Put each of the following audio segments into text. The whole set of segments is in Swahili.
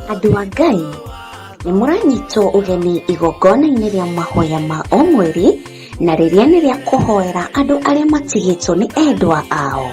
Andũ a Ngai nĩ mũranyitwo ũgeni igongona-inĩ rĩa mahoya ma o mweri, na rĩrĩa nĩ rĩa kũhoera andũ arĩa matigĩtwo nĩ endwa ao.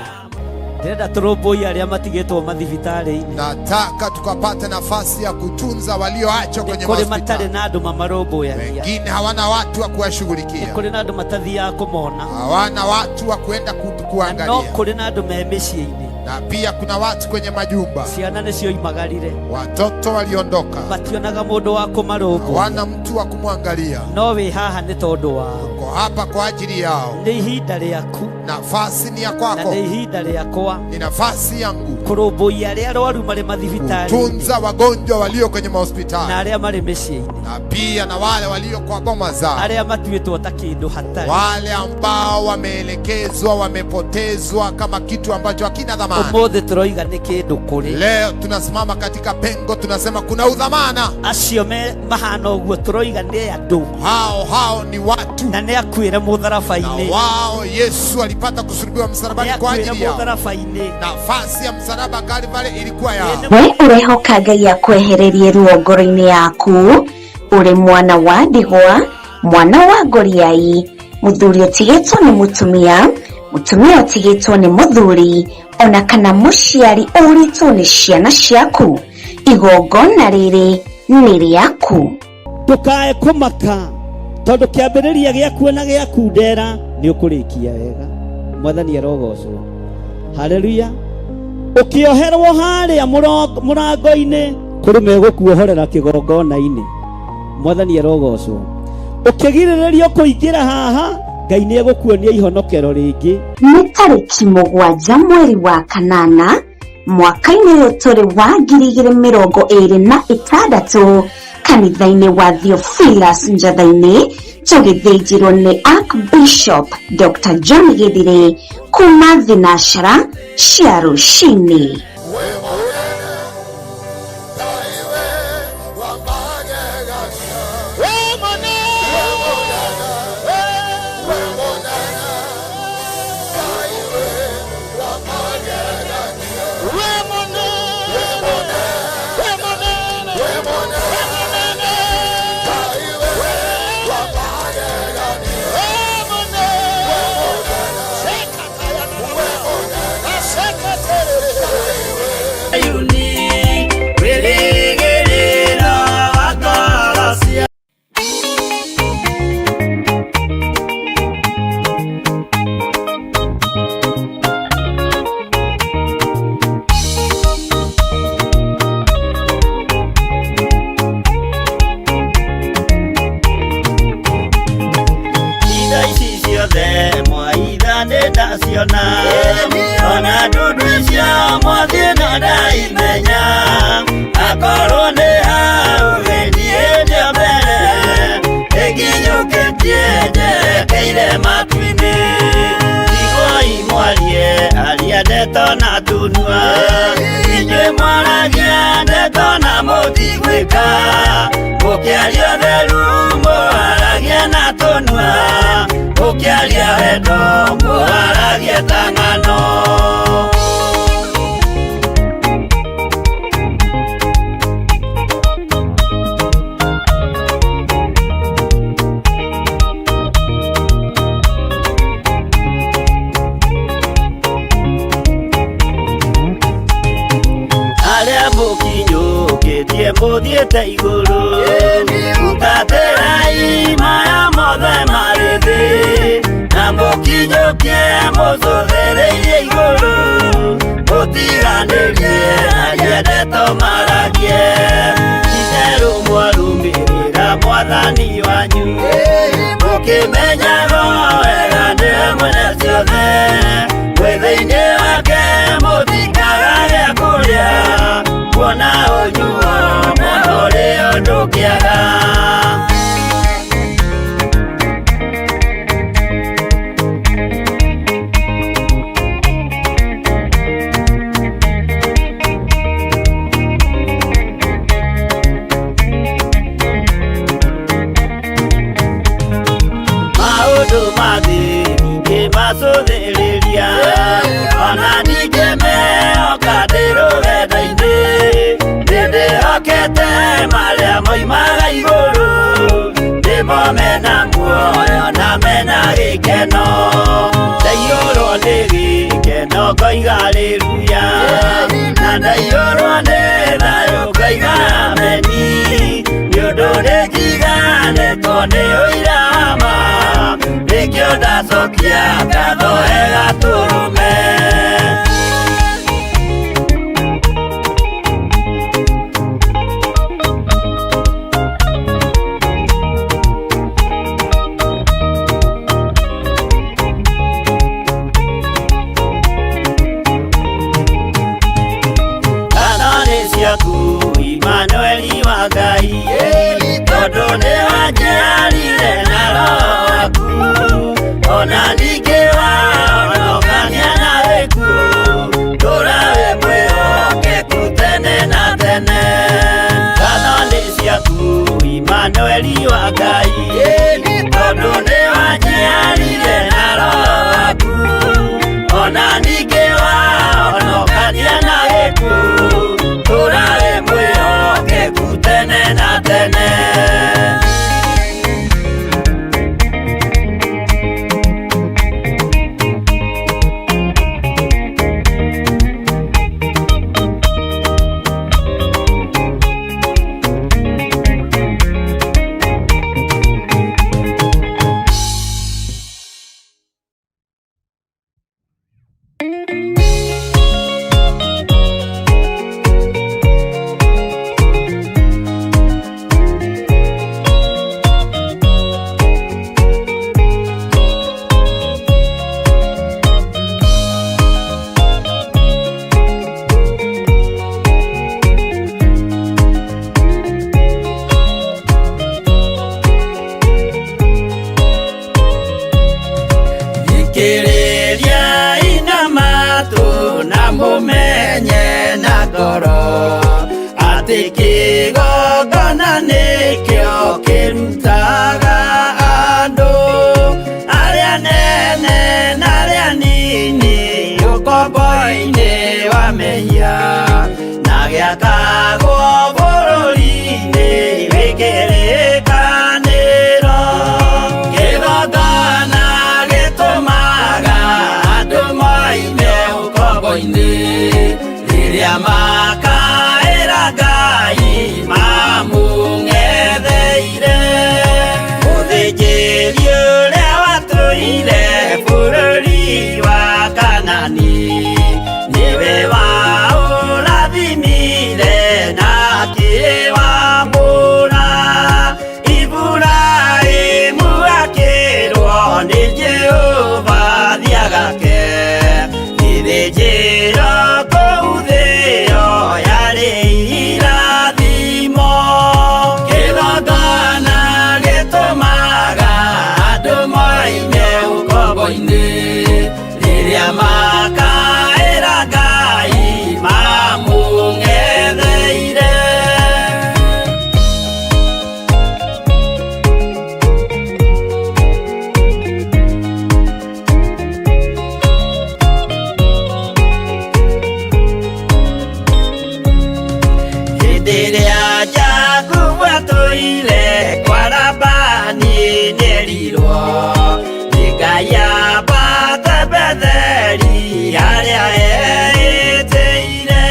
Ndĩrenda tũrũmbũiye arĩa matigĩtwo mathibitarĩ-inĩ. Nataka tukapate nafasi ya kutunza walioachwa kwenye hospitali. Kũrĩ matarĩ na andũ mamarũmbũyagia. Wengine hawana watu wa kuwashughulikia. Kũrĩ na andũ matathiaga kũmona. Hawana watu wa kwenda kuangalia. No kũrĩ na andũ me mĩciĩ-inĩ. Na pia kuna watu kwenye majumba. Ciana nĩcio imagarire. Watoto waliondoka. Mationaga mũndũ wa kũmarũmbũiya. Hawana mtu wa kumwangalia. No wĩ haha nĩ tondũ wao. Uko hapa kwa ajili yao. Nĩ ihinda rĩaku. Nafasi ni ya kwako. Na nĩ ihinda rĩakwa. Ni nafasi yangu. Kũrũmbũiya arĩa arwaru marĩ mathibitarĩ. Kutunza wagonjwa walio kwenye mahospitali. Na arĩa marĩ mĩciĩ-inĩ. Na pia na wale walio kwa boma zao. Arĩa matuĩtwo ta kĩndũ hatarĩ. Wale ambao wameelekezwa, wamepotezwa kama kitu ambacho hakina dhamana. Ũmũthĩ tũroiga nĩ kĩndũ kũrĩ. Leo tunasimama katika pengo, tunasema kuna udhamana. Acio mahana ũguo tũroiga nĩ andũ. Hao ni watu. Na nĩ akuĩre mũtharaba-inĩ. Na wao Yesu alipata kusulubiwa msalabani kwa ajili yao. Nafasi ya msalaba Kalvari ilikuwa yao. We ũrehoka Ngai akwehererie ruo ngoro-inĩ yaku, ũrĩ mwana wa ndigwa, mwana wa ngoriai, mũthuri ũtigĩtwo nĩ mũtumia, mũtumia ũtigĩtwo nĩ mũthuri, ona kana mũciari ũritwo nĩ ciana ciaku. Igongona rĩrĩ nĩ rĩaku. Ndũkae kũmaka tondũ kĩambĩrĩria gĩaku na gĩakundera nĩ ũkũrĩkia wega. Mwathani arogocwo. Haleluya. Ũkĩoherwo harĩa mũrango-inĩ kũrĩ megũkuohorera kĩgongona-inĩ. Mwathani arogocwo. Ũkĩgirĩrĩrio kũingĩra haha, Ngai nĩ egũkuonia ihonokero rĩngĩ. Nĩ tarĩki 7 mweri wa kanana mwaka-inĩ ũyũ tũrĩ wa 2026 kanitha-inĩ wa Theophilus Njatha-inĩ, tũgĩthĩnjĩrwo nĩ Archbishop Dr. John Githiri kuma thinashara cia rũcinĩ. Ona ndudu cia mwathie na ndaimenya akorwo nĩ hau gĩthiĩ nja mbere ĩkinyũkĩtie njerekeire matu-inĩ igoi mwarie aria ndeto na tunua inyuĩ mwaragia ndeto na mũtigwĩka mũkĩaria ũtheru mwaragia na tunua mũkĩaria wendo mwaragia ta ng'ano. Arĩa mũkinyũkĩtie mũthiĩte igũrũ mutatĩrai maya mothe marĩ thĩ na mũkinyũkie mũcũthĩrĩirie igũrũ mũtiganĩrie aria ndeto maragie itherũ mwarũmĩrĩra mwathani wanyu mũkĩmenyaga wega nĩwe mwene ciothe mwĩthĩ-inĩ wake mũtikaga gĩa kũrĩa kuona ũnyuo na ũrĩo ndũkĩaga. mendete maria moimaga iguru nimo mena muoyo na mena gikeno ndaiyũrwo nĩ gĩkeno ngoiga haleluya na ndaiyũrwo nĩ thayũ ngoiga ameni nĩũndũ nĩnjiganĩtwo nĩ ũira wa ma nĩkĩo ndacokia ngatho gatũrũme. Imanueli wa Ngai tondũ nĩ wanjiarire na roho waku ona ningĩ wahonokania na gĩkuũ tũra wĩ mwĩhokeku tene na tene. Ngatho nĩ ciaku Imanueli wa Ngai tondũ nĩ wanjiarire na roho waku ona ningĩ wahonokania na gĩkuũ tũra wĩ mwĩhokeku tene na tene. Thikĩrĩria inamatu na mũmenye na ngoro atĩ kĩgongona nĩkĩo kĩrutaga andũ arĩa nene na arĩa nini ũkombo-inĩ wa mehia na gĩakagwo bũrũri-inĩ wĩ kĩrĩkanĩro. Kĩgongona gĩtũmaga andũ moime ũkombo-inĩ rĩrĩa makaĩra Ngai mamũng'etheire. Mũthĩnjĩri ũrĩa watũire bũrũri wa Kanani nĩwe waũrathimire na akĩwamũra. Iburahĩmu akĩrwo nĩ Jehova thiagake gĩthĩnjĩro kũu thĩ yo yarĩ irathimo. Kĩgongona gĩtũmaga andũ moime ũkombo-inĩ rĩrĩa makaĩra Ngai mamũng'etheire. Hĩndĩ ĩrĩa Jakubu atũire kwa Labani nĩerirwo nĩ Ngai ambate Betheli harĩa eĩtĩire,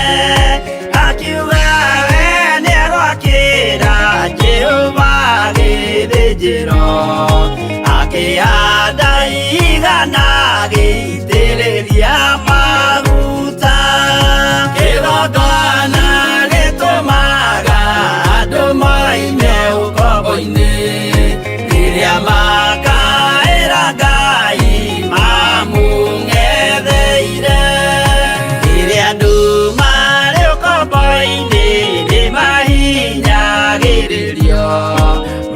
akiuga we nĩegwakĩra Jehova gĩthĩnjĩro, akĩhanda igana gĩitĩrĩria maguta. Kĩgongona gĩtũmaga andũ moime ũkombo-inĩ rĩrĩa makaĩra Ngai mamũng'etheire. Rĩrĩa andũ marĩ ũkombo-inĩ nĩmahinyagĩrĩrio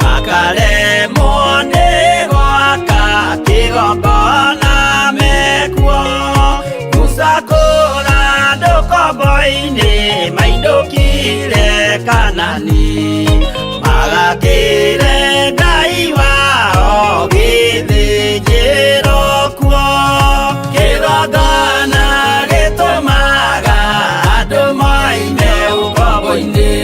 makaremwo nĩ gwaka kĩgongona mekuo. Gũcakũra andũ ũkombo-inĩ mainũkire Kanani magakĩre Ngai wao gĩthĩnjĩro kuo. Kĩgongona gĩtũmaga andũ moime ũkombo-inĩ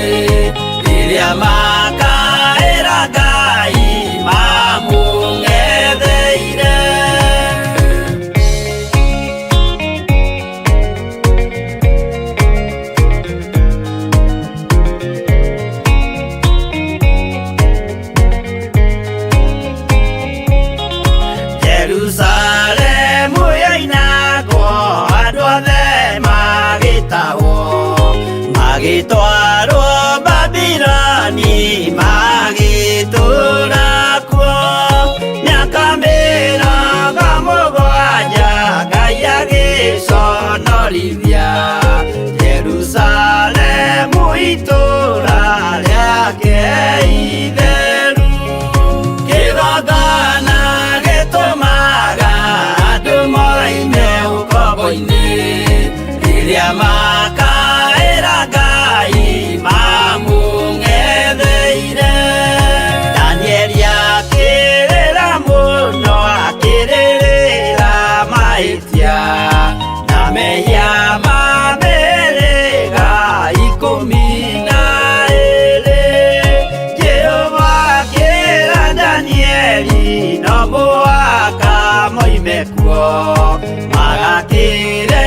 mekuo magakire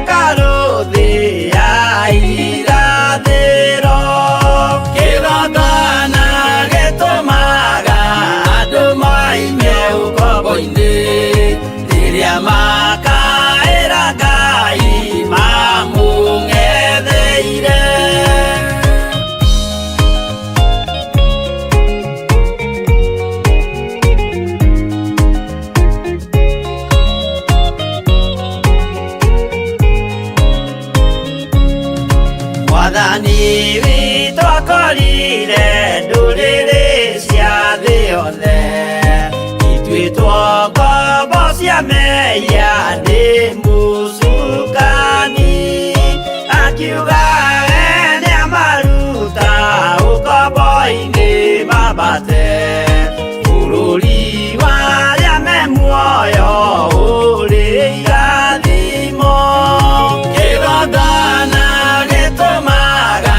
karuthi ya irathiro kigongona gitumaga andu maime ukombo-ini riria makaira Ngai mamung'etheire. Mwathani witũ akorire ndũrĩrĩ cia thĩ yothe ituĩtwo ngombo cia mehia nĩ mũcukani akiuga we nĩamaruta ũkombo-inĩ mambate bũrũri warĩa me muoyo ũrĩ irathimo kĩgongona gĩtũmaga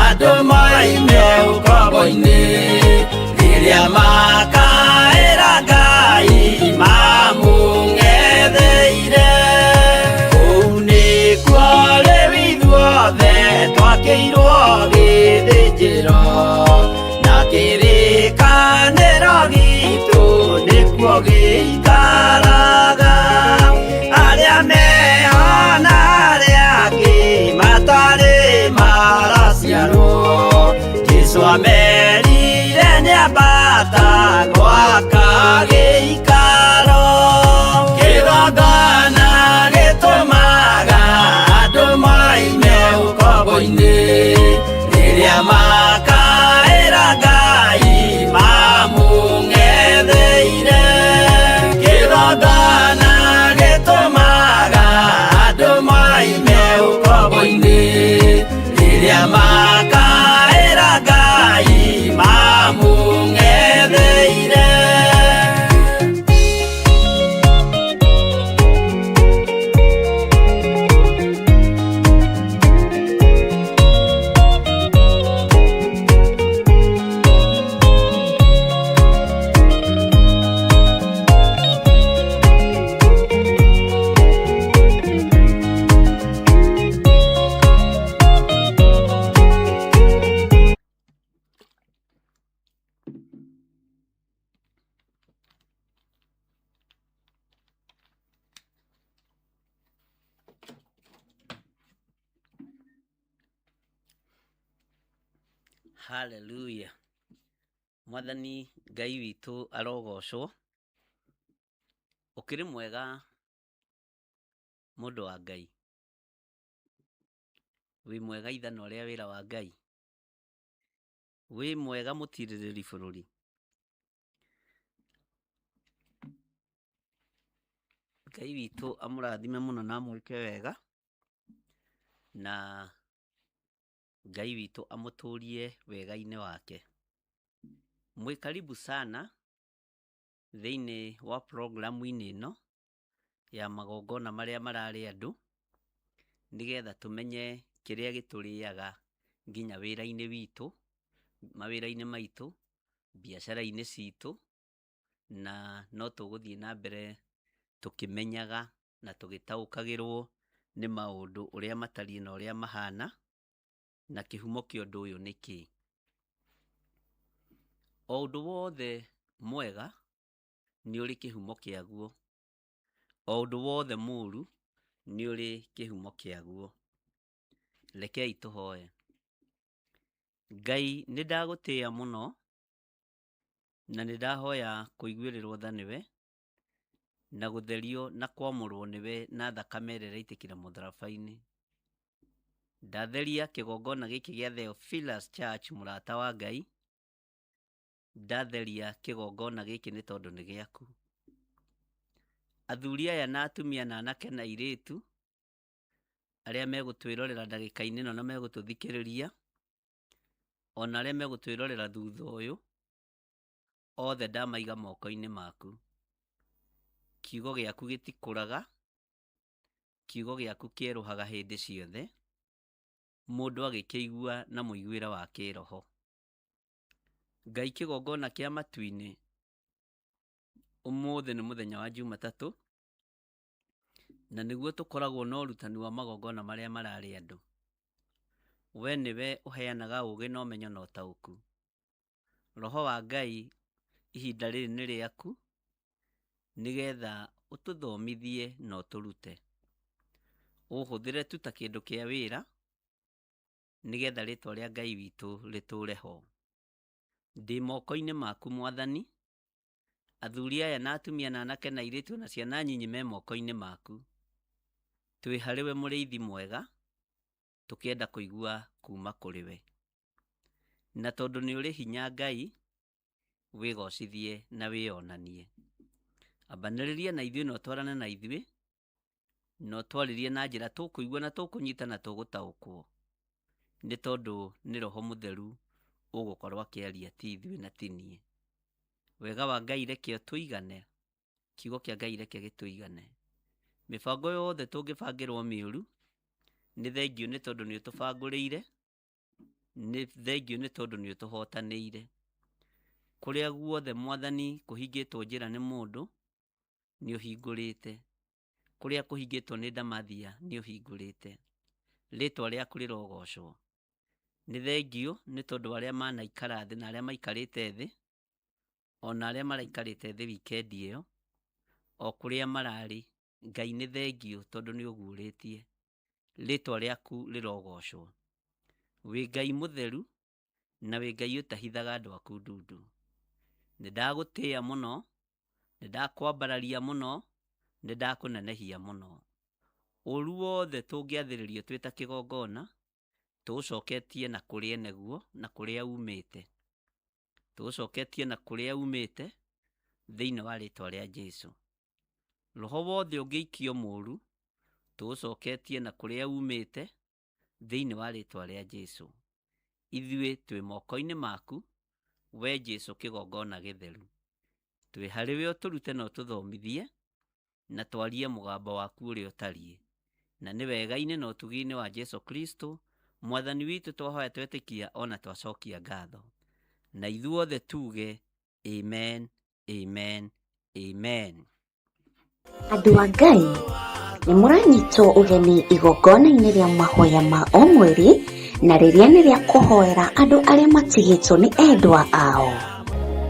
andũ maime ũkombo-inĩ rĩrĩa makaĩra Ngai mamũng'etheire. Kũu nĩkuo rĩu ithuothe twakĩirwo gĩthĩnjĩro na kĩrĩkanĩro gitũ nĩkuo gĩikaraga. Arĩa meho na arĩa angĩ matarĩ maraciarwo Jesũ amerire nĩambata gwaka gĩikaro kĩgongona gĩtũmaga andũ maime ũkombo-inĩ rĩrĩa makaĩra Ngai mamũng'etheire. Kĩgongona gĩtũmaga andũ maime ũkombo-inĩ rĩrĩa makaĩra Ngai mamũng'etheire. Hallelujah. Mwathani Ngai witũ arogocwo. Ũkĩrĩ mwega mũndũ wa Ngai. Wĩ mwega ithana ũrĩa wĩra wa Ngai. Wĩ mwega mũtirĩrĩri bũrũri. Ngai witũ amũrathime mũno na amwĩke wega. Na Ngai witũ amũtũrie wega-inĩ wake. Mwĩ karibu sana thĩinĩ wa programu-inĩ ĩno ya magongona marĩa mararĩ andũ nĩgetha tũmenye kĩrĩa gĩtũrĩaga nginya wĩra-inĩ witũ, mawĩra-inĩ maitũ, biacara-inĩ citũ, na no tũgũthiĩ na mbere tũkĩmenyaga na tũgĩtaũkagĩrwo nĩ maũndũ ũrĩa matariĩ na ũrĩa mahana na kĩhumo kĩa ũndũ ũyũ nĩ kĩĩ. O ũndũ wothe mwega nĩ ũrĩ kĩhumo kĩaguo. O ũndũ wothe mũũru nĩ ũrĩ kĩhumo kĩaguo. Rekei tũhoe. Ngai nĩ ndagũtĩĩa mũno na nĩ ndahoya kũiguĩrĩrwo tha nĩwe na gũtherio na kwamũrwo nĩwe na thakame ĩrĩa ĩraitĩkĩra mũtharaba-inĩ. Ndatheria kĩgongona gĩkĩ gĩa Theophilus Church mũrata wa Ngai. Ndatheria kĩgongona gĩkĩ nĩ tondũ nĩ gĩaku. Athuri aya na atumia na anake na airĩtu arĩa megũtwĩrorera ndagĩka-inĩ ĩno na megũtũthikĩrĩria, ona arĩa megũtwĩrorera thutha ũyũ, othe ndamaiga moko-inĩ maku. Kiugo gĩaku gĩtikũraga, kiugo gĩaku kĩerũhaga hĩndĩ ciothe, mũndũ agĩkĩigua na mũiguĩre wa kĩroho. Ngai kĩgongona kĩa matu-inĩ, ũmũthĩ nĩ mũthenya wa Jumatatũ, na niguo tukoragwo na urutani wa magongona maria marari andu. We niwe uheanaga ugi na umenyo na utauku. Roho wa Ngai ihinda riri ni riaku nigetha ututhomithie na uturute. Uhuthire tu ta kindu kia wira nigetha ritwa ria Ngai witu riture ho. Ndi moko-ini maku Mwathani, athuri aya na atumia na anake na airitu na ciana nyinyi me moko-ini maku. Twi hariwe muriithi mwega, tukienda kuigua kuma kuri we. Na tondu ni uri hinya Ngai, wigocithie na wionanie. Abaniriria na ithuĩ no twarane na ithuĩ, no twaririe na njĩra tũkũigua na tũkũnyita na tũgũtaũkwo. Nĩ tondũ nĩ Roho Mũtheru ũgũkorwo akĩaria ti ithuĩ na ti niĩ. Wega wa Ngai reke ũtũigane, kiugo kĩa Ngai reke gĩtũigane. Mĩbango yothe tũngĩbangĩrwo mĩũru, nĩ thengiũ nĩ tondũ nĩ ũtũbangũrĩire, nĩ thengiũ nĩ tondũ nĩ ũtũhotanĩire. Kũrĩa guothe Mwathani kũhingĩtwo njĩra nĩ mũndũ, nĩ ũhingũrĩte. Kũrĩa kũhingĩtwo nĩ ndamathia nĩ ũhingũrĩte. Rĩtwa rĩaku rĩrogocwo. Nĩ thengiũ nĩ tondũ arĩa manaikara thĩ na arĩa maikarĩte thĩ, ona arĩa maraikarĩte thĩ wikendi ĩyo, o kũrĩa mararĩ, Ngai nĩ thengiũ tondũ nĩ ũguũrĩtie. Rĩtwa rĩaku rĩrogocwo. Wĩ Ngai mũtheru na wĩ Ngai ũtahithaga andũ aku ndundu. Nĩ ndagũtĩĩa mũno, nĩ ndakwambararia mũno, nĩ ndakũnenehia mũno. Ũru wothe tũngĩathĩrĩrio twĩ ta kĩgongona, tũũcoketie na kũrĩa eneguo na kũrĩa umĩte. Tũũcoketie na kũrĩa umĩte thĩinĩ wa rĩtwa rĩa Jesũ. Roho wothe ũngĩikio mũũru, tũũcoketie na kũrĩa umĩte thĩinĩ wa rĩtwa rĩa Jesũ. Ithuĩ twĩ moko-inĩ maku, we Jesũ kĩgongona gĩtheru. Twĩ harĩwe ũtũrute na ũtũthomithie, na twarie mũgambo waku ũrĩa ũtariĩ. Na nĩ wega-inĩ na ũtugi-inĩ wa Jesũ Kristo, Mwathani witũ twahoya twetĩkia ona twacokia ngatho. Na ithuothe tuge, amen, amen, amen. Andũ a Ngai, nĩ mũranyitwo ũgeni igongona-inĩ rĩa mahoya ma o mweri, na rĩrĩa nĩ rĩa kũhoera andũ arĩa matigĩtwo nĩ endwa ao.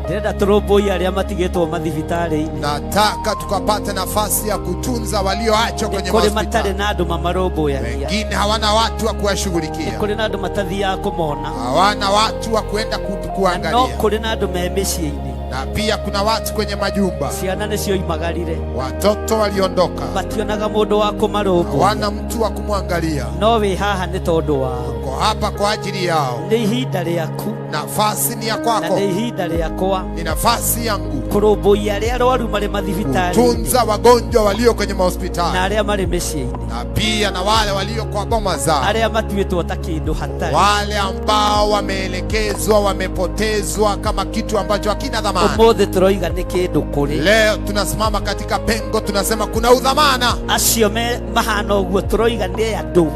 Ndĩrenda tũrũmbũiye arĩa matigĩtwo mathibitarĩ-inĩ. Nataka tukapate nafasi ya kutunza walioachwa kwenye Kũrĩ hospitali. matarĩ na andũ mamarũmbũyagia. Wengine hawana watu wa kuwashughulikia. Kũrĩ na andũ matathiaga kũmona. Hawana watu wa kwenda kuangalia. No kũrĩ na andũ me mĩciĩ-inĩ. Na pia kuna watu kwenye majumba. Ciana nĩcio imagarire. Watoto waliondoka. Mationaga mũndũ wa kũmarũmbũya. Hawana mtu wa kumwangalia. No wĩ haha nĩ tondũ wao. Uko hapa kwa ajili yao. Nĩ ihinda rĩaku. Nafasi ni ya kwako. Na nĩ ihinda rĩakwa. Ni nafasi yangu. Kũrũmbũiya arĩa arwaru marĩ mathibitarĩ. Kutunza wagonjwa walio kwenye mahospitali. Na arĩa marĩ mĩciĩ-inĩ. Na pia na wale walio kwa boma zao. Arĩa matuĩtwo ta kĩndũ hatarĩ. Wale ambao wameelekezwa, wamepotezwa kama kitu ambacho hakina dhamana. Ũmũthĩ tũroiga nĩ kĩndũ kũrĩ. Leo tunasimama katika pengo, tunasema kuna udhamana. Acio mahana ũguo tũroiga nĩ andũ.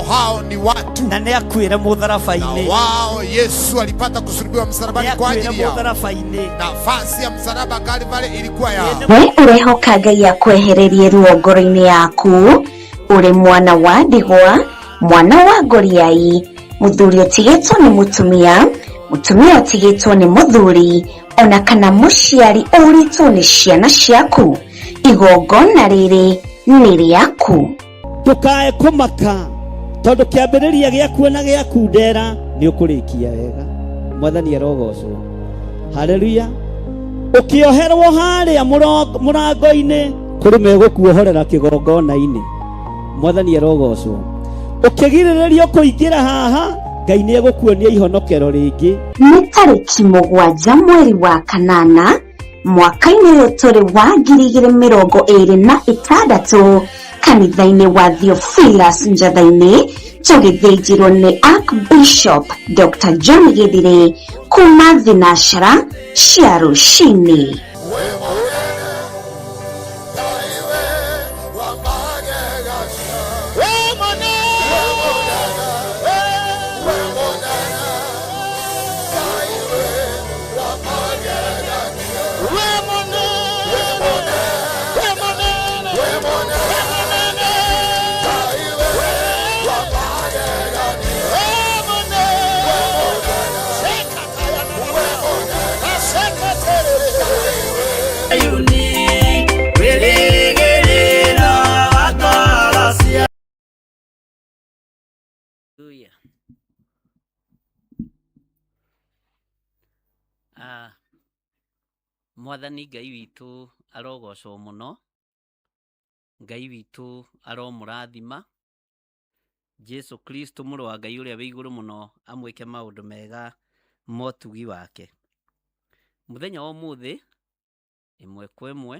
Hao ni watu. Na nĩ akuĩre mũtharaba-inĩ. Na wao Yesu alipata kusulubiwa msalabani kwa ajili yao. Nafasi ya msalaba Kalvari ilikuwa yao. We ũrehoka Ngai akwehererie ruo ngoro-inĩ yaku, ũrĩ mwana wa ndigwa, mwana wa ngoriai, mũthuri ũtigĩtwo nĩ mũtumia, mũtumia ũtigĩtwo nĩ mũthuri, ona kana mũciari ũritwo nĩ ciana ciaku. Igongona rĩrĩ nĩ rĩaku. Ndũkae kũmaka, tondũ kĩambĩrĩria gĩaku na gĩaku ndera nĩ ũkũrĩkia wega. Mwathani arogocwo. Haleluya. Ũkĩoherwo harĩa mũrango-inĩ, kũrĩ megũkuohorera kĩgongona-inĩ. Mwathani arogocwo. Ũkĩgirĩrĩrio kũingĩra haha, Ngai nĩ egũkuonia ihonokero rĩngĩ. Nĩ tarĩki 7 mweri wa kanana, mwaka-inĩ ũyũ tũrĩ wa 2026, kanitha-inĩ wa Theophilus Njatha-inĩ, tũgĩthĩnjĩrwo nĩ Archbishop Dr. John Gĩthire kuma thinashara cia rũcinĩ. Mwathani Ngai witũ arogocwo mũno, Ngai witũ aromũrathima, Jesu Kristo mũrũ wa Ngai ũrĩa wĩ igũrũ mũno amwĩke maũndũ mega motugi wake. Mũthenya wa ũmũthĩ ĩmwe kwa ĩmwe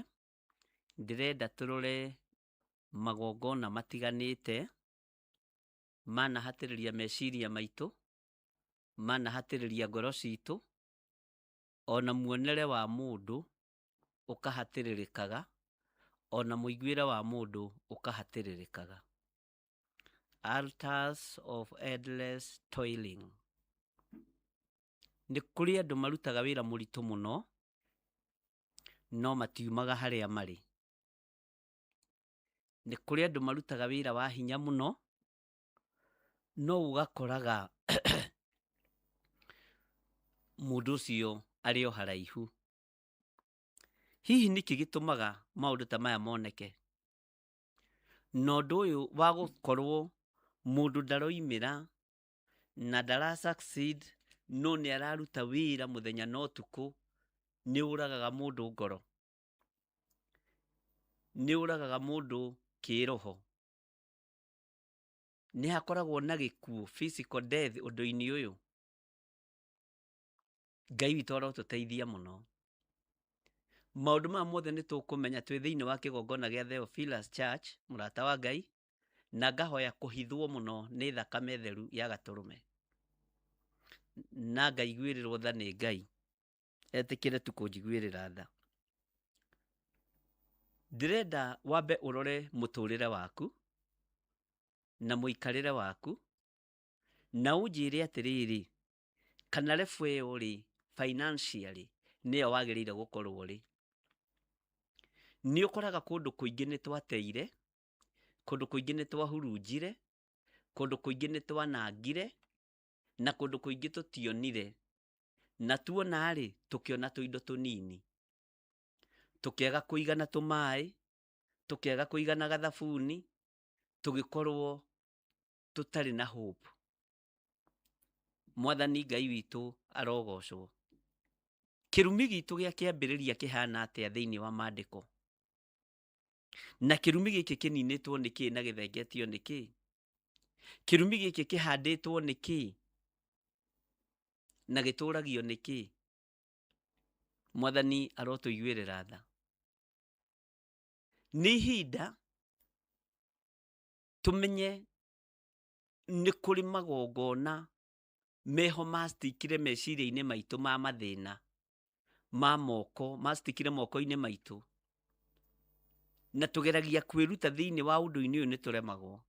ndĩrenda tũrore magongona matiganĩte manahatĩrĩria meciria maitũ, manahatĩrĩria ngoro citũ, ona muonere wa mũndũ ũkahatĩrĩrĩkaga, ona mũiguĩre wa mũndũ ũkahatĩrĩrĩkaga. Altars of endless toiling. Nĩ kũrĩ andũ marutaga wĩra mũritũ mũno, no matiumaga harĩa marĩ. Nĩ kũrĩ andũ marutaga wĩra wa hinya mũno, no ũgakoraga mũndũ ũcio arĩ o haraihu. Hihi nĩkĩ gĩtũmaga maũndũ ta maya moneke? Na ũndũ ũyũ wa gũkorwo mũndũ ndaroimĩra na ndara succeed, no nĩ araruta wĩra mũthenya na ũtukũ, nĩ ũragaga mũndũ ngoro, nĩ ũragaga mũndũ kĩroho. Nĩ hakoragwo na gĩkuũ, physical death ũndũ-inĩ ũyũ. Ngai witũ arotũteithia mũno. Maũndũ maya mothe nĩ tũkũmenya twĩ thĩinĩ wa kĩgongona gĩa Theophilus Church, mũrata wa Ngai, na ngahoya kũhithwo mũno nĩ thakame theru ya Gatũrũme. Na ngaiguĩrĩrwo tha nĩ Ngai, etĩkĩre tu kũnjiguĩrĩra tha. Ndĩrenda wambe ũrore mũtũrĩre waku na mũikarĩre waku, na ũnjĩre atĩrĩrĩ, kana level ĩyo rĩ, financially nĩyo wagĩrĩire gũkorwo rĩ. Nĩ ũkoraga kũndũ kũingĩ nĩ twateire, kũndũ kũingĩ nĩ twahurunjire, kũndũ kũingĩ nĩ twanangire, na kũndũ kũingĩ tũtionire, na tuona rĩ, tũkĩona tũindo tũnini, tũkĩaga kũigana tũmaĩ, tũkĩaga kũigana gathabuni, tũgĩkorwo tũtarĩ na hope. Mwathani Ngai witũ arogocwo. Kĩrumi gitũ gĩa kĩambĩrĩria kĩhana atĩa thĩinĩ wa maandĩko? Na kĩrumi gĩkĩ kĩninĩtwo nĩ kĩĩ na gĩthengetio nĩ kĩĩ? Kĩrumi gĩkĩ kĩhandĩtwo nĩ kĩĩ na gĩtũragio nĩ kĩĩ? Mwathani arotũiguĩrĩra tha. Nĩ ihinda tũmenye nĩ kũrĩ magongona meho mastikire meciria-inĩ maitũ ma mathĩna ma moko, mastikire moko-inĩ maitũ, na tũgeragia kwĩruta thĩinĩ wa ũndũ-inĩ ũyũ nĩ tũremagwo.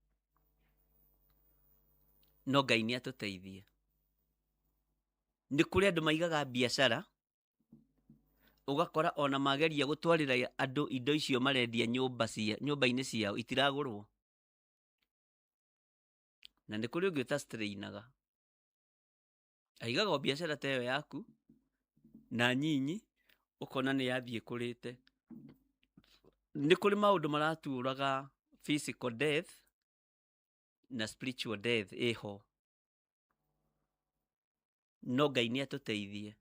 No Ngai nĩ atũteithie. Nĩ kũrĩ andũ maigaga biacara, ũgakora ona mageria gũtwarĩra andũ indo icio marendia nyũmba-inĩ ciao itiragũrwo. Na nĩ kũrĩ ũngĩ ũtastrainaga, aigaga biacara ta ĩyo yaku na nyinyi, ũkona nĩ yathiĩ kũrĩte. Nĩ kũrĩ maũndũ maratũraga physical death na spiritual death ĩho. No Ngai nĩ atũteithie.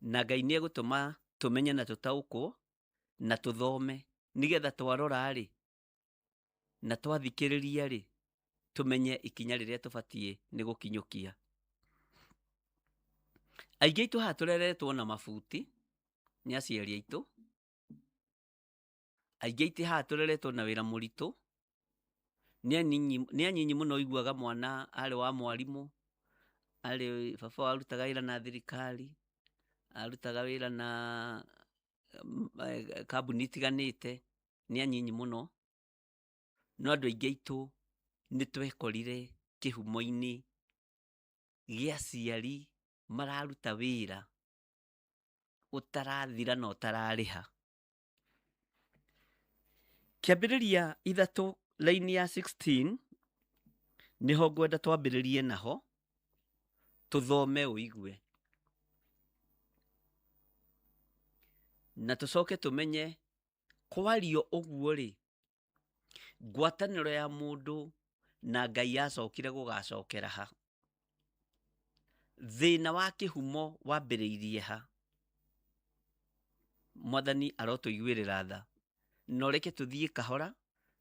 Na Ngai nĩ egũtũma tũmenye na tũtaũkwo na tũthome, nĩgetha twarora rĩ, na twathikĩrĩria rĩ, tũmenye ikinya rĩrĩa tũbatiĩ nĩ gũkinyũkia. Aingĩ aitũ haha tũreretwo na mabuti nĩ aciari aitũ. Aingĩ aitũ haha tũreretwo na wĩra mũritũ. Nĩ anyinyi mũno iguaga mwana arĩ wa mwarimũ, arĩ baba arutaga wĩra na thirikari, arutaga wĩra na kambuni itiganĩte, nĩ anyinyi mũno. No andũ aingĩ aitũ nĩ twekorire kĩhumo-inĩ gĩa aciari mararuta wĩra ũtarathira na ũtararĩha. Kĩambĩrĩria 3 raini ya 16 nĩho ngwenda twambĩrĩrie naho, tũthome ũigue. Na tũcoke tũmenye kwario ũguo rĩ, ngwatanĩro ya mũndũ na Ngai yacokire gũgacokera ha? Thĩna wa kĩhumo wambĩrĩirie ha? mwathani arotuiguirira tha no reke tuthie kahora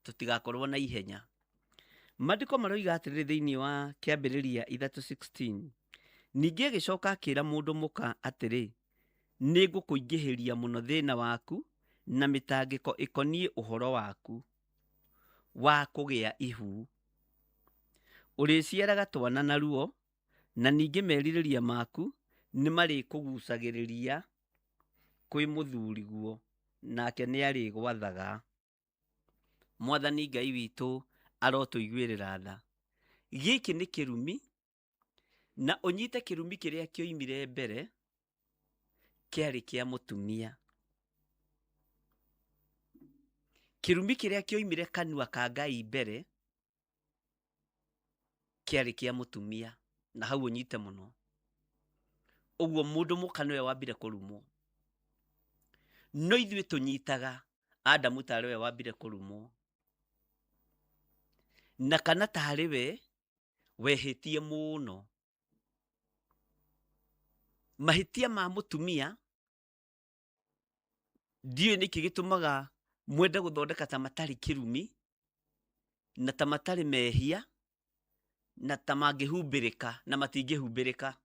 tutigakorwo na ihenya. Mandiko maroiga atiriri thiini wa kiambiriria 3:16 ningi agicoka akira mundu muka atiri nigukuingihiria muno thina waku na mitangiko ikonie uhoro waku wa kugia ihu. Uriciaraga twana na ruo na ningi meririria maku ni mari kugucagiriria kwi muthuri guo nake ni ari gwathaga. Mwathani Ngai witu arotuiguirira tha. Giki ni kirumi na unyite kirumi kiria kioimire mbere kiari kia mutumia. Kirumi kiria kioimire kanua ka Ngai mbere kiari kia mutumia na hau unyite muno. Uguo mundu mukanoe wambire kurumwo. No ithuĩ tunyitaga Adamu tariwe wambire kurumwo. Na kana tariwe wehitie muno. Mahitia ma mutumia ndiyo niki gitumaga mwende guthondeka ta matari kirumi na ta matari mehia na ta mangihumbirika na matingihumbirika.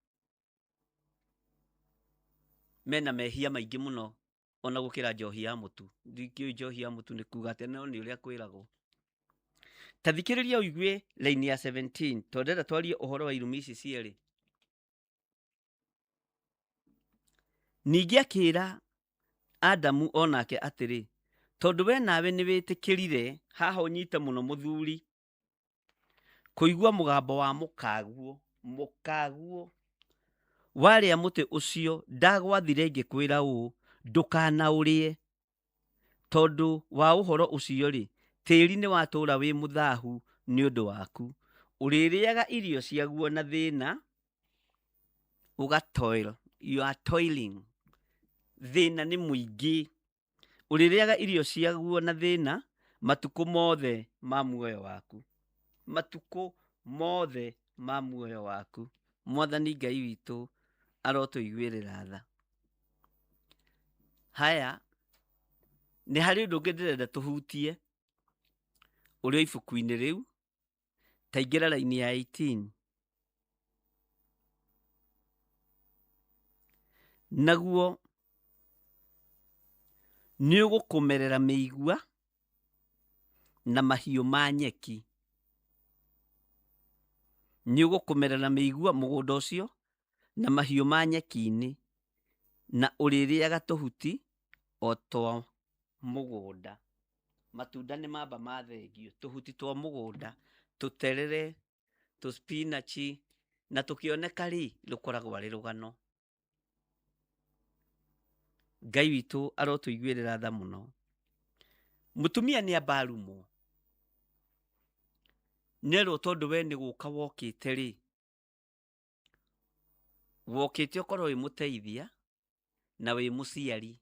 Mena mehia maingi muno ona gukira njohi ya mutu. Ndikio njohi ya mutu ni kuga ati no ni uria kwiragwo. Tathikiriria uigue line ya 17 tondera twarie uhoro wa irumi ici cieri. Ningi akira Adamu onake atiri tondu we nawe ni witikirire haha unyite muno muthuri kuigua mugambo wa mukaguo waria muti ucio ndagwathire ngikwira u ndukana urie tondu wa uhoro ucio ri tiri ni watura wi muthahu ni undu waku uririaga irio ciaguo na thina ugatoil. You are toiling. Thina ni muingi. Uririaga irio ciaguo na thina matuko mothe ma muoyo waku. Matuko mothe ma muoyo waku. Mwathani Ngai witu arotuiguirira tha. Haya ni hari undu ngenderenda tuhutie urio ibuku-ini riu taingira line ya 18. Naguo ni ugukumerera miigua na mahiu ma nyeki. Ni ugukumerera miigua mugunda ucio na mahiu ma nyeki-ini na uririaga tuhuti o twa mugunda. Matunda ni mamba mathengio. Tuhuti twa mugunda, tuterere, tu spinach na tukioneka ri rukoragwo ari rugano. Ngai witu arotuiguirira tha muno. Mutumia ni abarumo. Nero tondu we ni guka wokite ri. Wokite okorwo wi muteithia na wi muciari.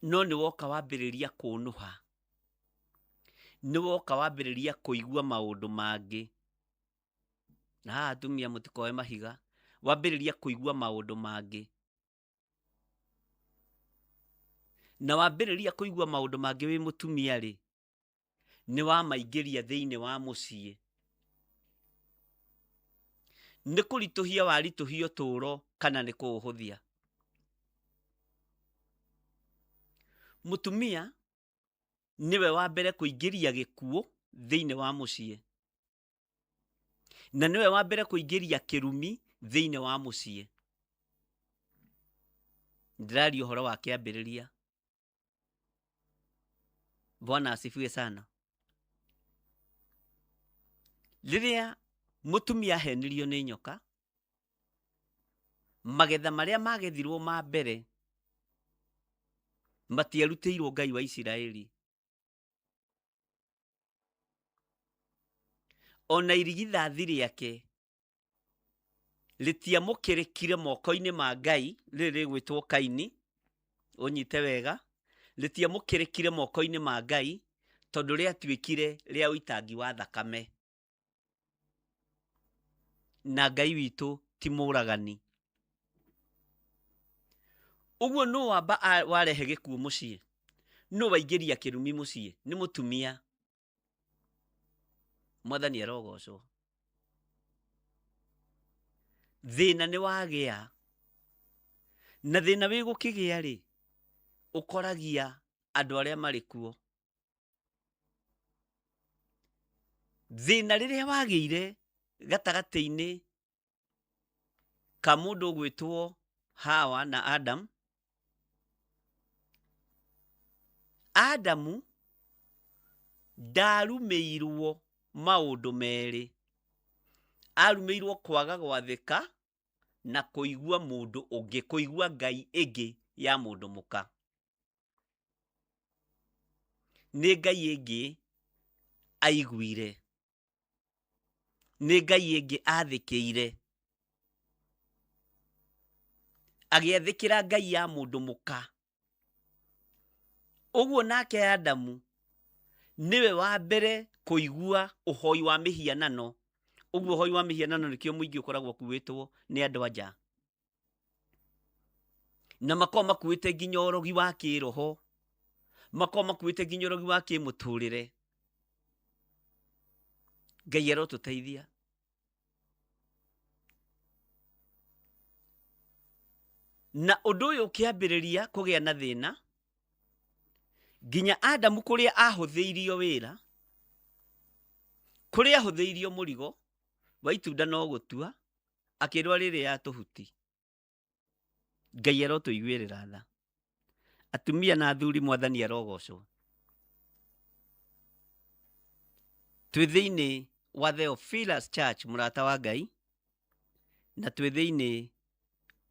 No ni woka wambiriria kunuha. Ni woka wambiriria kuigua maundu mangi. Na atumia mutikoe mahiga. Wambiriria kuigua maundu mangi. Na wambiriria kuigua maundu mangi wi mutumia ri. Ni wa maingiria thiini wa mucii. Ni kurituhia warituhio turo kana ni kuuhuthia. Mutumia niwe wa mbere kuingiria gikuo thiini wa mucii. Na niwe wa mbere kuingiria kirumi thiini wa mucii. Ndirari uhoro wa kiambiriria. Bwana asifiwe sana. Riria mutumia henirio ni nyoka, magetha maria magethirwo ma mbere matiarutiirwo Ngai wa Isiraeli. Ona irigithathi riake ritiamukirikire moko-ini ma Ngai riri gwitwo Kaini. Unyite wega. Ritiamukirikire moko-ini ma Ngai tondu riatuikire ria uitangi wa thakame. Na Ngai witu ti muragani. Uguo no wamba warehe gikuo muciĩ, no waingĩria kĩrumi muciĩ, nĩ mũtumia. Mwathani arogocwo. Thĩna nĩ wagĩa, na thĩna wĩ gũkĩgĩa rĩ, ũkoragia andũ arĩa marĩ kuo. Thĩna rĩrĩa wagĩire gatagatĩ-inĩ ka mũndũ ũgwĩtwo Hawa na Adam. Adamu ndarumĩirwo maũndũ merĩ. Arumĩirwo kwaga gwathĩka na kũigua mũndũ ũngĩ, kũigua ngai ĩngĩ ya mũndũ mũka. Nĩ ngai ĩngĩ aiguire, nĩ ngai ĩngĩ athĩkĩire, agĩathĩkĩra ngai ya mũndũ mũka. Ũguo nake Adamu niwe wa mbere kũigua ũhoi wa mĩhianano. Ũguo ũhoi wa mĩhianano nĩkĩo mũingĩ ũkoragwo kuĩtwo nĩ andũ anja, na makorwo makuĩte nginya ũrogi wa kĩroho, makorwo makuĩte nginya ũrogi wa kĩmũtũrĩre. Ngai arotũteithia. Na ũndũ ũyũ ũkĩambĩrĩria kũgĩa na thĩna, nginya Adamu kũrĩa ahũthĩirio wĩra, kũrĩa ahũthĩirio mũrigo wa itunda no gũtua, akĩrwo rĩrĩ ya tũhuti. Ngai arotũiguĩrĩra tha. Atumia na athuri, Mwathani arogocwo. Twĩ thĩinĩ wa Theophilus Church, mũrata wa Ngai, na twĩ thĩinĩ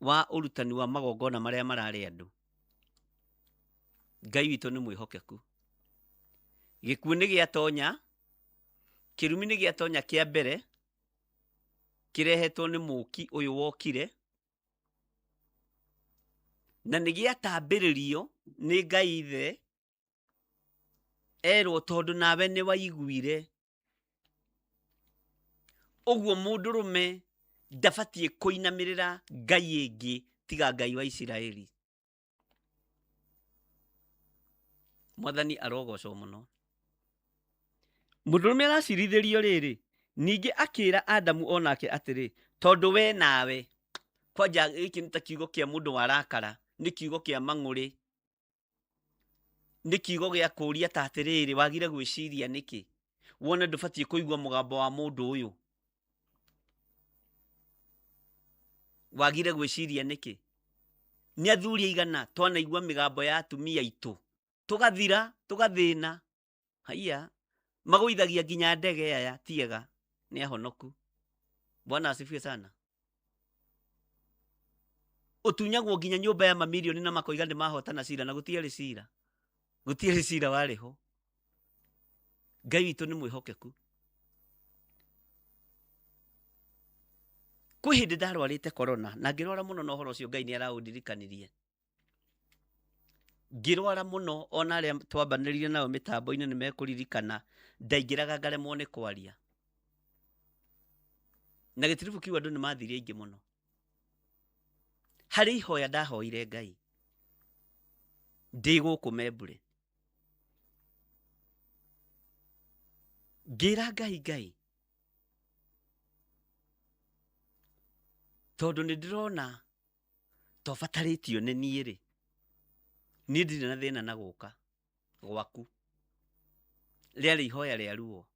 wa ũrutani wa magongona marĩa mararĩ andũ. Ngai witũ nĩ mwĩhokeku. Gĩkuũ nĩ gĩatonya, kĩrumi nĩ gĩatonya kĩa mbere, kĩrehetwo nĩ mũki ũyũ wokire, na nĩ gĩatambĩrĩrio nĩ Ngai Ithe, erwo tondũ nawe nĩ waiguire. Ũguo mũndũrũme ndabatiĩ kũinamĩrĩra ngai ĩngĩ tiga Ngai wa Isiraeli. Mwathani arogocwo mũno. Mũndũrũme aracirithĩrio rĩrĩ, ningĩ akĩra Adamu onake atĩrĩ, tondũ we nawe, kwanja gĩkĩ nĩ ta kiugo kĩa mũndũ warakara, nĩ kiugo kĩa mang'ũrĩ, nĩ kiugo gĩa kũria ta atĩrĩrĩ, wagire gwĩciria nĩkĩ wone ndũbatiĩ kũigua mũgambo wa mũndũ ũyũ? Wagire gwĩciria nĩkĩ? Nĩ athuri aigana twanaigua mĩgambo ya atumia aitũ, tũgathira, tũgathĩna. Haiya, magũithagia nginya ndege aya tiega, nĩ ahonoku. Bwana asifiwe sana. Ũtunyagwo nginya nyũmba ya mamirioni na makoiga nĩ mahotana cira, na gũtiarĩ cira. Gũtiarĩ cira warĩ ho. Ngai witũ nĩ mwĩhokeku. Kwĩ hĩndĩ ndarwarĩte corona, na ngĩrwara mũno na ũhoro ũcio Ngai nĩ araũndirikanirie. Ngĩrwara mũno, ona arĩa twambanĩrire nao mĩtambo-inĩ nĩ mekũririkana, ndaingĩraga ngaremwo nĩ kwaria. Na gĩtiribu kiu andũ nĩ mathirie aingĩ mũno. Harĩ ihoya ndahoire Ngai, ndĩ gũkũ Membure, ngĩra Ngai, tondũ nĩ ndĩrona tobatarĩtio nĩ niĩ rĩ, niĩ ndirĩ na thĩna na gũka gwaku. Rĩarĩ ihoya rĩa ruo.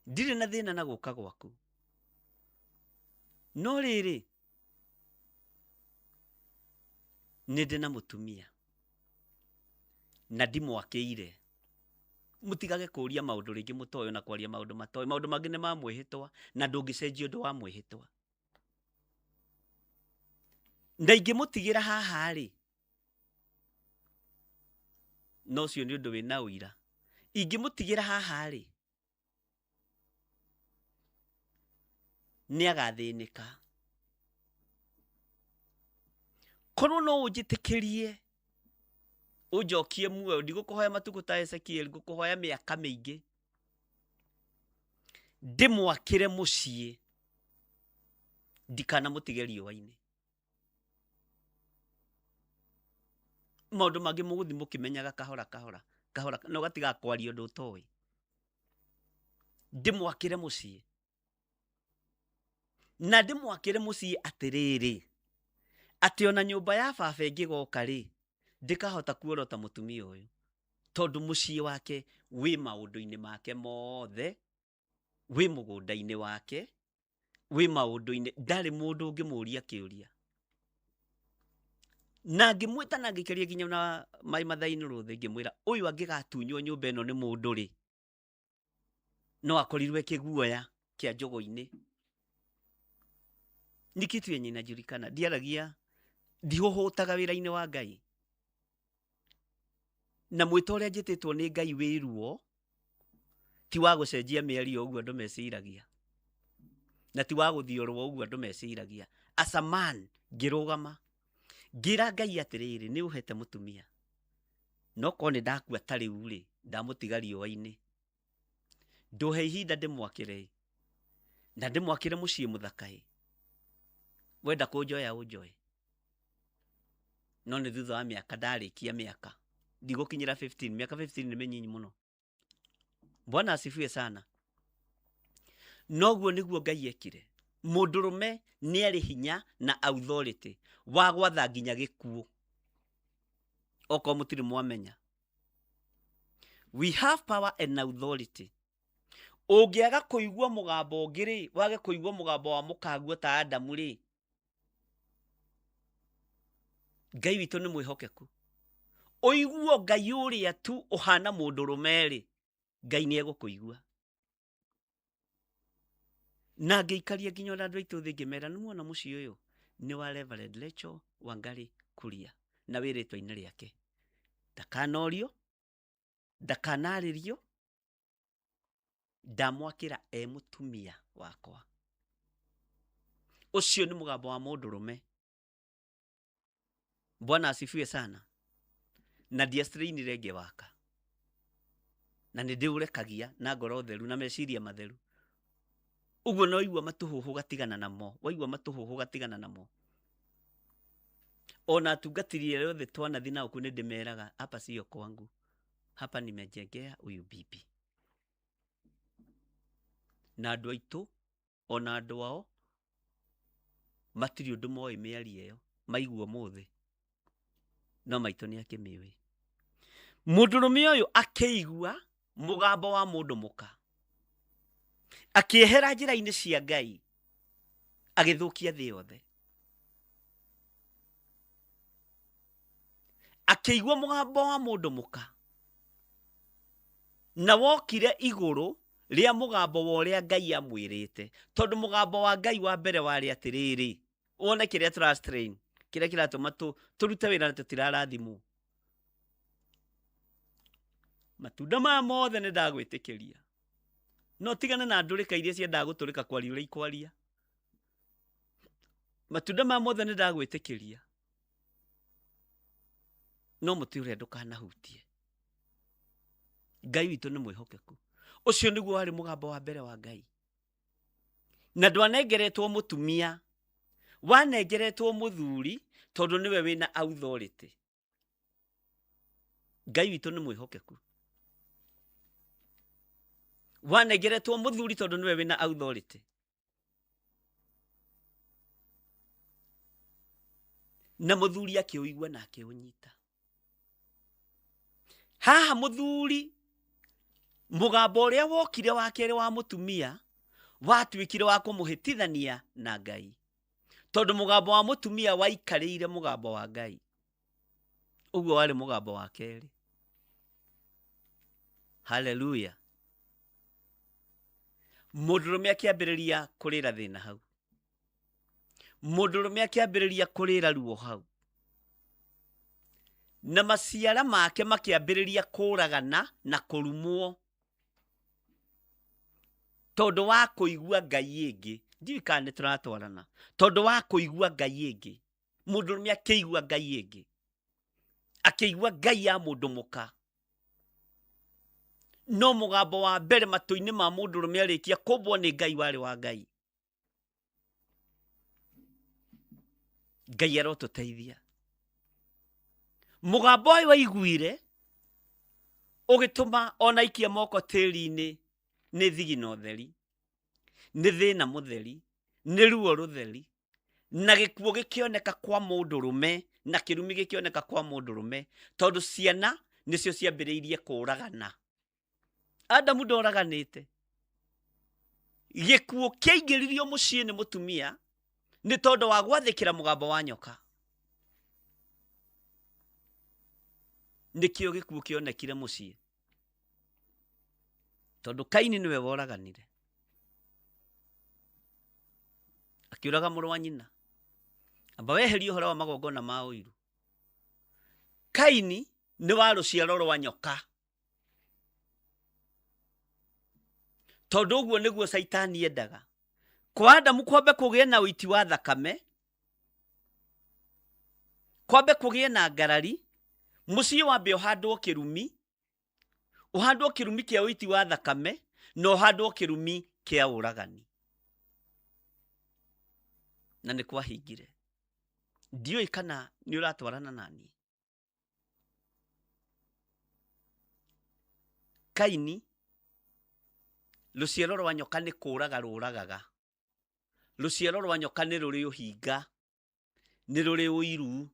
Ndirĩ na thĩna na gũka gwaku. No rĩrĩ, nĩ ndĩ na mũtumia na ndimwakĩire. Mũtigage kũria maũndũ rĩngĩ mũtoyo na kwaria maũndũ matoyo. Maũndũ mangĩ nĩ ma mwĩhĩtwa na ndũngĩcenjia ũndũ wa mwĩhĩtwa. Na ingĩmũtigĩra haha rĩ, no cio nĩ ũndũ wĩna ũira. Ingĩmũtigĩra haha rĩ, nĩ agathĩnĩka. Korwo no ũnjĩtĩkĩrie ũnjokie muoyo, ndigũkũhoya matukũ ta Ezekiel, ngũkũhoya mĩaka mĩingĩ, ndĩmwakĩre mũciĩ, ndikanamũtige riũa-inĩ. maundu mangi muguthi mukimenyaga kahora no gatiga kwaria undu utoi ndimwakire mucii na ndimwakire mucii atiriri ati ona nyumba ya baba ingigoka ri ndikahota kuorota mutumia uyu tondu mucii wake wi maundu-ini make mothe wi mugunda-ini wake wi maundu-ini ndari mundu ungimuria kiuria na ngimwita na ngikeria ginya na mai mathaini ruthi ngimwira uyu angigatunywo nyumba ino ni mundu ri no akorirwe kiguoya kia njogo-ini ni kitu yenye inajulikana ndiaragia ndihuhutaga wira-ini wa Ngai na mwito uria njititwo ni Ngai wiruo ti wa gucenjia miario uguo andu meciragia na ti wa guthiorwo uguo andu meciragia as a man ngirugama ngira Ngai atiriri ni uhete mutumia no kone ndakua tari uri ndamutiga riũa-ini nduhe ihinda ndimwakire na ndimwakire mucii muthakai wenda kunjoya unjoye no ni thutha wa miaka ndarikia miaka ndigukinyira 15 miaka 15 ni minyinyi muno. Bwana asifiwe sana. Noguo niguo Ngai ekire mundurume ni ari hinya na authority wa gwatha nginya gikuo oko mutiri mwamenya. We have power and authority. Ungiaga kuigua mugambo ngiri wage kuigua mugambo wa mukaguo ta Adamu ri Ngai witu ni mwihokeku oiguo Ngai uria tu uhana mundurume ri Ngai ni egukuigua na ngeikaria nginya andu aitu thingi mera ni muona mucii uyu ni wa Reverend Rachel Wangari Kuria na wiritwa ina riake ndakanorio ndakanaririo ndamwakira mutumia wakwa ucio ni mugambo wa mundurume. Bwana asifiwe sana na ndiastrainire ngewaka na nindiurekagia na ngoro theru na meciria matheru uguo no igua matuhuhu gatigana namo waigua matuhuhu gatigana namo ona tungatirie yothe twana thina uku ndimeraga hapa sio kwangu hapa nimejengea uyu bibi na andu aitu ona andu ao matiri undu moi miari eyo maiguo muthi no maitu ni akimiwi mundurume uyu akeigua mugambo wa mundu muka akiehera njira-ini cia Ngai agithukia thi yothe akeigua mugambo wa mundu muka na wokire iguru ria mugambo wa uria Ngai amwirite tondu mugambo wa Ngai wa mbere wari atiriri wone kiria trastrain kiria kiratuma turute wira na tutirarathimwo matunda ma mothe ni ndagwitikiria no tigana na ndurika iria ciendaga guturika kwaria uria ikwaria matunda ma mothe ni ndagwitikiria no muti uria ndukanahutie. Ngai witu ni mwihokeku ucio niguo wari mugambo wa mbere wa Ngai na ndwanengeretwo mutumia wanengeretwo muthuri tondu niwe wina authority. Ngai witu ni mwihokeku wanengeretwo muthuri tondu niwe wina authority na muthuri akiuigua na akiunyita haha muthuri mugambo uria wokire wa kere wa mutumia watwikire wa kumuhitithania na Ngai tondu mugambo wa mutumia waikarire mugambo wa Ngai uguo wari mugambo wa keri. Hallelujah. Mundurume akiambiriria kurira thina hau mundurume akiambiriria kurira ruo hau na maciara make makiambiriria kuragana na kurumwo tondu wa kuigua Ngai ingi ndikane turatwarana tondu wa kuigua Ngai ingi mundurume akigua Ngai ingi akigua Ngai ya mundu muka no mugambo wa mbere matu-ini ma mundurume arikia kumbwo ni Ngai wari wa Ngai. Ngai arotuteithia mugambo uyu waiguire ugituma ona ikia moko tiri-ini ni thigina utheri, ni thina mutheri, ni ruo rutheri, na gikuo gikioneka kwa mundurume na kirumi gikioneka kwa mundurume, tondu ciana nicio ciambiriirie kuragana. Adamu ndoraganite, gikuo kiaingiririo mucii ni mutumia ni tondu wa gwathikira mugambo wa nyoka. Nikio gikuo kionekire mucii tondu Kaini niwe woraganire, akiuraga muru wa nyina. Amba weherie uhoro wa magongona ma uiru. Kaini ni wa ruciaro rwa nyoka, tondu uguo niguo Saitani endaga. Kwa Adamu kwambe kugie na uiti wa thakame, kwambe kugie na ngarari, mucii wambe uhandwo kirumi, uhandwo kirumi kia uiti wa thakame, na uhandwo kirumi kia uragani. Na ni kwahingire. Ndioi kana ni uratwarana nani. Kaini ruciaro rwa nyoka ni kuraga ruragaga. Ruciaro rwa nyoka ni ruri uhinga, ni ruri uiru,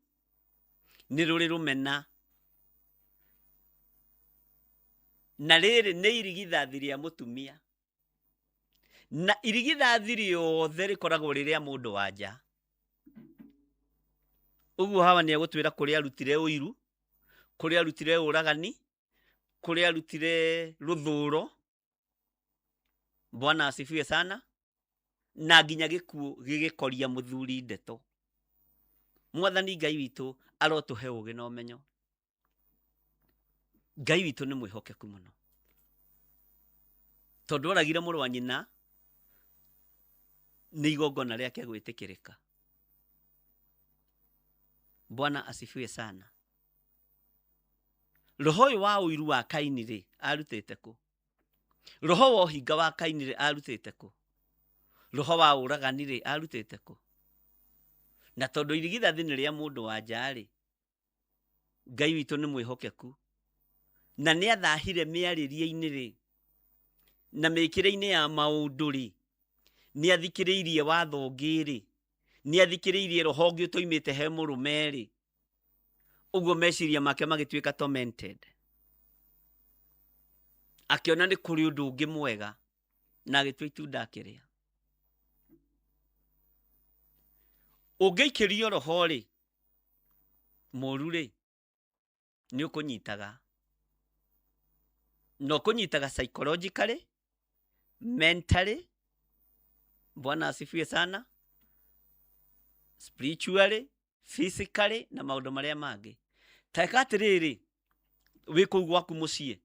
ni ruri rumena. Na riri ni irigithathi ria mutumia, na irigithathi riothe rikoragwo riria mundu wa nja. Uguo hawa ni agutwira kuria arutire uiru, kuria arutire uragani, kuria arutire ruthuro. Bwana asifiwe sana. Na nginya gikuo gigikoria muthuri ndeto. Mwathani Ngai witu arotuhe ugi na umenyo. Ngai witu ni mwihokeku muno, tondu oragire muru wa nyina ni igongona riake gwitikirika. Bwana asifiwe sana. Roho uyu wa uiru wa Kaini ri arutite ku? Roho wa uhinga wa Kaini ri arutite ku? Roho wa uragani ri arutite ku? Na tondu irigithathi ni ria mundu wa nja ri, Ngai witu ni mwihokeku, na ni athahire miaririe-ini ri, na mikire-ini ya maundu ri, ni athikiriirie watho ngiri, ni athikiriirie roho ngi utoimite he murume ri. Uguo meciria make magituika tormented, akiona ni kuri undu ungi mwega, na agitua itunda akiria. Ungeikirio roho ri muru ri ni ukunyitaga, no kunyitaga psychologically, mentally, Bwana asifiwe sana, spiritually, physically, na maundu maria mangi. Taika atiriri wi kuu gwaku mucii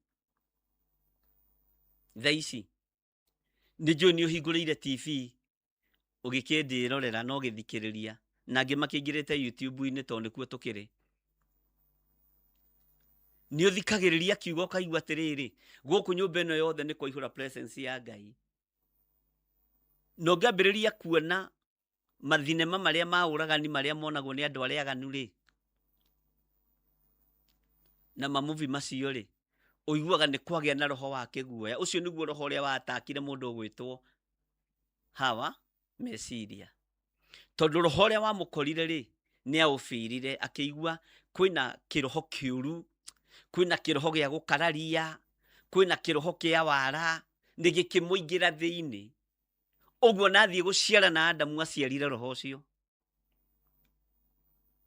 thaici, ni jo ni uhinguriire TV ugikindirorera no githikiriria, na angi makingirite YouTube-ini tondu kuo tukiri. Ni uthikagiriria kiugo kaigua atiriri guku nyumba ino yothe ni kuihura presence ya Ngai. No ngambiriria kuona mathinema maria ma uragani maria monagwo ni andu aria aganu ri, na mamuvi macio ri, uiguaga ni kwagia na roho wa kiguoya. Ucio niguo roho uria watakire mundu gwitwo Hawa meciria, tondu roho uria wamukorire ri ni aufirire, akiigua kwina kiroho kiuru, kwina kiroho gia gukararia, kwina kiroho kia wara, ni gikimuingira thiini. Uguo nathie guciara na Adamu aciarire roho ucio.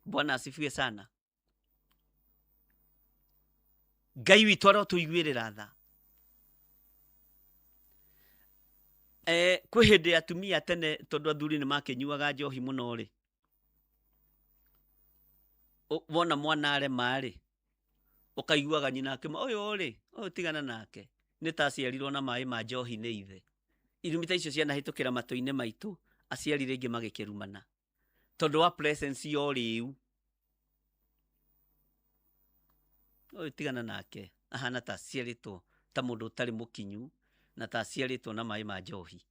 Bwana asifiwe sana. Ngai witu arotuiguirira tha. Kwi hindi atumia tene tondu athuri ni makinyuaga njohi muno ri, wona mwana arema ri, ukaiguaga nyina akima uyu ri, uyu tigana nake, ni ta aciarirwo na mai ma njohi ni ithe. Irumi ta icio cianahitukira matu-ini maitu, aciarire ingi magikirumana tondu wa presence yo riu. Uyu tigana nake, ahana ta aciaritwo ta mundu utari mukinyu, na ta aciaritwo na mai ma njohi.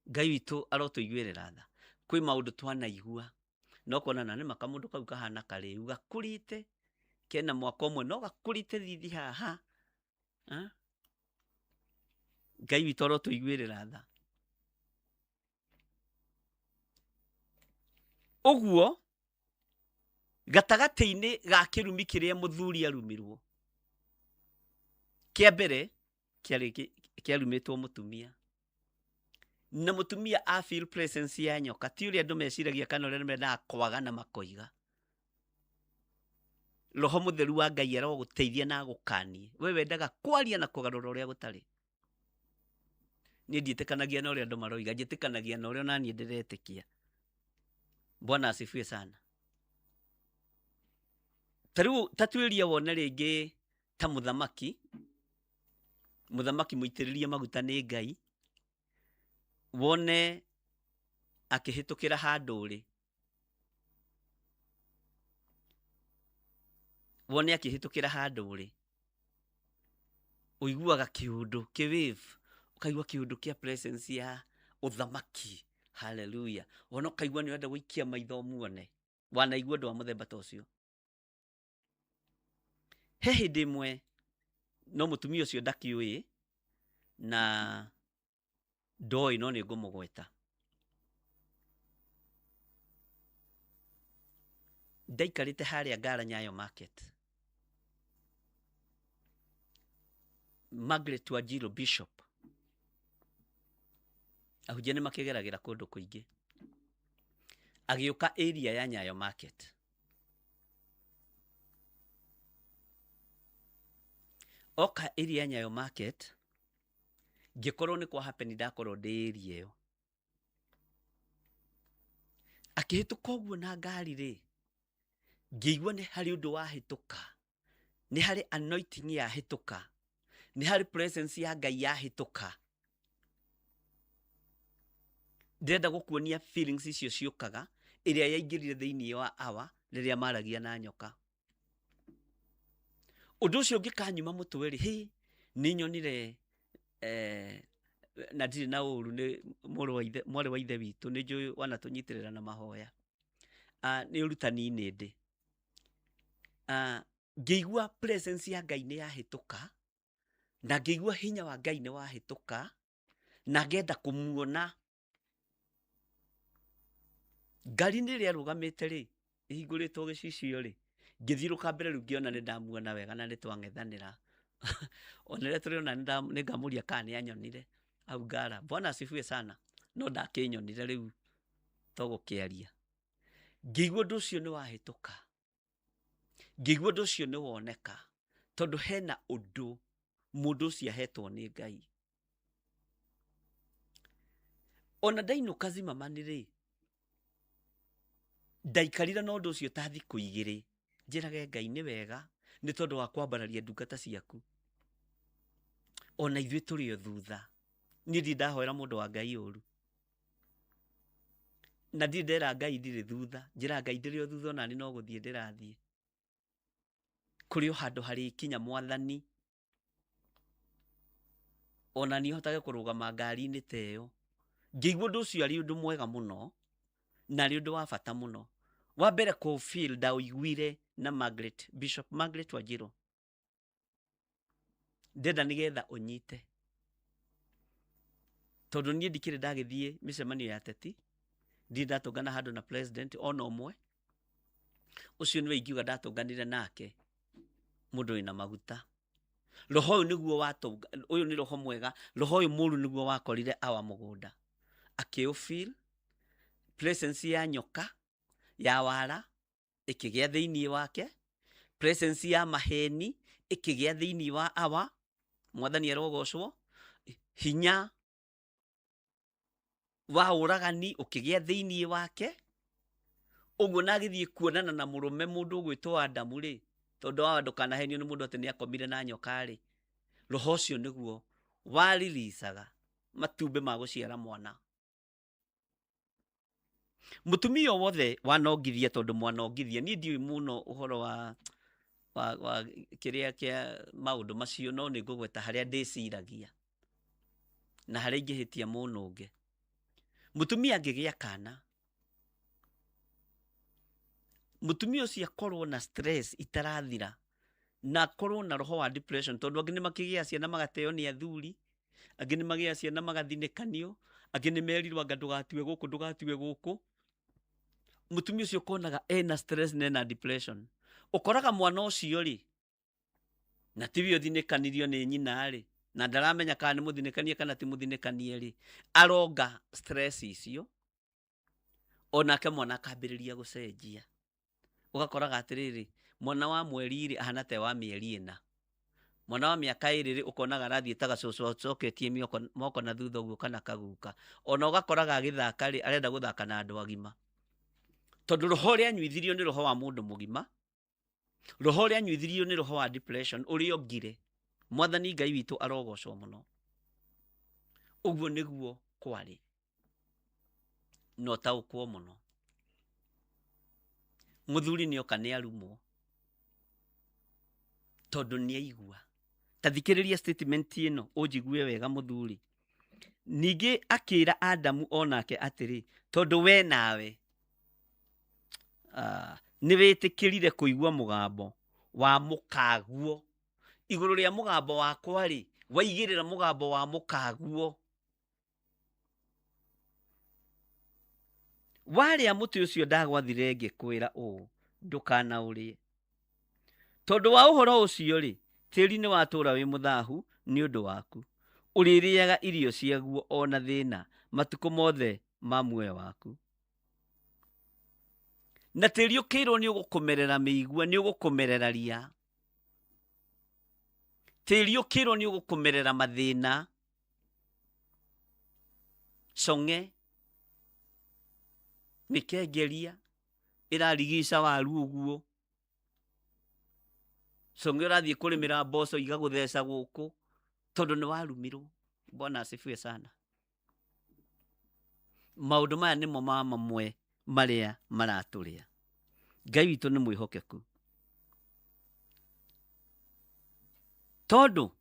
Ngai witu arotuiguirira tha. Kwi maundu twanaigua no kuonana nĩ makamundu kau kahana kariu gakurite kena mwaka ũmwe no gakurite thithi haha Ngai witũ ro tuiguĩrĩra tha ũguo gatagati-inĩ ga kĩrumi kĩrĩa mũthuri arumirwo kĩa mbere kĩarumĩtwo mũtumia na mũtumia a feel presence ya nyoka ti ũrĩa andũ meciragia kana ũrĩa mendaga kwaga na makoiga Roho Mũtheru wa Ngai arogũteithia na gũkanie we wendaga kwaria na kũgarũra ũrĩa gũtarĩ niĩ ndiĩtĩkanagia na ũrĩa andũ maroiga njĩtĩkanagia na ũrĩa naniĩ ndĩretĩkia Bwana asifiwe sana tarĩu tatuĩria wone rĩngĩ ta mũthamaki mũitĩrĩrie maguta nĩ Ngai wone akĩhĩtũkĩra handũ ũrĩ ũiguaga kĩũndũ kĩwave ũkaigua kĩũndũ kĩa presence ya ũthamaki haleluya wona ũkaigua nĩ wenda gũikia maitho muone wanaigua ũndũ wa mũthemba ta ũcio he hĩndĩ ĩmwe no mũtumia ũcio ndakiũĩ na ndoĩ no nĩ ngũmũgweta ndaikarĩte harĩa Ngara Nyayo Market Margaret Wanjiru Bishop ahunjia nĩ makĩgeragĩra kũndũ kũingĩ agĩũka area ya Nyayo Market oka area ya Nyayo Market ngĩkorwo nĩ kwa happen ndakorwo ndĩ area ĩyo akĩhĩtũka ũguo na ngari rĩ ngĩigua nĩ harĩ ũndũ wahĩtũka nĩ harĩ anointing yahĩtũka nĩ harĩ presence ya Ngai yahĩtũka ndĩrenda gũkuonia feelings icio ciũkaga ĩrĩa yaingĩrire thĩinĩ wa awa rĩrĩa maragia na nyoka ũndũ ũcio ũngĩkanyuma mũtwe rĩ nĩ nyonire na ndirĩ na ũru nĩ mwarĩ wa ithe witũ nĩ njũĩ wanatũnyitĩrĩra na mahoya nĩ ũrutani-inĩ ndĩ ngĩigua presence ya Ngai nĩ yahĩtũka na ngĩigua hinya wa Ngai nĩ wahĩtũka na ngenda kũmuona ngari nĩ rĩa rũgamĩte rĩ ihingũrĩtwo gĩcicio rĩ ngĩthiũrũka mbere rĩu ngĩona nĩ ndamuona wega na nĩ twang'ethanĩra ona rĩrĩa tũrĩona nĩ ngamũria kana nĩ anyonire au Ngara Bwana asifiwe sana no ndakĩnyonire rĩu tũgũkĩaria ngĩigua ũndũ ũcio nĩ wahĩtũka ngĩigua ũndũ ũcio nĩ woneka tondũ hena ũndũ mũndũ ũcio ahetwo nĩ Ngai ona ndainũka zimamani rĩ ndaikarire na ũndũ ũcio ta thikũ igĩrĩ njĩrage Ngai nĩ wega nĩ tondũ wa kwambararia ndungata ciaku ona ithuĩ tũrĩ o thutha niĩ ndi ndahoera mũndũ wa Ngai ũru na ndi ndera Ngai ndirĩ thutha njĩra Ngai ndĩrĩ o thutha ona ni no gũthiĩ ndĩrathiĩ kũrĩ o handũ harĩ kinya mwathani ona ni hotage kũrũgama ngari-inĩ ta ĩyo ngĩigua ũndũ ũcio arĩ ũndũ mwega mũno na arĩ ũndũ wa bata mũno wa mbere kũ feel ndaũiguire na Bishop Margaret Wanjiru ndenda nĩgetha ũnyite tondũ niĩ ndikĩrĩ ndagĩthiĩ mĩcemanio ya teti ndi ndatũngana handũ na president ona ũmwe ũcio nĩwe ingiuga ndatũnganire nake mũndũ wĩna maguta roho ũyũ nĩguo ũyũ nĩ roho mwega roho ũyũ mũru nĩguo wakorire awa mũgũnda akĩũfeel presence ya nyoka ya wara ĩkĩgĩa thĩinĩ wake presence ya maheni ĩkĩgĩa thĩinĩ wa awa mwathani arogocwo hinya wa ũragani ũkĩgĩa thĩinĩ wake ũguo na agĩthiĩ kuonana na mũrũme mũndũ ũgwĩtwo Adamu rĩ tondũ wa ndũkanahenio nĩ mũndũ atĩ nĩ akomire na nyoka rĩ roho ũcio nĩguo wariricaga matumbĩ ma gũciara mwana mũtumia wothe wanongithia tondũ mwanongithia niĩ ndiũĩ mũno ũhoro wa kĩrĩa kĩa maũndũ macio no nĩ ngũgweta harĩa ndĩciragia na harĩa ingĩhĩtia mũnũnge mũtumia angĩgĩa kana mutumia ucio akorwo na stress itarathira na akorwo na roho wa depression, tondu angi nimakigia ciana magateo ni athuri, angi nimagia ciana magathinekanio, angi nimerirwo anga ndugatue guku. Mutumia ucio konaga ena stress na ena depression. Ukoraga mwana ucio ri na tibi uthinekanirio ni nyina ri na ndaramenya kana ni muthinekanie kana ti muthinekanie ri, aronga stress icio onake mwana akambiriria gucenjia. Ugakoraga atiriri mwana wa mweri ri ahana te wa mieri ina, mwana wa miaka iri ri ukonaga arathie taga coco acoketie moko na thutha uguo kana kaguka. Ona ugakoraga agithaka ri arenda guthaka na andu agima, tondu roho ria nyuithirio ni roho wa mundu mugima, roho ria nyuithirio ni roho wa depression uri ogire. Mwathani Ngai witu arogocwo muno. Uguo niguo kwari no taukwo muno. Muthuri ni oka ni arumwo tondu ni aigua. Tathikiriria statement ino ujigue wega muthuri. Ningi akira Adamu onake atiri tondu we nawe ni witikirire kuigua mugambo wa mukaguo iguru ria mugambo wakwa ri waigirira mugambo wa mukaguo. Waria muti ucio ndagwathire ngikwira ndukana urie, tondu wa uhoro ucio ri tiri ni watura wi muthahu ni undu waku. Uririaga irio ciaguo ona thina matuko mothe ma muoyo waku. Na tiri ukirwo ni ugukomerera miigua, ni ugukomerera ria. Tiri ukirwo ni ugukomerera mathina, songe mikengeria irarigica waru uguo, songe urathie kurimira mboco igagutheca guku tondu ni warumirwo. Bwana asifiwe sana. Maundu maya nimo mamwe maria maraturia. Ngai witu ni mwihokeku, tondu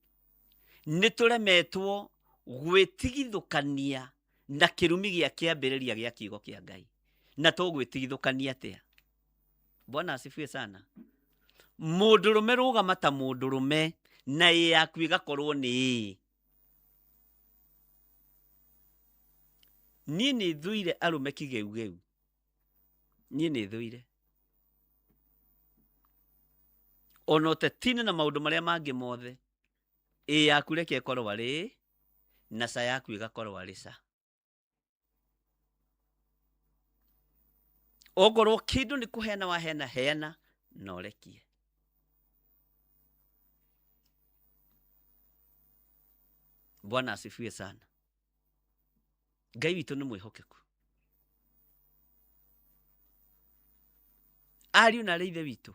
nituremetwo gwitigithukania na kirumi gia kiambiriria gia kiugo kia Ngai. Na tugwitigithukania atia? Bwana asifiwe sana. Mundurume rugama ta mundurume na yaku igakorwo ni ni thuire arume kigeugeu. Ni thuire ono tetine na maundu maria mangi mothe yaku reke ikorwo ari na sa yaku igakorwo ari sa. Ogorwo kindu ni kuheana waheana heana no rekie. Bwana asifiwe sana. Ngai witu ni mwihokeku. Ariu na reithe witu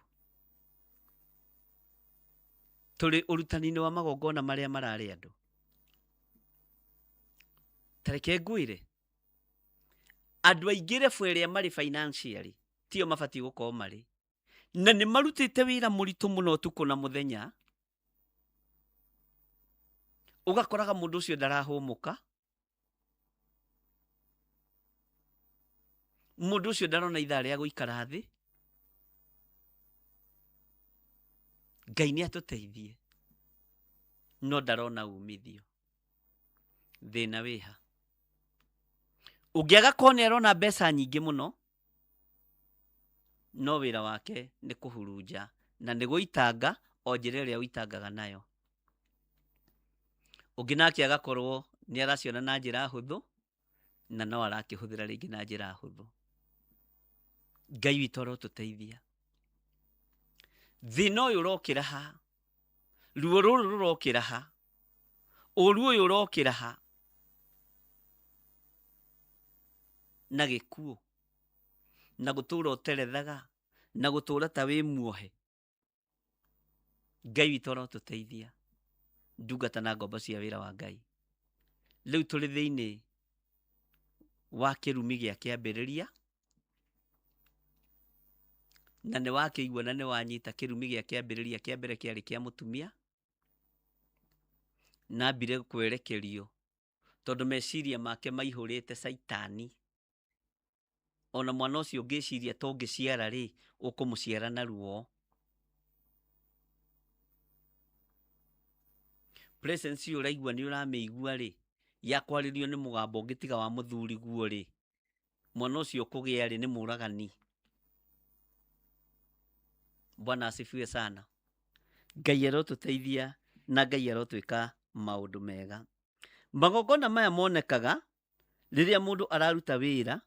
tuli urutani-ini wa magongona maria marari andu. Tareke nguire andu aingire fweria mari financially tio mabati gukorwo mari na ni marutite wira muritu muno tuko na muthenya. Ugakoraga mundu ucio ndarahumuka, mundu ucio ndarona ithaa ria guikara thi. Ngai ni atuteithie no ndarona umithio. Thina wiha ungiaga kone arona mbeca nyingi muno no wira wake ni kuhurunja na ni guitanga o njira iria uitangaga nayo. Ungi nake agakorwo ni araciona na njira huthu na no arakihuthira ringi na njira huthu. Ngai witu arotuteithia. Thina uyu urokira ha, ruo ruru rurokira ha, uru uyu urokira ha, na gikuo na gutura uterethaga na gutura ta wi muohe. Ngai witu arotuteithia ndungata na ngombo cia wira wa Ngai. Riu tuli thiini wa kirumi gia kiambiriria na ni wakiigua na ni wanyita kirumi gia kiambiriria kia mbere kiari kia mutumia na mbire kwerekerio tondu meciria make maihurite Saitani ona mwana ucio ngiciria tongiciara ri ukumuciara na ruo. Presence uraigua ni urameigua ri ya kwaririo ni mugambo ngitiga wa muthuri guo ri mwana ucio kugia ri ni muragani. Bwana asifiwe sana. Ngai arotuteithia na Ngai arotwika maundu mega. Magongona maya monekaga riria mundu araruta wira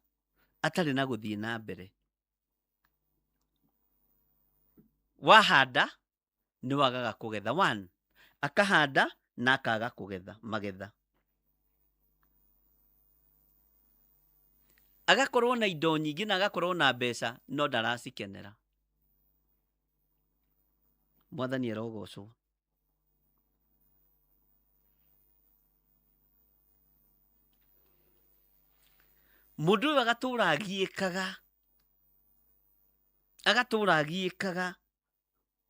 atari na guthii na mbere. Wahanda ni wagaga kugetha. 1 akahanda na akaga kugetha magetha. Agakorwo na indo nyingi na agakorwo na mbeca no ndaracikenera. Mwathani arogocwo. Mundu uyu agatura agiikaga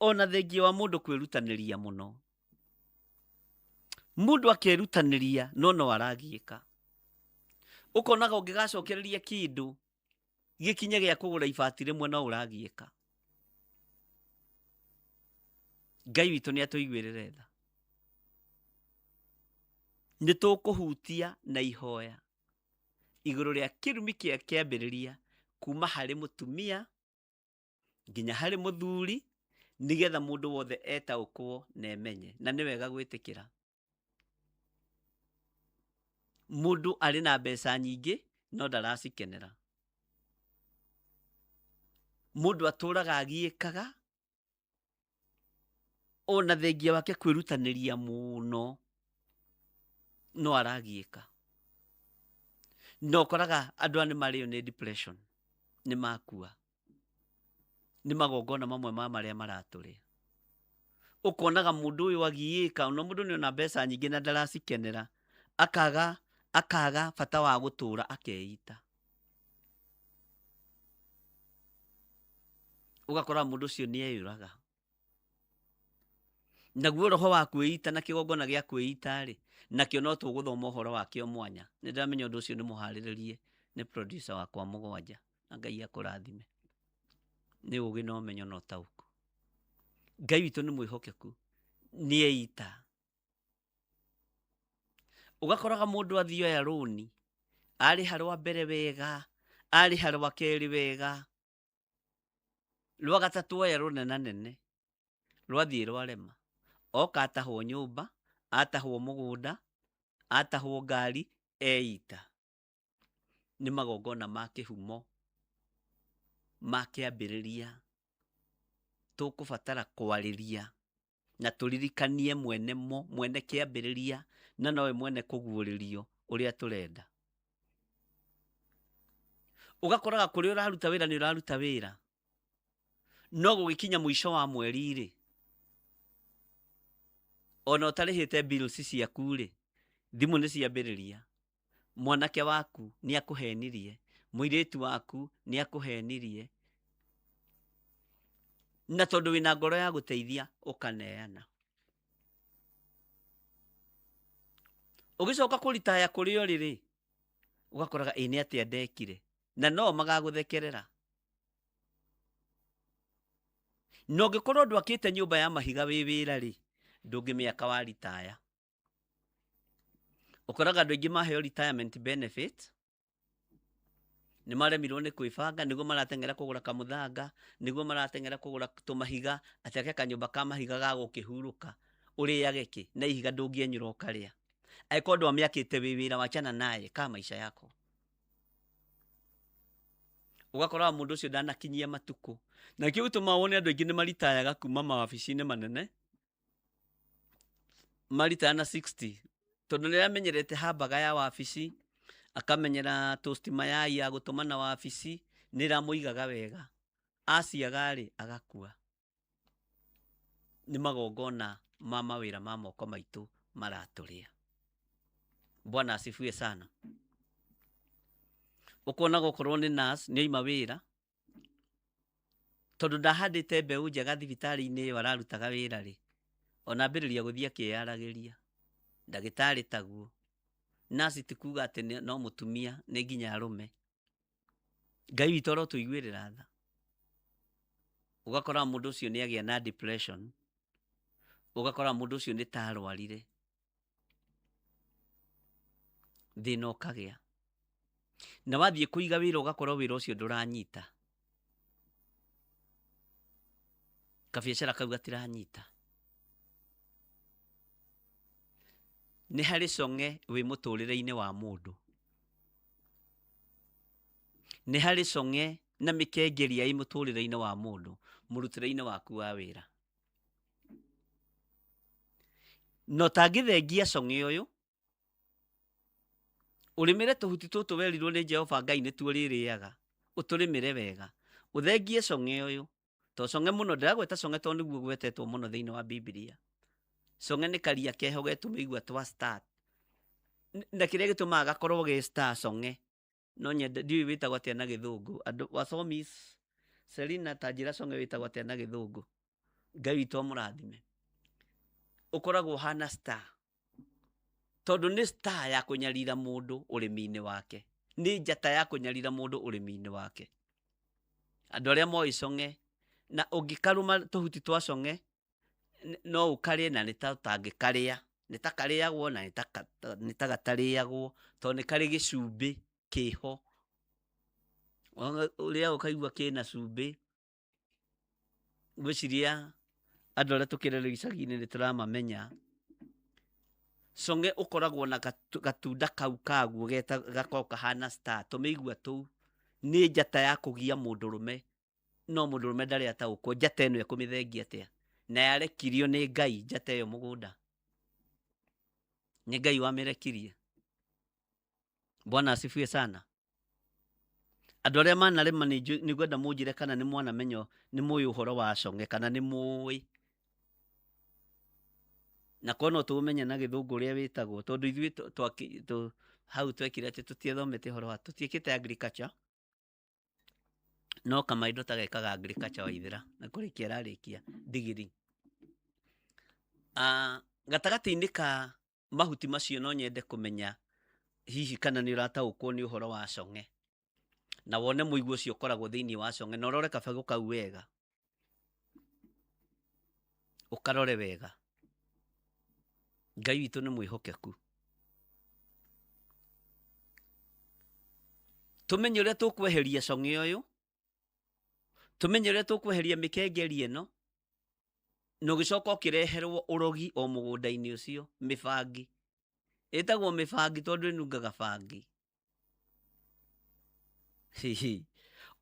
ona thengia wa mundu kwirutaniria muno. Mundu akerutaniria no aragiika. Ukonaga ungigacokereria kindu gikinye gia kugura ibati rimwe no uragiika. Ngai witu ni atuiguirire tha. Ni tukuhutia na ihoya iguru ria kirumi kia kiambiriria kuma hari mutumia nginya hari muthuri nigetha mundu wothe etaukwo na emenye na ni wega gwitikira. Mundu ari na mbeca nyingi no ndaracikenera. Mundu aturaga agiikaga ona thengia wake kwirutaniria muno no aragiika. No koraga andu ani mario ni depression ni makua. Ni magongona mamwe maria maraturia. Ukonaga mundu uyu agiika ona mundu ni ona mbeca nyingi na ndaracikenera akaga bata wa gutura akeita. Ugakora mundu ucio ni eyuraga. Naguo roho wa kwĩita na kigongona gia kwĩita ri nakio no tuguthoma uhoro wakio mwanya. Ni ndiramenya undu ucio ni muhariririe ni producer wakwa Mugwanja na Ngai akurathime. Ni ugi no menyo no tauku. Ngai witu ni mwihokeku ni eita. Ugakoraga mundu athio ya roni ari harwa mbere wega ari harwa keri wega rwa gatatu ya runena nene rwathie rwarema oka atahwo nyumba atahwo mugunda atahwo ngari eita. Ni magongona ma kihumo ma kiambiriria tukubatara kwariria na turirikanie mwene kiambiriria na nowe mwene kuguuririo uria turenda. Ugakoraga kuri uraruta wira ni uraruta wira no gugikinya mwisho wa mweri ri ona utarihite bills ciaku ri thimu ni ciambiriria. Mwanake waku ni akuhenirie, muiritu waku ni akuhenirie, na tondu wina ngoro ya guteithia ukaneana. Ugicoka kuritaya kuri o riri ugakoraga ni atia ndekire na no magaguthekerera. No ngikorwo ndwakite nyumba ya mahiga wi wira ri ndungimiaka wa ritaya. Ukoraga andu aingi maheo retirement benefit ni maremirwo ni kwibanga niguo maratengera kugura kamuthanga niguo maratengera kugura tumahiga atake kanyumba ka mahiga ga gukihuruka uriage ki na ihiga ndungienyura ukaria. Aiko ndo amiakite wira wachana naye ka maisha yako. Ugakora mundu ucio ndanakinyia matuku na kiu gituma wone andu aingi ni maritayaga kuma mawabici-ini manene maritaya na 60 tondu ni amenyerete hambaga ya wabici akamenyera toast mayai ya gutuma na wabici ni ramuigaga wega aciaga ri agakua. Ni magongona ma mawira ma moko maitu maraturia. Bwana asifiwe sana. Ukona gukorwo ni nurse ni aima wira tondu ndahandite mbeu njega thibitari-ini iyo ararutaga wira ri ona ambiriria guthia kiyaragiria ndagitari taguo. Nurse tikuga ati no mutumia ni nginya arume. Ngai witũ ro tuiguĩrĩra tha. Ugakora mũndũ ũcio nĩ agĩa na depression. Ugakora mũndũ ũcio nĩ ta arwarire. Thĩna ũkagĩa. Na wathiĩ kũiga wĩra ugakora wĩra ũcio ndũranyita. Kabiacara kau gatiranyita. Nĩ harĩ cong'e wĩ mũtũrĩre-inĩ wa mũndũ. Nĩ harĩ cong'e na mĩkengeria ĩ mũtũrĩre-inĩ wa mũndũ, mũrutĩre-inĩ waku wa wĩra. No tangĩthengia cong'e ũyũ, ũrĩmĩre tũhuti tũtũ werirwo nĩ Jehova Ngai nĩ tuo rĩrĩaga, ũtũrĩmĩre wega. Ũthengie cong'e ũyũ, to cong'e mũno ndĩragwĩta cong'e to nĩguo gwetetwo mũno thĩinĩ wa Biblia. Cong'e nĩ karia keho getũmĩigua twa start. Na kĩrĩa gĩtũmaga gakorwo ge star cong'e. No nyende ndiũĩ wĩtagwo atĩa na gĩthũngũ. Andũ wathomi Selina tanjĩra cong'e wĩtagwo atĩa na gĩthũngũ. Ngai witũ amũrathime. Ũkoragwo hana star. Tondũ nĩ star ya kũnyarira mũndũ ũrĩmi-inĩ wake. Nĩ njata ya kũnyarira mũndũ ũrĩmi-inĩ wake. Andũ arĩa moĩ cong'e na ũngĩkarũma tũhuti twa cong'e no ũkarĩe na nĩ ta ũtangĩkarĩa. Nĩ ta karĩagwo na nĩ ta gatarĩagwo. Tondũ nĩ karĩ gĩcumbĩ kĩho. Ũrĩa ũkaigua kĩna cumbĩ. Gwĩciria andũ arĩa tũkĩrerwo icagi-inĩ nĩ tũramamenya. Cong'e ũkoragwo na gatunda kau kaguo gakoragwo kahana star. Tũmĩigua tũu nĩ njata ya kũgia mũndũrũme. No mũndũrũme ndarĩ ataũkwo njata ĩno ekũmĩthengia atĩa. Na yarekirio nĩ Ngai njata ĩyo mũgũnda. Nĩ Ngai wamĩrekirie. Bwana asifiwe sana. Andũ arĩa manarĩma nĩ ngwenda mũnjĩre kana nĩ mwanamenya nĩ mũĩ ũhoro wa cong'e kana nĩ mũĩ. Na kono tũũmenye na gĩthũngũ ũrĩa wĩtagwo. Tondũ ithuĩ hau twekire atĩ tũtiathomete ũhoro wa tũtiĩkĩte agriculture. No kamaindo ta gekaga agriculture Waithĩra. Na kũrĩkia ararĩkia degree. Gatagatĩ-inĩ ka mahuti macio no nyende kũmenya hihi kana nĩ ũrataũkwo nĩ ũhoro wa cong'e. Na wone mũigua ũcio ũkoragwo thĩinĩ wa cong'e. Na ũrore kabegũ kau wega. Ũkarore wega. Ngai witũ nĩ mwĩhokeku. Tũmenye ũrĩa tũkweheria cong'e ũyũ. Tũmenye ũrĩa tũkweheria mĩkengeria ĩno. Na ũgĩcoka ũkĩreherwo ũrogi o mũgũnda-inĩ ũcio. Mĩbangi. Ĩtagwo mĩbangi tondũ ĩnungaga bangi.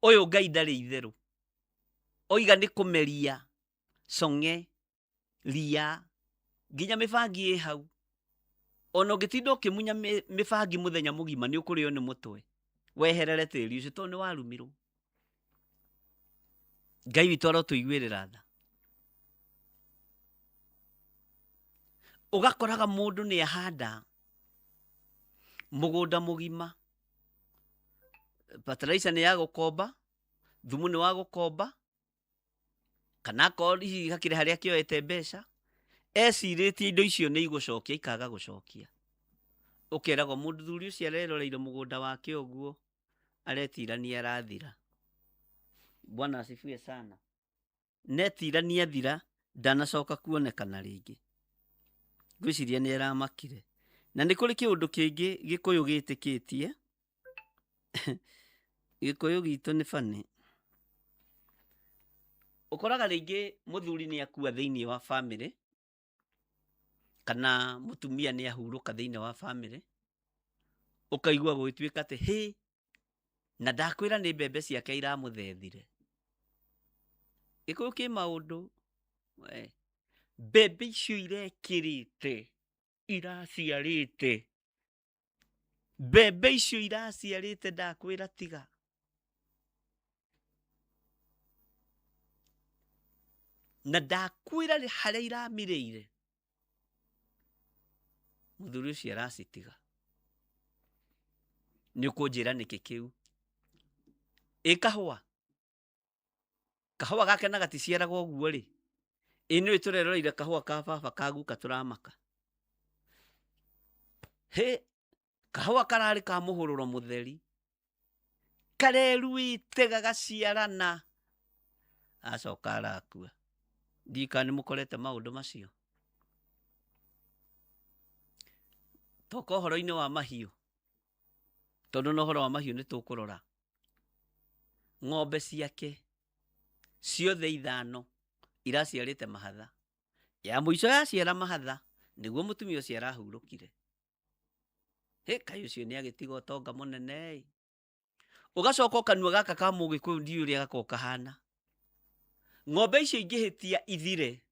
Ũyũ Ngai ndarĩ itherũ. Oiga nĩ kũmeria cong'e, ria, nginya mĩbangi ĩ hau. Ona ũngĩtinda ũkĩmunya mĩbangi mũthenya mũgima nĩ ũkũrĩo nĩ mũtwe. Weherere tĩri ũcio tondũ nĩ warumirwo. Ngai witũ arotũiguĩrĩra tha. Ũgakoraga mũndũ nĩ ahanda mũgũnda mũgima. Fertilizer nĩ ya gũkomba. Thumu nĩ wa gũkomba. Kana akorwo hihi hakĩrĩ harĩa kĩoete mbeca. Ecirĩtie indo icio nĩ igũcokia ikaga gũcokia. Ũkeragwo mũthuri ũcio areroreire mũgũnda wake ũguo. Aretirania arathira. Bwana asifiwe sana. Netirania thira ndanacoka kuonekana rĩngĩ. Gwĩciria nĩ aramakire. Na nĩ kũrĩ kĩũndũ kĩngĩ Gĩkũyũ gĩtĩkĩtie. Gĩkũyũ gitũ nĩ funny. Ũkoraga rĩngĩ mũthuri nĩ akua thĩinĩ wa family. Kana mũtumia nĩ ahurũka thĩinĩ wa family. Ũkaigua gũgĩtuĩka atĩ hĩ. Na ndakwĩra nĩ mbembe ciake iramũthethire. Gĩkũyũ kĩ maũndũ. Mbembe icio irekĩrĩte. Iraciarĩte. Mbembe icio iraciarĩte ndakwĩra tiga. Na ndakwĩra harĩa iramirĩire. Mũthuri ũcio aracitiga. Nĩ ũkũnjĩra nĩkĩ kĩu. Kahũa. Kahũa gake na gaticiaraga ũguo rĩ. Nĩ tũreroreire kahũa ka baba ka guka tũramaka. Kahũa kararĩ ka mũhũrũro mũtheri. kareruite gagaciarana acoka arakua. Ndika nĩ mũkorete maũndũ macio. Toka ũhoro-inĩ wa mahiũ, tondũ no ũhoro wa mahiũ nĩ tũkũrora. Ng'ombe ciake ciothe 5 iraciarĩte mahatha. Ya mũico yaciara mahatha nĩguo mũtumia ũcio arahurũkire. Kaĩ ũcio nĩ agĩtiga ũtonga mũnene. Ũgacoka ũkanua gaka ka Mũgĩkũyũ ndiũĩ ũrĩa gakoragwo kahana. Ng'ombe icio ingĩhĩtia ithire,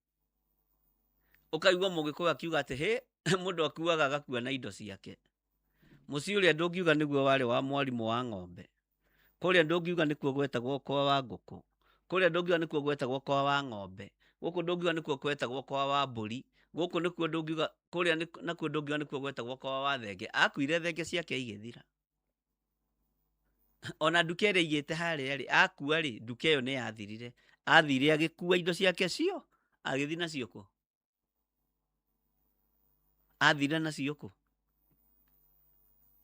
ũkaigua Mũgĩkũyũ akiuga atĩ mũndũ akuaga agakua na indo ciake. Mũciĩ ũrĩa ndũngiuga nĩguo warĩ wa mwarimũ wa ng'ombe. Kũrĩa ndũngiuga nĩkuo gwetagwo kwa wa ngũkũ. Kũrĩa ndũngiuga nĩkuo gwetagwo kwa wa ng'ombe. Gũkũ ndũngiuga nĩkuo gwetagwo kwa wa mbũri. Gũkũ nĩkuo ndũngiuga, kũrĩa nakuo ndũngiuga nĩkuo gwetagwo kwa wa thenge. Akuire thenge ciake igĩthira. Ona nduka ĩrĩa igĩte harĩa akua nduka ĩyo nĩ yathirire. Athire agĩkua indo ciake cio, agĩthi nacio kũ? Athire nacio kũ?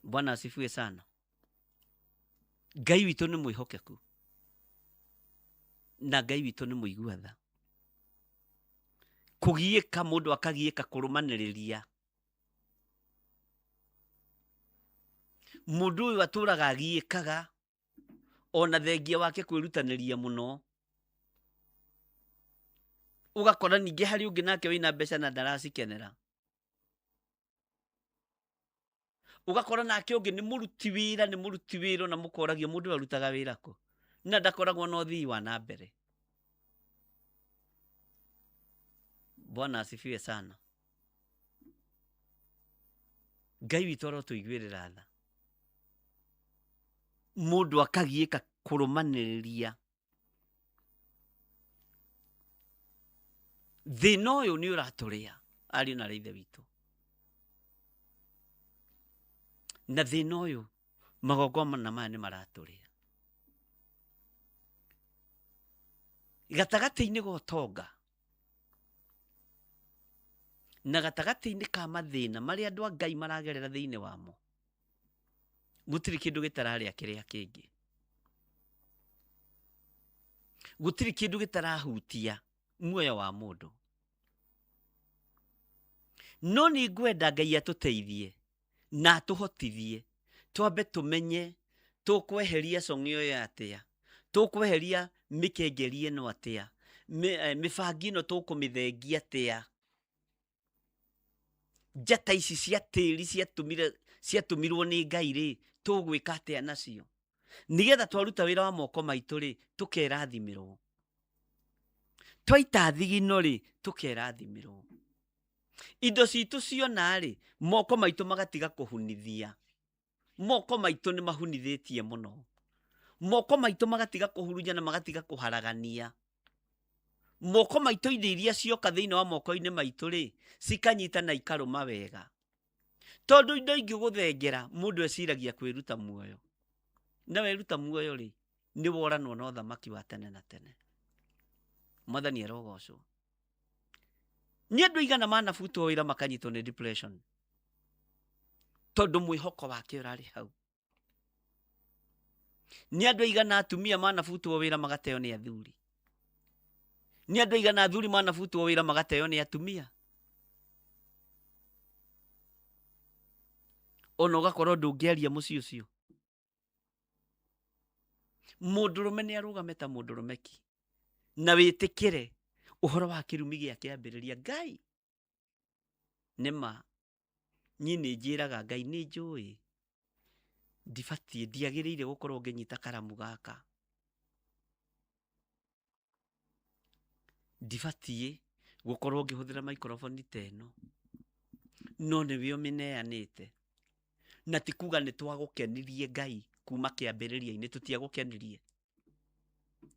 Bwana asifiwe sana. Ngai witũ nĩ mwĩhokeku. Na Ngai witũ nĩ mũigua tha. Kũgiĩka mũndũ akagiĩka kũrũmanĩrĩria. Mũndũ ũyũ atũraga agiĩkaga ona thengia wake kwĩrutanĩria mũno. Ũgakora ningĩ harĩ ũngĩ nake wĩna mbeca na ndaracikenera. Ũgakora nake ũngĩ nĩ mũruti wĩra na mũkoragio mũndũ arutaga wĩra kũ. Na ndakoragwo na ũthii wa na mbere. Bwana asifiwe sana. Ngai witũ arotũiguĩrĩra tha. Mũndũ akagiĩka kũrũmanĩrĩria. Thĩna ũyũ nĩ ũratũrĩa ariũ na ithe witũ. Na thĩna ũyũ magongona maya nĩ maratũrĩa. Gatagatĩ-inĩ ga ũtonga na gatagatĩ-inĩ ka mathĩna marĩa andũ a Ngai maragerera thĩinĩ wamo, gũtirĩ kĩndũ gĩtararĩa kĩrĩa kĩngĩ. Gũtirĩ kĩndũ gĩtarahutia muoyo wa mũndũ. No nĩ ngwenda Ngai atũteithie na atũhotithie twambe tũmenye tũkweheria cong'e ĩyo atĩa, tũkweheria mĩkengerie ĩno atĩa, mĩbangi ĩno tũkũmĩthengia atĩa. Njata ici cia tĩri ciatũmirwo nĩ Ngai tũgwĩka atĩa nacio, nĩgetha twaruta wĩra wa moko maitũ tũkerathimĩrwo. Twaita thigino tũkerathimĩrwo. Indo citũ ciona moko maitũ magatiga kũhunithia. Moko maitũ nĩ mahunithĩtie mũno. Moko maitũ magatiga kũhurunya na magatiga kũharagania. Moko maitũ indo iria cioka thĩinĩ wa moko-inĩ maitũ cikanyita na ikarũma wega. Tondũ indo ingĩ gũthengera mũndũ eciragia kwĩruta muoyo. Na weruta muoyo nĩ woranwo na ũthamaki wa tene na tene. Mwathani arogocwo. Nĩ andũ aigana manabutwo wĩra makanyitwo nĩ depression. Tondũ mwĩhoko wake ũrarĩ hau. Nĩ andũ aigana atumia manabutwo wĩra magateo nĩ athuri. Nĩ andũ aigana athuri manabutwo wĩra magateo nĩ atumia. Ona ũgakorwo ndũngĩaria mũciĩ ũcio. Mũndũrũme nĩ arũgame ta mũndũrũme ki. Na wĩtĩkĩre ũhoro wa kĩrumi gĩa kĩambĩrĩria. Ngai nĩma niĩ nĩ njĩraga Ngai nĩ njũĩ ndibatiĩ, ndiagĩrĩire gũkorwo ngĩnyita karamu gaka. Ndibatiĩ gũkorwo ngĩhũthĩra microphone ta ĩno. No nĩwe ũmĩneanĩte. Na ti kuga nĩ twagũkenirie Ngai kuma kĩambĩrĩria-inĩ, tũtiagũkenirie.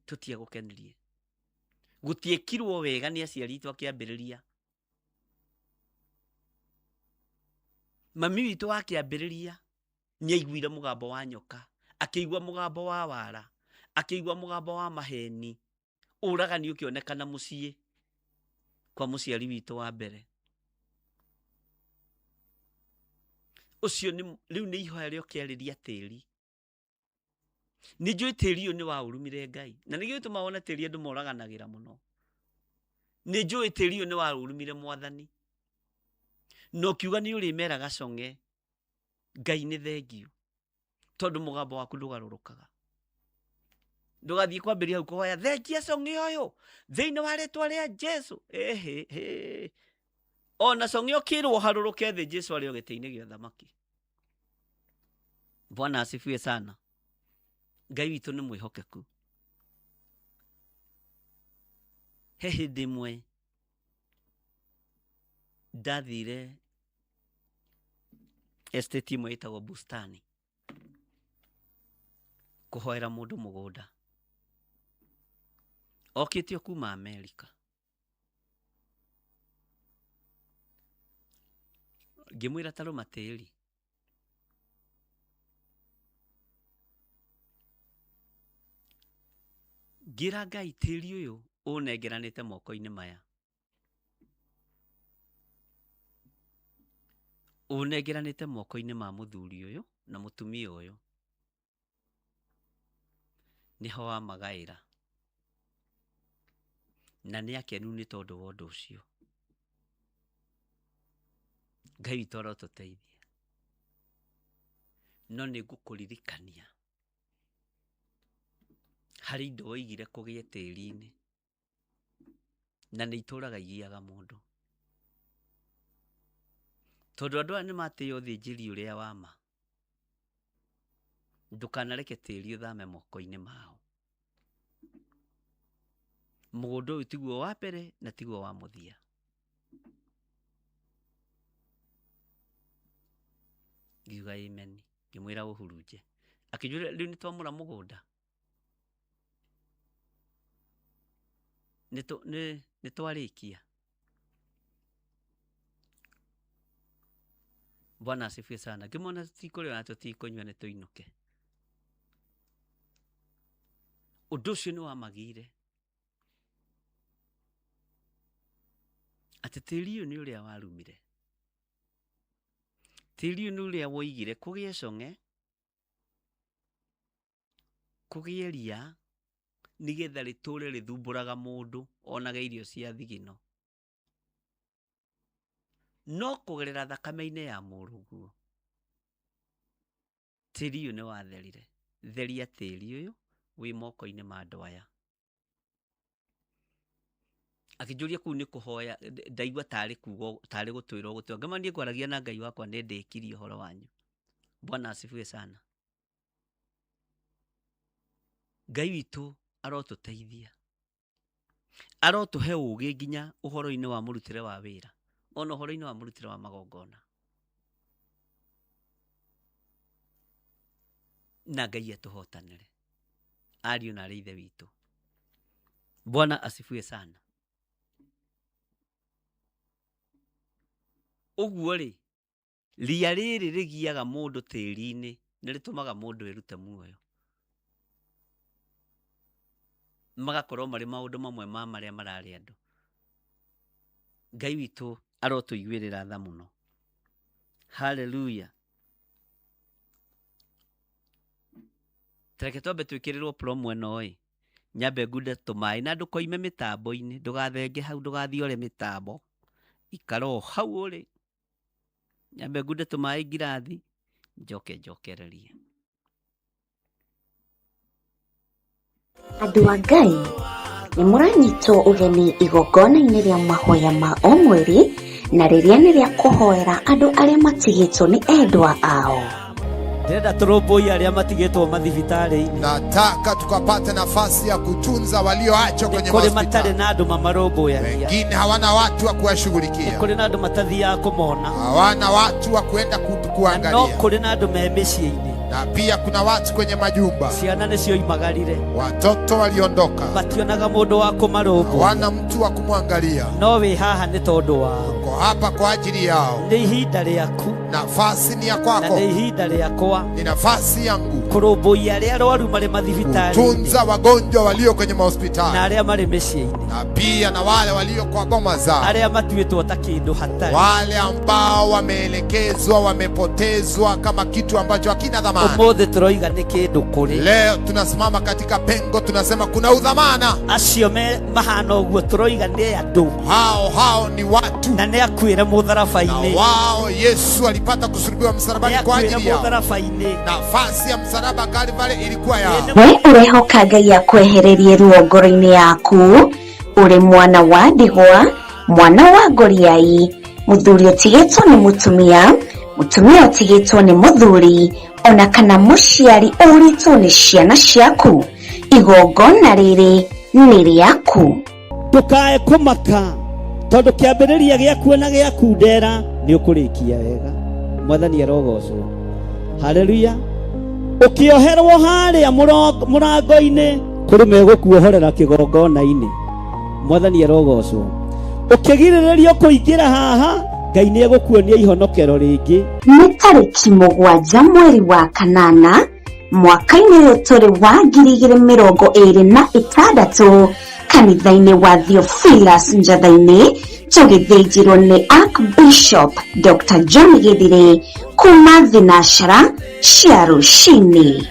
Tũtiagũkenirie. Gũtiĩkirwo wega nĩ aciari aitũ akĩambĩrĩria. Mami witũ wa kĩambĩrĩria nĩ aiguire mũgambo wa nyoka, akĩigua mũgambo wa wara, akĩigua mũgambo wa maheni. Ũragani ũkĩonekana mũciĩ kwa mũciari witũ wa mbere. Ũcio rĩu nĩ ihoya rĩo kĩarĩria tĩri. Nĩ njũĩ tĩri ũyũ nĩ wa ũrumire Ngai. Na nĩgĩo tũmawona tĩri andũ moraganagĩra mũno. Nĩ njũĩ tĩri ũyũ nĩ wa ũrumire Mwathani. No kiuga nĩ ũrĩmera gacong'e. Ngai nĩ thengio. Tondũ mũgambo waku ndũgarũrũkaga. Ndũgathiĩ kwambĩrĩria hau kũhoya thengia cong'e ũyũ thĩinĩ wa rĩtwa rĩa Jesu. Ona cong'e ũkĩrwo harũrũke thĩ Jesu arĩ o gĩtĩ-inĩ gĩa ũthamaki. Bwana asifiwe sana. Ngai witũ nĩ mwĩhokeku. He hĩndĩ ĩmwe ndathire estate ĩmwe ĩtagwo Bustani kũhoera mũndũ mũgũnda. Okĩte o kuma Amerika. Ngĩmwĩra tarũma tĩri. Ngira Ngai tĩri ũyũ ũnengeranĩte moko-inĩ maya. Ũnengeranĩte moko-inĩ ma mũthuri ũyũ na mũtumia ũyũ. Nĩho wamagaĩra. Na nĩ akenu nĩ tondũ wa ũndũ ũcio. Ngai witũ arotũteithia. No nĩ ngũkũririkania harĩ indo woigire kũgĩe tĩri-inĩ na nĩ itũraga igiaga mũndũ. Tondũ andũ aya nĩ matĩĩa ũthĩnjĩri ũrĩa wa ma. Ndũkanareke tĩri ũthame moko-inĩ mao. Mũgũnda ũyũ tiguo wa mbere na tiguo wa mũthia. Ngiuga amen. Ngĩmwĩra ũhurunje. Akĩnjũria rĩu nĩ twamũra mũgũnda. Nĩ twarĩkia. Bwana asifiwe sana. Ngĩmwona tũtikũrĩa na tũtikũnyua nĩ tũinũke. Ũndũ ũcio nĩ wamagire. Atĩ tĩri ũyũ nĩ ũrĩa warumire. Tĩri ũyũ nĩ ũrĩa woigire kũgĩe cong'e, kũgĩe ria, nĩgetha rĩtũre rĩthumbũraga mũndũ onaga irio cia thigino. No kũgerera thakame-inĩ ya mũrũguo. Tĩri ũyũ nĩ watherire. Theria tĩri ũyũ wĩ moko-inĩ ma andũ aya. Akĩnjũria kũu nĩ kũhoya, ndaigua tarĩ gũtwĩra ũgũtwĩra. Ngama niĩ kwaragia na Ngai wakwa nĩ ndĩkirie ũhoro wanyu. Bwana asifiwe sana. Ngai witũ arotũteithia. Arotũhe ũũgĩ nginya ũhoro-inĩ wa mũrutĩre wa wĩra. Ona ũhoro-inĩ wa mũrutĩre wa magongona. Na Ngai atũhotanĩre. Ariũ na arĩ ithe witũ. Bwana asifiwe sana. Ũguo rĩ, ria rĩrĩ rĩgiaga mũndũ tĩri-inĩ nĩ rĩtũmaga mũndũ erute muoyo. Magakorwo marĩ maũndũ mamwe ma marĩa mararĩ andũ. Ngai witũ arotũiguĩrĩra tha mũno. Hallelujah. Tareke twambe twĩkĩrĩrwo promo ĩno ĩ. Nyambe ngunde tũmaĩ na ndũkoime mĩtambo-inĩ. Ndũgathenge hau, ndũgathiĩ ore mĩtambo. Ikara o hau ũrĩ. Nyambe ngunde tũmaĩ ngirathi. Njokererie. Andũ a Ngai, nĩ mũranyitwo ũgeni igongona-inĩ rĩa mahoya ma o mweri, na rĩrĩa nĩ rĩa kũhoera andũ arĩa matigĩtwo nĩ endwa ao. Ndĩrenda tũrũmbũiye arĩa matigĩtwo mathibitarĩ-inĩ. Nataka tukapate nafasi ya kutunza walioachwa kwenye hospitali. Kũrĩ matarĩ na andũ mamarũmbũyagia. Wengine hawana watu wa kuwashughulikia. Kũrĩ na andũ matathiaga kũmona. Hawana watu wa kwenda kuangalia. No kũrĩ na andũ me mĩciĩ-inĩ. Na pia kuna watu kwenye majumba. Ciana nĩcio imagarire. Watoto waliondoka. Mationaga mũndũ wa kũmarũmbũya. Hawana mtu wa kumwangalia. No wĩ haha nĩ tondũ wao. hapa kwa ajili yao. Nĩ ihinda rĩaku. Nafasi ni ya Na kwako. nĩ ihinda rĩakwa. Ni nafasi yangu. Kũrũmbũiya arĩa arwaru marĩ mathibitarĩ. Kutunza wagonjwa walio kwenye mahospitali. Na arĩa marĩ mĩciĩ-inĩ. Na pia na wale walio kwa boma zao. Arĩa matuĩtwo ta kĩndũ hatarĩ. Wale ambao wameelekezwa, wamepotezwa kama kitu ambacho hakina dhamana. Ũmũthĩ tũroiga nĩ kĩndũ kũrĩ. Leo tunasimama katika pengo, tunasema kuna udhamana. Acio mahana ũguo tũroiga nĩ andũ. Hao ni watu. Na nĩ akuĩre mũtharaba-inĩ. Na wao Yesu alipata kusulubiwa msalabani kwa ajili yao. mũtharaba-inĩ. Nafasi ya msalaba Kalvari ilikuwa yao. We urehoka Ngai akwehererie ruo ngoro-inĩ yaku, uri mwana wa ndigwa, mwana wa ngoriai, muthuri utigitwo ni mutumia, mutumia utigitwo ni muthuri, ona kana muciari uritwo ni ciana ciaku, igongona riri ni riaku. Ndukae kumaka tondu kiambiriria giaku na giaku ndera ni ukurikia wega. Mwathani arogocwo. Haleluya. Ukioherwo haria murango-ini kuri megukuohorera kigongona-ini. Mwathani arogocwo. Ukigirirerio kuingira haha Ngai ni egukuonia ihonokero ringi. Ni tariki 7 mweri wa kanana mwaka-ini uyu turi wa 2026 kanitha-ini wa Theophilus Njatha-ini tugithĩnjirwo ni Archbishop Dr. John Githiri kuma thinashara cia ruciini.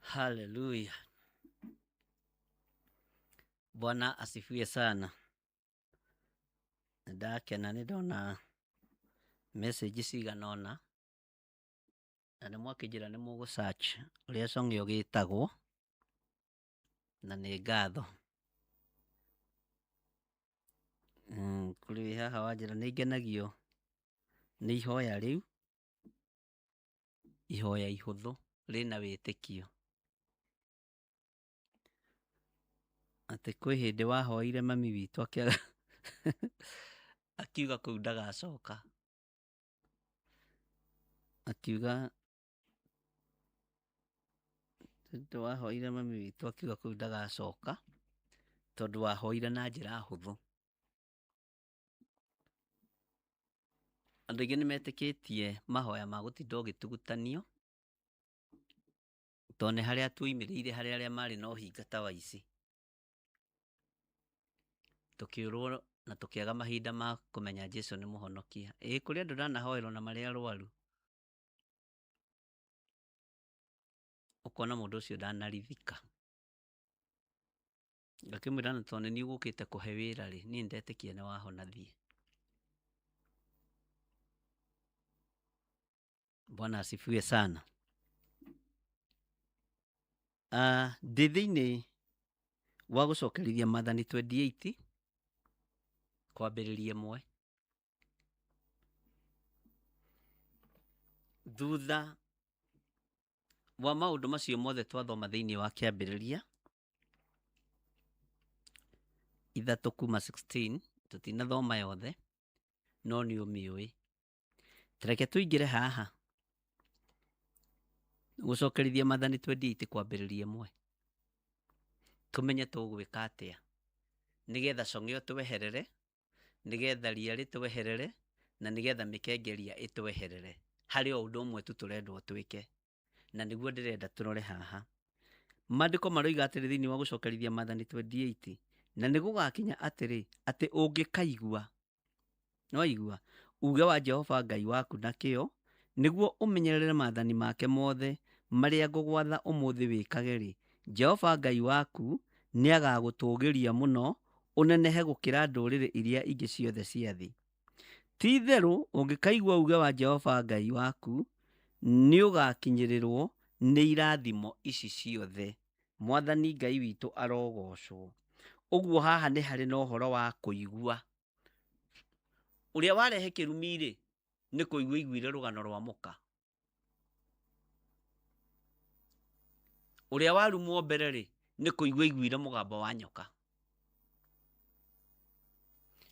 Haleluya. Bwana asifiwe sana. Ndakena nĩ ndona message ciganona na nĩ mwakĩnjĩra nĩ mũgũ search ũrĩa song ĩyo gĩtagwo na nĩ ngatho. Kũrĩ wĩ haha wanjĩra nĩ ngenagio nĩ ihoya rĩu, ihoya ihũthũ rĩna wĩtĩkio. Atĩ kwĩ hĩndĩ wahoire mami witũ akĩaga akiuga kũu ndagacoka. Akiuga wahoire mami witũ akiuga kũu ndagacoka tondũ wahoire na njĩra hũthũ. Andũ aingĩ nĩ metĩkĩtie mahoya ma gũtinda ũgĩtugutanio tondũ nĩ harĩa tuoimĩrĩire harĩ arĩa marĩ na ũhinga ta wa ici. Tukĩũrwo na tukĩaga mahinda ma kũmenya Jesũ nĩ mũhonokia. Kũrĩ andũ ndanahoerwo na marĩ arwaru, ũkona mũndũ ũcio ndanarithika. Ngakĩmwĩra na tondũ nĩ ũgũkĩte kũhe wĩra rĩ, niĩ ndetĩkia nĩ wahona thiĩ. Bwana asifiwe sana. Ndĩ thĩinĩ wa gũcokerithia Maathani 28 kwambĩrĩria 1. Thutha wa maũndũ macio mothe twathoma thĩinĩ wa kĩambĩrĩria 3 kuma 16, tũtinathoma yothe no nĩ ũmĩũĩ. Reke tũingĩre haha gũcokerithia Maathani 28 kwambĩrĩria 1. Tũmenye tũgwĩka atĩa nĩgetha song ĩyo tũweherere, nĩgetha ria rĩtũweherere, na nĩgetha mĩkengeria ĩtũweherere. Harĩ o ũndũ ũmwe tu tũrendwo twĩke, na nĩguo ndĩrenda tũrore haha. Maandĩko maroiga atĩrĩ thĩinĩ wa gũcokerithia Maathani 28, na nĩ gũgakinya atĩrĩ atĩ ũngĩkaigua no igua uge wa Jehova Ngai waku na kĩo nĩguo ũmenyerere maathani make mothe marĩa ngũgwatha ũmũthĩ wĩkage-rĩ, Jehova Ngai waku nĩagagũtũũgĩria mũno ũnenehe gũkĩra ndũrĩrĩ iria ingĩ ciothe cia thĩ. Ti-itherũ ũngĩkaigua uge wa Jehova Ngai waku nĩũgakinyĩrĩrwo nĩ irathimo ici ciothe. Mwathani Ngai witũ arogocwo. Ũguo haha nĩ harĩ na ũhoro wa kũigua. Ũrĩa warehe kĩrumi-rĩ nĩ kũigua iguire rũgano rwa mũka. Ũrĩa warumwo mbere-rĩ nĩ kũigua iguire mũgambo wa nyoka.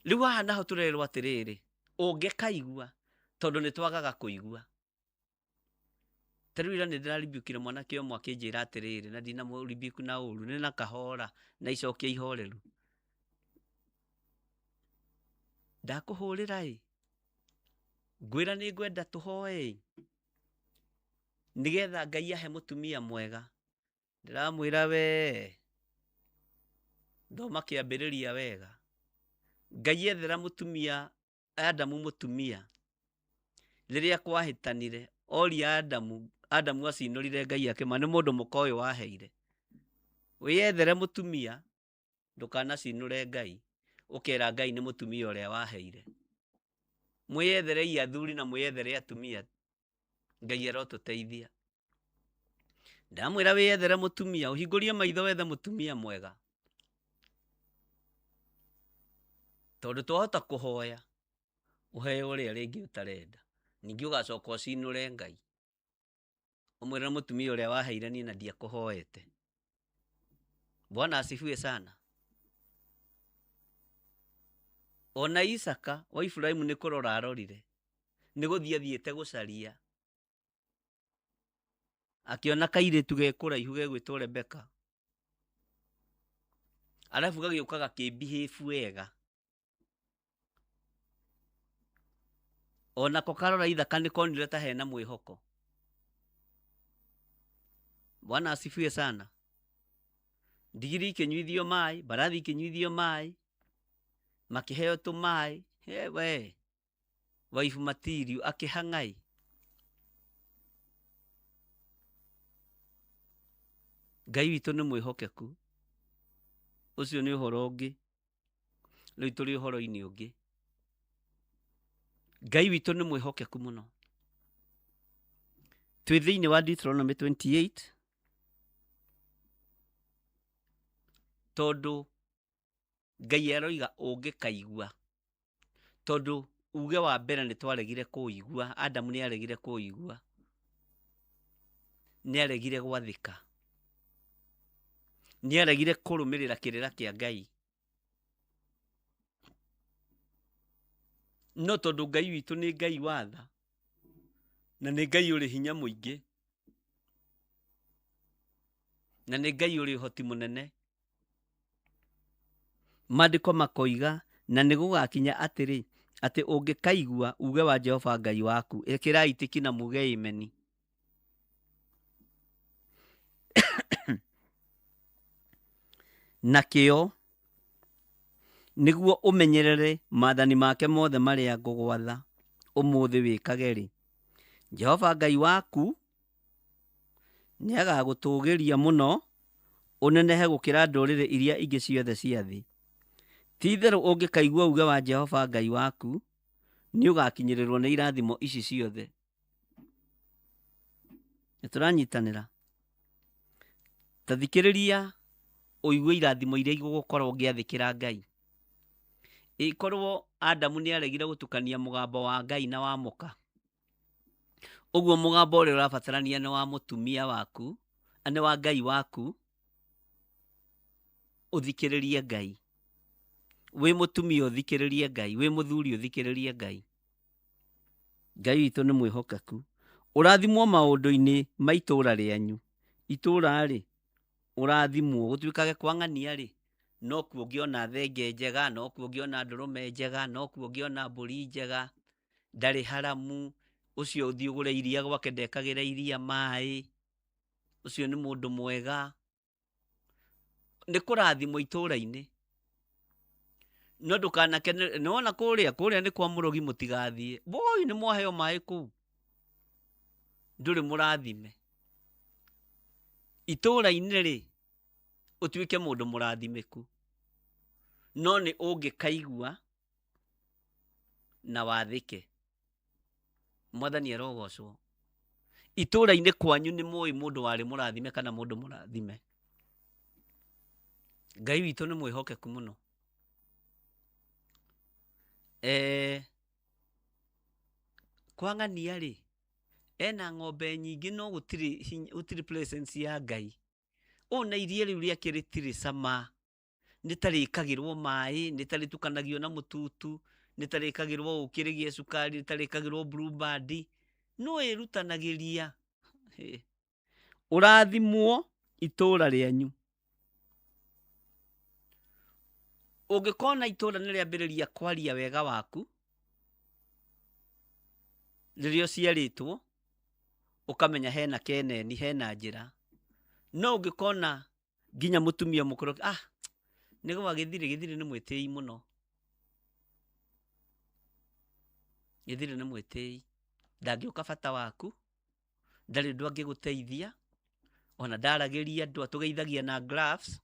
Rĩu haha naho tũrerwo atĩrĩrĩ, ũngĩkaigua tondũ nĩtwagaga kũigua. Tarĩu ira nĩndĩrarimbukire mwanake ũmwe akĩnjĩra atĩrĩrĩ, na ndinamũrimbuku na ũru, nĩ na kahora na icokia ihoreru. Ndakũhũrĩra-ĩ, ngwĩra nĩ ngwenda tũhoe-ĩ, nĩgetha Ngai ahe mũtumia mwega. Ndĩramwĩra we, thoma kĩambĩrĩria wega. Ngai ethera mũtumia Adamu mũtumia rĩrĩa kwahĩtanire, oria Adamu acinũrire Ngai akĩma nĩ mũndũ mũka ũyũ waheire. Wĩyethere mũtumia ndũkanacinũre Ngai, ũkera Ngai nĩ mũtumia ũrĩa waheire. Mwĩyetherei athuri na mwĩyethere atumia, Ngai arotũteithia. Ndamwĩra wĩyethere mũtumia, ũhingũrie maitho wethe mũtumia mwega. Tondũ twahota kũhoya, ũheo ũrĩa rĩngĩ ũtarenda. Ningĩ ũgacoka ũcinũre Ngai. Ũmwĩre mũtumia ũrĩa waheire niĩ na ndiakũhoete. Bwana asifiwe sana. Ona Isaka wa Ibrahimu nĩ kũrora arorire, nĩ gũthiĩ athiĩte gũcaria. Akĩona kairĩtu ge kũraihu gegwĩtwo Rebeka. Arabu gagĩũka gakĩmbihĩbu wega. Onako karora ithaka nĩ konire ta hena mwĩhoko. Bwana asifiwe sana. Ndigiri ikĩnyuithio maĩ, mbarathi ikĩnyuithio maĩ, makĩheo tũmaĩ. We, waifu Matiriu akĩhang'ai. Ngai witũ nĩ mwĩhokeku. Ũcio nĩ ũhoro ũngĩ. Rĩu tũrĩ ũhoro-inĩ ũngĩ. Ngai witũ nĩ mwĩhokeku mũno. Twĩ thĩinĩ wa Deuteronomy 28. Tondũ Ngai aroiga ũngĩkaigua. Tondũ uge wa mbere nĩ twaregire kũigua, Adamu nĩ aregire kũigua. Nĩ aregire gwathĩka. Nĩ aregire kũrũmĩrĩra kĩrĩra kĩa Ngai. No tondũ Ngai witũ nĩ Ngai wa tha, na nĩ Ngai ũrĩ hinya mũingĩ, na nĩ Ngai ũrĩ ũhoti mũnene, maandĩko makoiga na nĩ gũgakinya atĩrĩ, atĩ ũngĩkaigua uge wa Jehova Ngai waku, ĩkĩrai tiki na muge ameni. Na kĩo nĩguo ũmenyerere maathani make mothe marĩa ngũgwatha ũmũthĩ wĩkage-rĩ, Jehova Ngai waku nĩagagũtũũgĩria mũno ũnenehe gũkĩra ndũrĩrĩ iria ingĩ ciothe cia thĩ. Ti-itherũ ũngĩkaigua uge wa Jehova Ngai waku nĩũgakinyĩrĩrwo nĩ irathimo ici ciothe. Nĩtũranyitanĩra. Ta thikĩrĩria ũigue irathimo iria igũgũkorwo ũngĩathĩkĩra Ngai. Ĩkorwo Adamu nĩ aregire gũtukania mũgambo wa Ngai na wa mũka. Ũguo mũgambo ũrĩa ũrabatarania nĩ wa mũtumia waku, nĩ wa Ngai waku, ũthikĩrĩrie Ngai. Wĩ mũtumia ũthikĩrĩrie Ngai, wĩ mũthuri ũthikĩrĩrie Ngai. Ngai witũ nĩ mwĩhokeku. Ũrathimwo maũndũ-inĩ ma itũũra rĩanyu. Itũũra-rĩ, ũrathimwo gũtuĩkage kwang'ania-rĩ, no kuo ũngĩona thenge njega, no kuo ũngĩona ndũrũme njega, no kuo ũngĩona mbũri njega, ndarĩ haramu, ũcio ũthiĩ ũgũre iria gwake ndekagĩra iria maĩ, ũcio nĩ mũndũ mwega. Nĩ kũrathimwo itũũra-inĩ. no ndukanakene nona kuria ni kwa murogi mutigathie boy ni mwaheo mai ku nduri murathime itura inere utuike mundu murathimiku no ni ungikaigua na wathike mwathani arogocwo itura-ini kwanyu ni moi mundu wari murathime kana mundu murathime Ngai witu ni mwihokeku muno kwang'ania ri ena ng'ombe nyingi no gutiri presence ya Ngai ona irie riu riake ritiri sama nitarikagirwo mai nitaritukanagio na mututu nitarikagirwo ukirigie sukari nitarikagirwo blue band no irutanagiria urathimwo itura rianyu ungikona itura ni riambiriria kwaria wega waku ririo ciaritwo ukamenya hena keneni hena njira no ungikona nginya mutumia mukuru nigwa githiri ni mwitei muno githiri ni mwitei ndangiuka bata waku ndari ndu angiguteithia ona ndaragiria ndu atugeithagia na gloves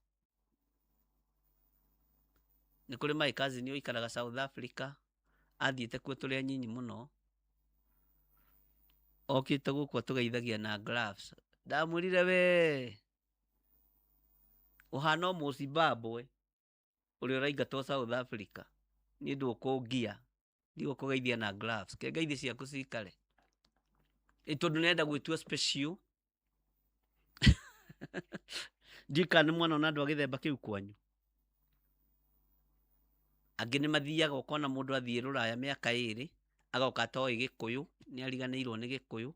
ni kuri my cousin oikaraga South Africa athiite kuo turi anyinyi muno okite guku atugeithagia na gloves ndamwirire we uhana mu Zimbabwe uri uraingatwo South Africa ni ndu ukungia ndio kugeithia na gloves ke ngeithi ciaku cikare itondu nenda gwitua special ndikana mwana na ndu agithemba kiu kwanyu angi ni mathiaga ukona mundu athie ruraya miaka 2 agoka toi Gikuyu ni ariganirwo ni Gikuyu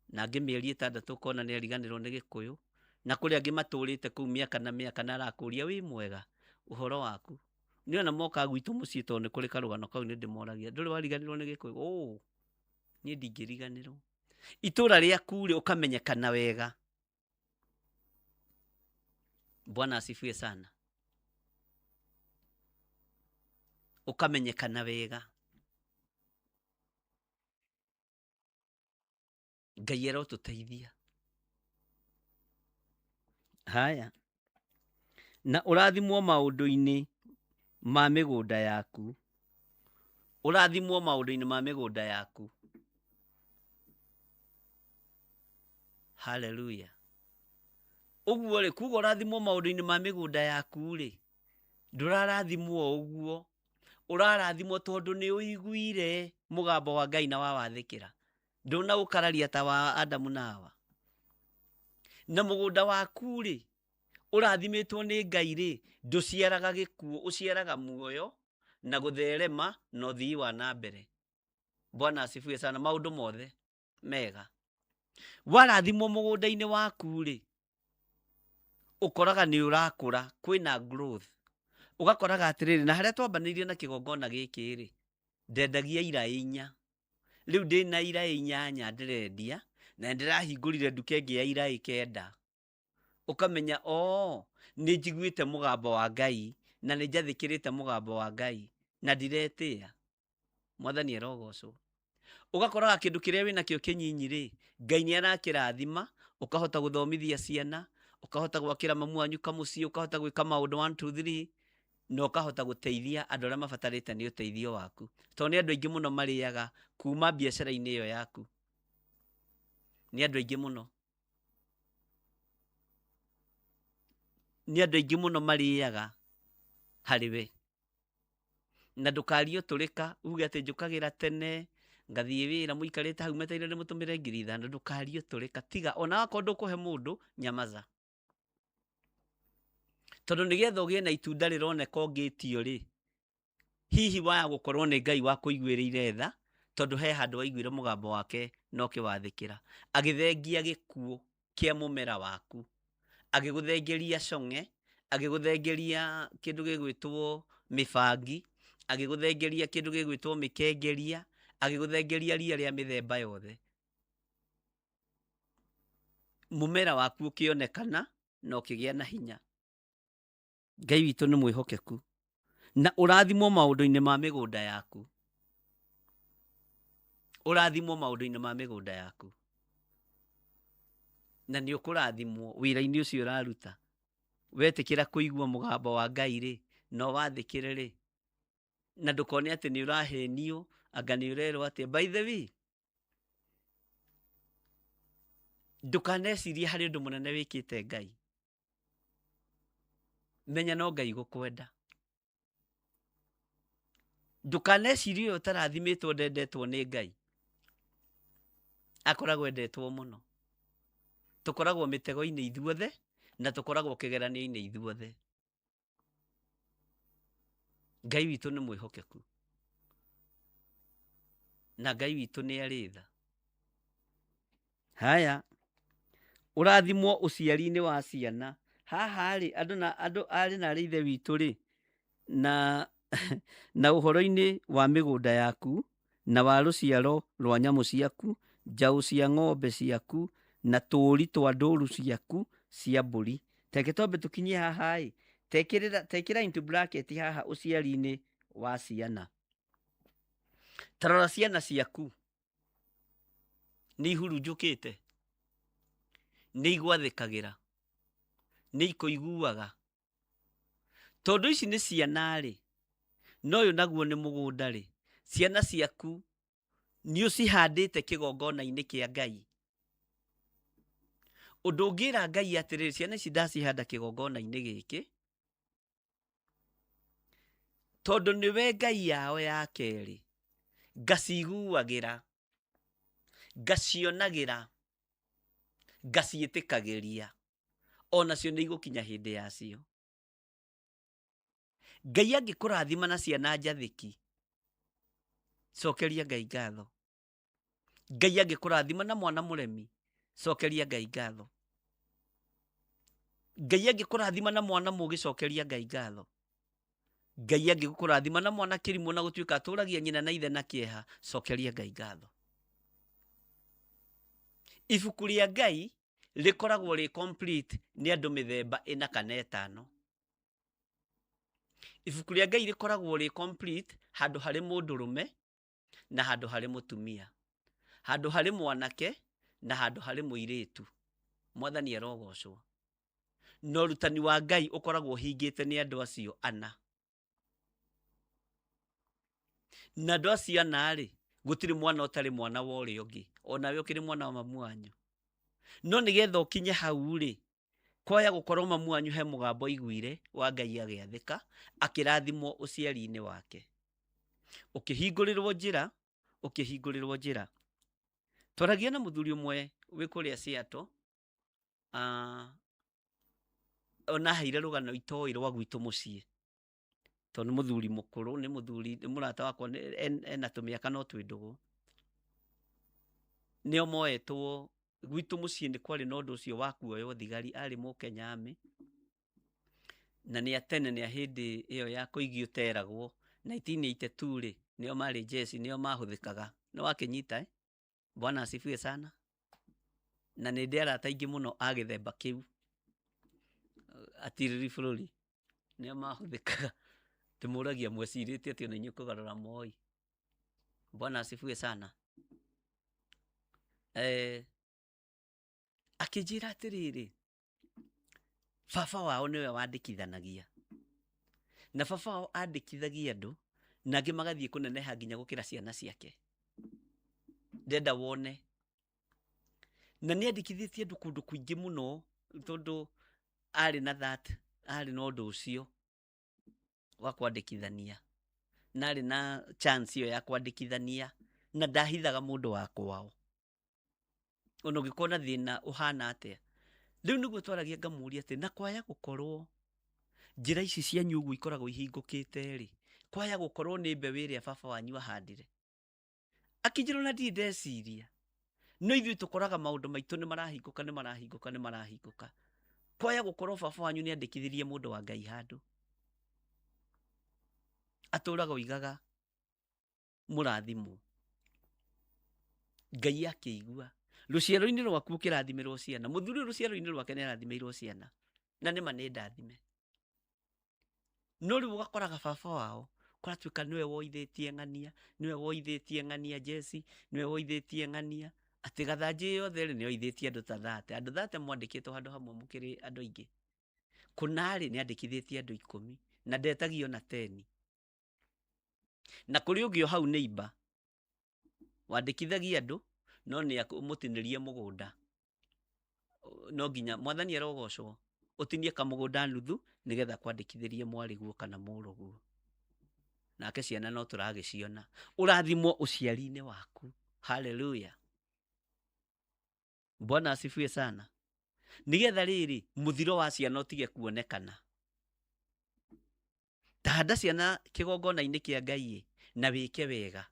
na angi mieri 6 ukona ni ariganirwo ni Gikuyu na kuri angi maturite kuu miaka na miaka na arakuria wi mwega uhoro waku ni ona moka gwitu mucii to ni kuri karugano kau ni ndimoragia nduri wariganirwo ni Gikuyu ni ndingiriganirwo itura riaku ri ukamenyekana wega Bwana asifiwe sana ukamenyekana wega Ngai arotuteithia haya na urathimwo maundu-ini ma migunda yaku urathimwo maundu-ini ma migunda yaku haleluya uguo ri kuga urathimwo maundu-ini ma migunda yaku ri ndurarathimwo uguo urarathimwo tondu ni uiguire mugambo wa Ngai na wawathikira nduna ukararia ta wa Adamu na Hawa na mugunda waku ri urathimitwo ni Ngai ri nduciaraga gikuo uciaraga muoyo na gutherema no thii wa na mbere Bwana asifiwe sana maundu mothe mega warathimwo mugunda-ini waku ri ukoraga ni urakura kwina growth ugakoraga atiriri na haria twambanirie na kigongona giki ri ndendagia ira 4 riu ndina ira 8 ndirendia na ndirahingurire nduka ingi ya ira 9 ukamenya ni njiguite mugambo wa Ngai na ni njathikirite mugambo wa Ngai na ndiretia mwathani erogocwo ugakoraga kindu kiria wina kio kinyinyi ri Ngai ni arakirathima ukahota guthomithia ciana ukahota gwakira mamu wanyu kamucii ukahota gwika maundu 1 2 3 no kahota guteithia andu aria mabatarite ni uteithio waku to ni andu aingi muno mariaga kuma biacara-ini iyo yaku ni andu aingi muno mariaga hariwe na ndukario turika uge ati njukagira tene ngathie wira muikarite hau meteire ni mutumire 5,000 ndukario turika tiga ona wako ndukuhe mundu nyamaza tondu nigetha ugie na itunda rironeka ungitio ri hihi waya gukorwo ni Ngai wa kuiguirire tha tondu he handu waiguire mugambo wake no kiwathikira agithengia gikuo kia mumera waku agiguthengeria cong'e agiguthengeria kindu gigwitwo mibangi agiguthengeria kindu gigwitwo mikengeria agiguthengeria ria ria mithemba yothe mumera waku ukionekana no kigia na hinya Ngai witu ni mwihokeku na ũrathimwo maũndũ-inĩ ma mĩgũnda yaku. Ũrathimwo maũndũ-inĩ ma mĩgũnda yaku. Na nĩ ũkũrathimwo wĩra-inĩ ũcio ũraruta. Wetĩkĩra kũigua mũgambo wa Ngai rĩ, no wathĩkĩre rĩ, na ndũkone atĩ nĩ ũrahenio, anga nĩ ũrerwo atĩ by the way. Ndũkanecirie harĩ ũndũ mũnene wĩkĩte Ngai. Menya no Ngai gũkwenda. Ndũkanecirie ũyũ ũtarathimĩtwo ndendetwo nĩ Ngai. Akoragwo endetwo mũno. Tũkoragwo mĩtego-inĩ ithuothe, na tũkoragwo kĩgeranio-inĩ ithuothe. Ngai witũ nĩ mwĩhokeku. Na Ngai witũ nĩ arĩ tha. Haya, ũrathimwo ũciari-inĩ wa ciana. Haha rĩ, andũ arĩ na ithe witũ rĩ, na ũhoro-inĩ wa mĩgũnda yaku, na wa rũciaro rwa nyamũ ciaku, njaũ cia ng'ombe ciaku, na tũũri twa ndũũru ciaku cia mbũri. Teke twambe tũkinyie haha ĩ, tekĩra into bracket haha ũciari-inĩ wa ciana. Tarora ciana ciaku nĩ ihurunjũkĩte, nĩ igwathĩkagĩra, nĩ ikũiguaga. Tondũ ici nĩ ciana rĩ, no ũyũ naguo nĩ mũgũnda rĩ, ciana ciaku nĩ ũcihandĩte kĩgongona-inĩ kĩa Ngai. Ũndũ ũngĩra Ngai atĩrĩrĩ, ciana ici ndacihanda kĩgongona-inĩ gĩkĩ, tondũ nĩwe Ngai yao ya kerĩ, ngaciguagĩra, ngacionagĩra, ngaciĩtĩkagĩria, onacio nĩ igũkinya hĩndĩ yacio. Ngai angĩkũrathima na ciana njathĩki, cokeria Ngai ngatho. Ngai angĩkũrathima na mwana mũremi, cokeria Ngai ngatho. Ngai angĩkũrathima na mwana mũgĩ, cokeria Ngai ngatho. Ngai angĩkũrathima na mwana kĩrimũ na gũtuĩka atũragia nyina na ithe na kĩeha, cokeria Ngai ngatho. Ibuku rĩa Ngai rĩkoragwo rĩ complete nĩ andũ mĩthemba 4 kana 5. Ibuku rĩa Ngai rĩkoragwo rĩ complete handũ harĩ mũndũrũme na handũ harĩ mũtumia, handũ harĩ mwanake na handũ harĩ mũirĩtu. Mwathani arogocwo. Na ũrutani wa Ngai ũkoragwo hingĩte nĩ andũ acio 4. Na andũ acio 4 rĩ, gũtirĩ mwana ũtarĩ mwana wa ũrĩa ũngĩ, onawe ũkĩrĩ mwana wa mamu wanyu. No nĩgetha ũkinye hau rĩ, kwaya gũkorwo mamu wanyu he mũgambo aiguire wa Ngai agĩathĩka, akĩrathimwo ũciari-inĩ wake. Ũkĩhingũrĩrwo njĩra, ũkĩhingũrĩrwo njĩra. Twaragia na mũthuri ũmwe wĩ kũrĩa Seattle, ona heire rũgano itoĩ rwa gwitũ mũciĩ. Tondũ nĩ mũthuri mũkũrũ, nĩ mũthuri, nĩ mũrata wakwa, ena tũmĩaka no twĩndũgũ. Nĩo moetwo gwitũ mũciĩ, nĩ kwarĩ na ũndũ ũcio wa kuoywo thigari, arĩ Mũkenya Army, na nĩ atene, nĩ hĩndĩ ĩyo ya kũigio teragwo 1982 rĩ, nĩo marĩ jeshi, nĩo mahũthĩkaga. Nĩ wakĩnyita Bwana asifiwe sana. Na nĩ ndĩ arata aingĩ mũno a gĩthemba kĩu, atirĩrĩ bũrũri, nĩo mahũthĩkaga. Tũmũragia mwecirĩtie atĩ ona inyuĩ kũgarũra moi. Bwana asifiwe sana. Akĩnjĩra atĩrĩrĩ, baba wao nĩwe wandĩkithanagia, na baba wao andĩkithagia andũ, na angĩ magathiĩ kũneneha nginya gũkĩra ciana ciake. Ndenda wone. Na nĩ andĩkithĩtie andũ kũndũ kũingĩ mũno, tondũ arĩ na ũndũ ũcio wa kwandĩkithania, na arĩ na chance ĩyo ya kwandĩkithania, na ndahithaga mũndũ wa kwao. Ona ũngĩkorwo na thĩna ũhana atĩa. Rĩu nĩguo twaragia ngamũria atĩ, na kwaya gũkorwo njĩra ici cianyu ũguo ikoragwo ihingũkĩte rĩ, kwaya gũkorwo nĩ mbeũ ĩrĩa baba wanyu ahandire. Akĩnjĩra na ndirĩ ndeciria, no ithuĩ tũkoraga maũndũ maitũ nĩ marahingũka. Kwaya gũkorwo baba wanyu nĩ andĩkithirie mũndũ wa Ngai handũ, atũraga oigaga mũrathimwo. Ngai akĩigua. Rũciaro-inĩ rwaku ũkĩrathimĩrwo ciana, mũthuri rũciaro-inĩ rwake nĩ arathimĩirwo ciana, na nĩma nĩ ndathime. no riu ugakoraga baba wao kuratuika niwe woithetie ng'ania Jesse, niwe woithetie ng'ania ati gathanji yothe ri ni oithetie andu ta 30 andu 30 mwandikitwo handu hamwe mukiri andu aingi kunari ni andikithitie andu 10 na ndetagio na 10 na kuri ungio hau neighbor wandikithagia andu no ni mutinirie mugunda no nginya mwathani arogocwo utinie kamugunda nuthu nigetha kwandikithirie mwariguo kana muruguo nake ciana no turagiciona urathimwo uciari-ini waku. Haleluya, Bwana asifiwe sana. Nigetha riri muthiro wa ciana utige kuonekana, tahanda ciana kigongona-ini kia Ngai na wike wega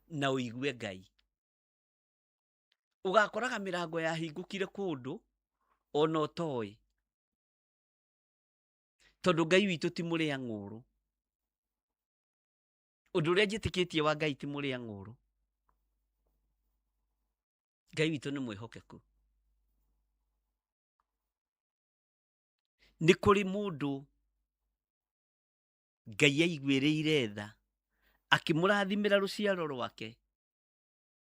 na uigue Ngai. Ugakoraga mirango ya hingukire kundu ona utoi tondu Ngai witu ti muria ng'uru. Undu uria njitikitie wa Ngai ti muria ng'uru. Ngai witu ni mwihokeku. Ni kuri mundu Ngai aiguiriire tha akimurathimira ruciaro rwake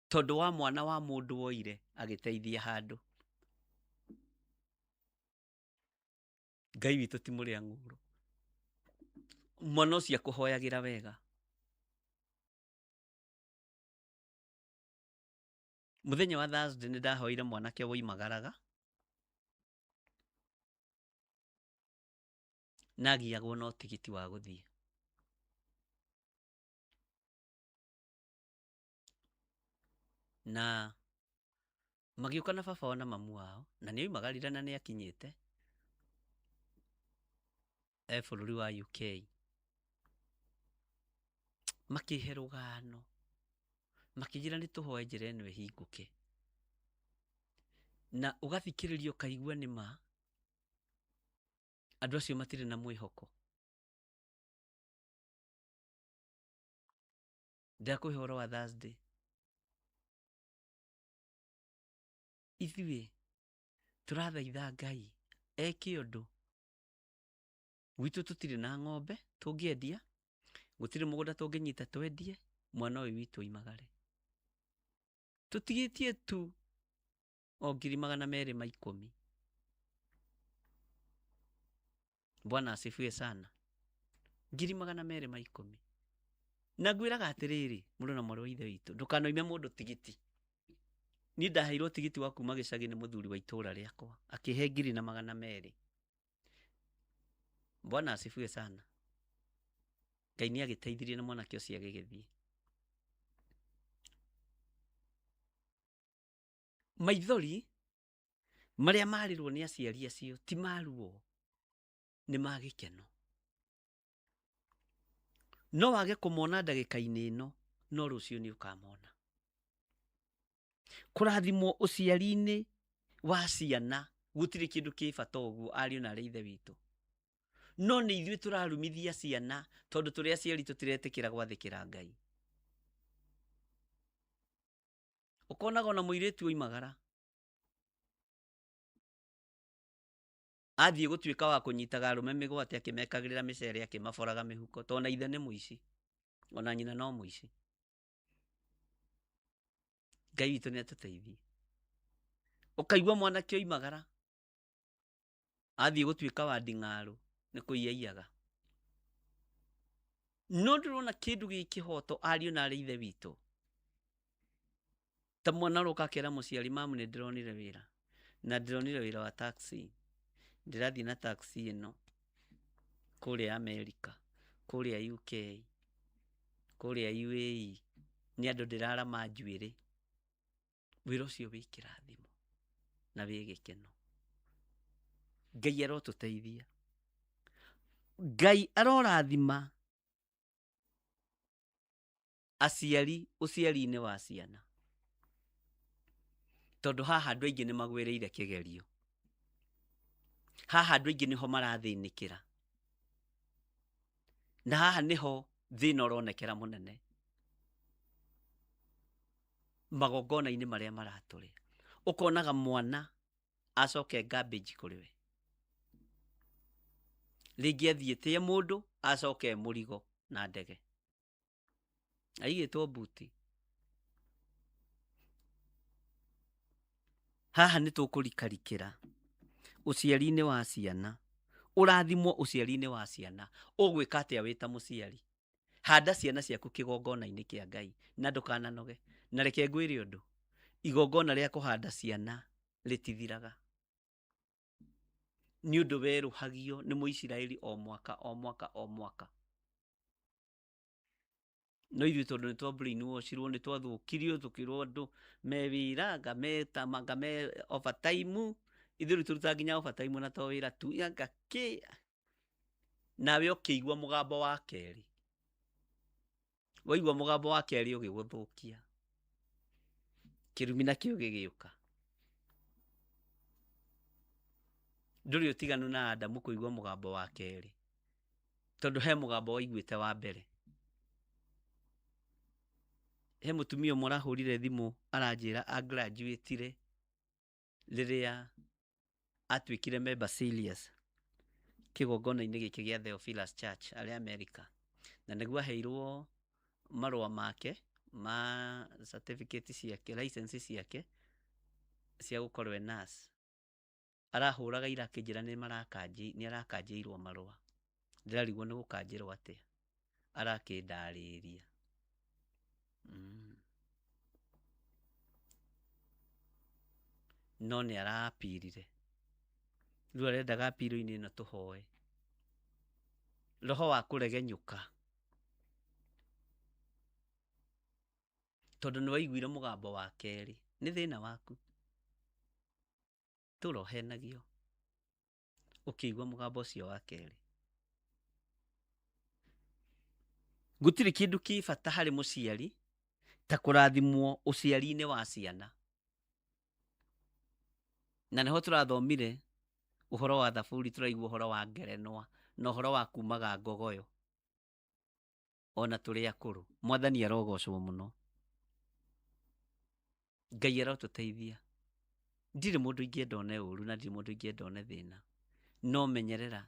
tondu wa mwana wa mundu woire agiteithia handu. Ngai witu ti muria ng'uru. Mwana ucio akuhoyagira wega. Muthenya wa Thursday ni ndahoire mwanake woimagaraga nagiagwo no tigiti wa guthie. Na magiuka na baba na mamu wao na ni oimagarire na ni akinyite bururi wa UK. Makihe rugano makijira ni tuhoe njira eno ihinguke na ugathikiririo kaigua ni ma andu acio matire na mwihoko. Ndakuhe horo wa Thursday ithuĩ turathaitha Ngai eke undu gwitu tutire na ng'ombe tungiendia, gutire mugunda tunginyita twendie, mwana uyu witu oimagare. Tutigitie tu o 210,000. Bwana asifiwe sana. 210,000. Na ngwiraga atiriri mundu na mwarĩ wa ithe witu ndukanoime mundu tigiti. Ni ndaheirwo tigiti wa kuma gicagi ni muthuri wa itura riakwa akihe 200,000. Bwana asifiwe sana. Ngai ni agiteithirie na mwanake ucio agigithie. Maithori maria marirwo ni aciari acio ti maruo, ni magikeno. No wage kumona ndagika-ini ino no rucio ni ukamona. Kurathimwo uciari-ini wa ciana gutire kindu ki bata uguo ariu na ithe witu. No ni ithuĩ turarumithia ciana tondu turi aciari tutiretikira gwathikira Ngai. Ukonaga ona muiritu oimagara athie gutuika wa kunyitaga arume migwate akimekagirira micere akimaboraga mihuko tona ithe ni muici ona nyina no muici. Ngai witu ni atuteithie. Ukaigua mwanake oimagara athie gutuika wa nding'aru ni kuiyaga. No ndirona kindu gikihoto ariu na ithe witu. Ta mwana roka kera muciari mamu ni ndironire wira na ndironire wira wa taxi. Ndirathi na taxi ino kuria America, kuria UK, kuria UAE ni andu ndirara manjuire. Wira ucio wi kirathimo na wi gikeno. Ngai arotuteithia. Ngai arorathima aciari uciari-ini wa ciana tondu haha andu aingi ni magwireire kigerio. Haha andu aingi niho marathinikira na haha niho thina uronekera munene magongona-ini maria maraturi. Ukonaga mwana acoke garbage kuri we Rĩngĩ athiĩte mũndũ acoke mũrigo na ndege. Aigĩtwo mbuti. Haha nĩ tũkũrikarikĩra ũciari-inĩ wa ciana. Ũrathimwo ũciari-inĩ wa ciana. Ũgwĩka atĩa wĩ ta mũciari? Handa ciana ciaku kĩgongona-inĩ kĩa Ngai na ndũkananoge. Na reke ngwĩre ũndũ, igongona rĩa kũhanda ciana rĩtithiraga. Nĩ ũndũ werũhagio nĩ Mũisiraeli o mwaka o mwaka o mwaka. No ithuĩ tondũ nĩ twa brainwashirwo, nĩ twathũkirio, tũkĩrwo andũ me wĩra, anga me overtime. Ithuĩ rĩu tũrutaga nginya overtime na to wĩra tu, anga kĩ. Nawe ũkĩigua mũgambo wa kerĩ. Waigua mũgambo wa kerĩ ũgĩgũthũkia. Kĩrumi nakĩo gĩgĩũka. Ndũrĩ ũtiganu na Adamu kũigua mũgambo wa kerĩ. Tondũ he mũgambo waiguĩte wa mbere. He mũtumia ũmwe arahũrire thimũ aranjĩra agraduate-ire rĩrĩa atuĩkire member serious kĩgongona-inĩ gĩkĩ gĩa Theophilus Church arĩ America. Na nĩguo aheirwo marũa make ma certificate ciake, license ciake cia gũkorwo nurse. Arahũraga ira akĩnjĩra nĩ arakanjĩirwo marũa. Ndĩrarigwo nĩ gũkanjĩrwo atĩa. Arakĩndarĩria. No nĩ arapirire. Rĩu arendaga apiro-inĩ ĩno tũhoe. Roho wa kũregenyũka. Tondũ nĩ waiguire mũgambo wa kerĩ. Nĩ thĩna waku. Tũrohenagio. Ũkĩigua mũgambo ũcio wa kerĩ. Gũtirĩ kĩndũ kĩ bata harĩ mũciari ta kũrathimwo ũciari-inĩ wa ciana. Na nĩho tũrathomire ũhoro wa Thaburi, tũraigua ũhoro wa ngerenwa na ũhoro wa kumaga ngogoyo. Ona tũrĩ akũrũ. Mwathani arogocwo mũno. Ngai arotũteithia. Ndirĩ mũndũ ingĩenda one ũru na ndirĩ mũndũ ingĩenda one thĩna. No menyerera.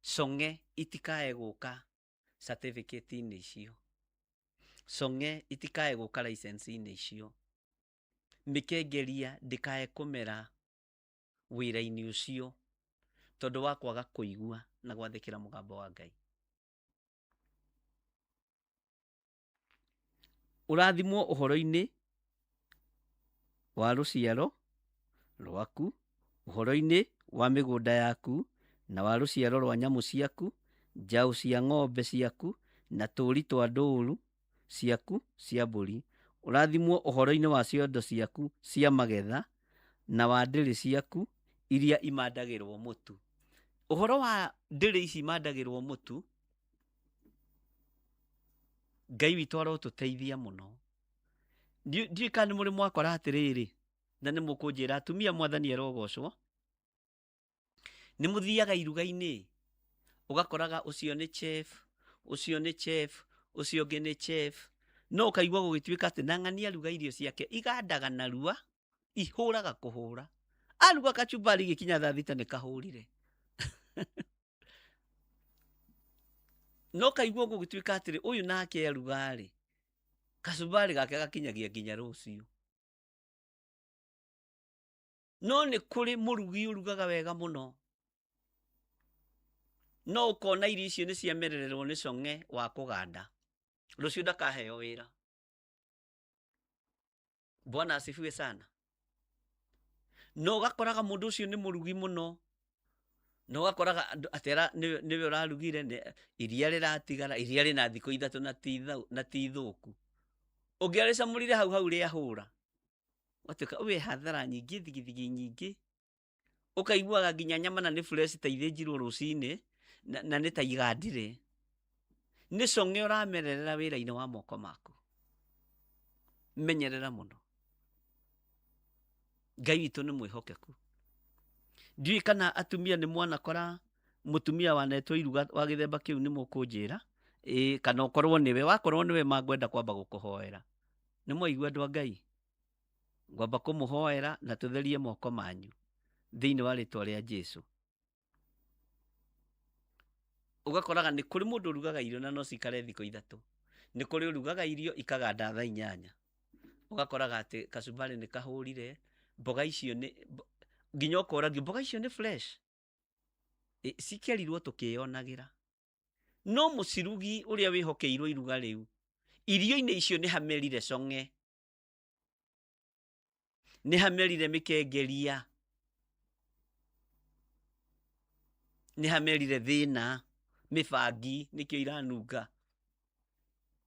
Cong'e itikae gũka certificate-inĩ icio. Cong'e itikae gũka license-inĩ icio. Mĩkengeria ndĩkae kũmera wĩra-inĩ ũcio tondũ wa kwaga kũigua na gwathĩkĩra mũgambo wa Ngai. Ũrathimwo ũhoro-inĩ wa rũciaro rwaku, ũhoro-inĩ wa mĩgũnda yaku na wa rũciaro rwa nyamũ ciaku, njaũ cia ng'ombe ciaku na tũũri twa ndũũru ciaku cia mbũri. Ũrathimwo ũhoro-inĩ wa ciondo ciaku cia magetha na wa ndĩrĩ ciaku iria imandagĩrwo mũtu. Ũhoro wa ndĩrĩ ici imandagĩrwo mũtu, Ngai witũ arotũteithia mũno. Ndiũĩ kana nĩ mũrĩ mwakora atĩrĩrĩ, na nĩ mũkũnjĩra atumia Mwathani arogocwo. Nĩ mũthiaga iruga-inĩ, ũgakoraga ũcio nĩ chef, ũcio nĩ chef, ũcio ũngĩ nĩ chef. No ũkaigua gũgĩtuĩka atĩ na ng'ania aruga irio ciake igandaga narua, ihũraga kũhũra. Aruga kachumbari gĩkinya thaa thita nĩ kahũrire. No kaigua gũgĩtuĩka atĩrĩ ũyũ nake aruga-rĩ, kachumbari gake gakinyagia nginya rũciũ. No nĩ kũrĩ mũrugi ũrugaga wega mũno. No ũkona irio icio nĩ ciamerererwo nĩ cong'e wa kũganda. Rũciũ ndakaheo wĩra. Bwana asifiwe sana. No ũgakoraga mũndũ ũcio nĩ mũrugi mũno. No ũgakoraga atera nĩwe ũrarugire, iria rĩratigara, iria rĩna thikũ 3 na ti thũku. Ũngĩarĩcamũrire hau rĩahũra. Watuĩka ũwe hathara nyingĩ, thigithigi nyingĩ. Ũkaiguaga nginya nyama na nĩ fresh ta ithĩnjirwo rũcinĩ na nĩ ta igandire. Nĩ cong'e ũramererera wĩra-inĩ wa moko maku. Menyerera mũno. Ngai witũ nĩ mwĩhokeku. Ndiũĩ kana atumia nĩ mwanakora mũtumia wanetwo iruga wa gĩthemba kĩu nĩ mũkũnjĩra. Kana ũkorwo nĩwe, wakorwo nĩwe mangwenda kwamba gũkũhoera. Nĩ mwaigua andũ a Ngai? Ngwamba kũmũhoera na tũtherie moko manyu thĩinĩ wa rĩtwa rĩa Jesũ. ugakoraga ni kuri mundu rugaga irio na no cikare thiko ithatu, ni kuri rugaga irio ikaganda thaa 8, ugakoraga ati kacumbari ni kahurire, mboga icio ni nginya ukoragio mboga icio ni fresh, cikerirwo tukionagira, no mucirugi uria wihokeirwo iruga riu, irio-ini icio ni hamerire conge, ni hamerire mikengeria, ni hamerire thina, mibangi nikio iranunga.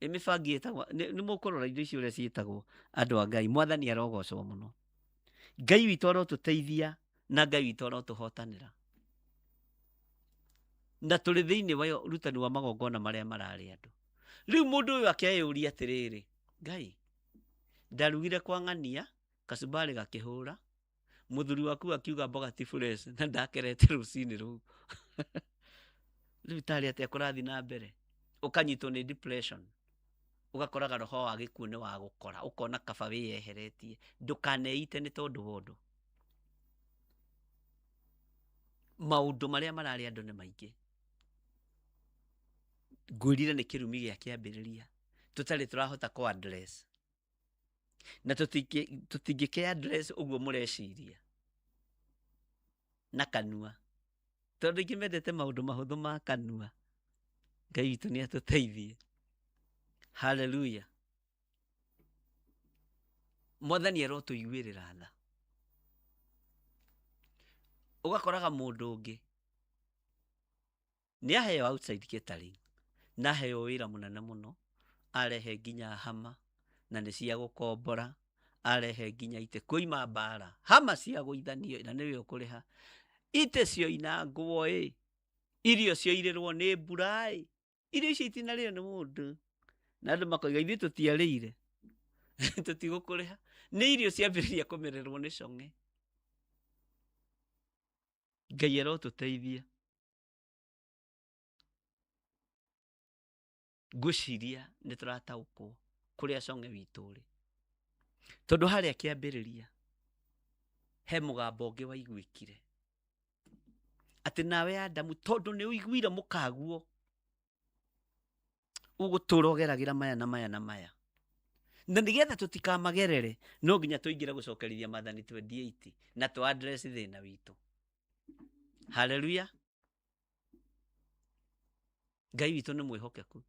Mibangi etagwo ni mukurora indo icio uria cietagwo andu a Ngai, mwathani arogocwo muno. Ngai witu arotuteithia na Ngai witu arotuhotanira. Na tuli thiini wa rutani wa magongona maria marari andu. Riu mundu uyu akeyuria atiriri, Ngai ndarugire kwa ng'ania, kacumbari gakihura, muthuri waku akiuga mboga ti fresh na ndakerete rucini ruu. Riu tari atia kurathi na mbere, ukanyitwo ni depression, ugakoraga roho wa gikuo ni wa gukora, ukona kaba wiyeheretie, ndukaneite ni tondu wondu. Maundu maria marari andu ni maingi. Ngwirire ni kirumi gia kiambiriria, tutari turahota ku address, na tutingike address uguo mureciria na kanua, tondu ingi mendete maundu mahuthu ma kanua. Ngai witu ni atuteithie. Hallelujah. Mwathani arotuiguirira tha. Ugakoraga mundu ungi ni aheo outside catering, na aheo wira munene muno, arehe nginya hama na ni cia gukombora, arehe nginya ite kuima mbara, hama cia guithanio na niwe ukuriha, ite cio inangwo irio cio irirwo ni mbura irio icio itinario ni mundu, na andu makoiga ithuĩ tutiarĩire tutigukuriha, ni irio ciambĩrĩria kumererwo ni conge. Ngai arotuteithia. Ngwiciria ni turataũkwo kuria conge witu uri, tondu haria kiambĩrĩria he mugambo ungi waiguĩkire ati nawe Adamu, tondu ni uiguire mukaguo, ugutura ugeragira maya na maya na maya, na nigetha tutikamagerere no nginya tuingire gucokerithia Mathani 28 na tu address thina witu. Hallelujah. Ngai witu ni mwihokeku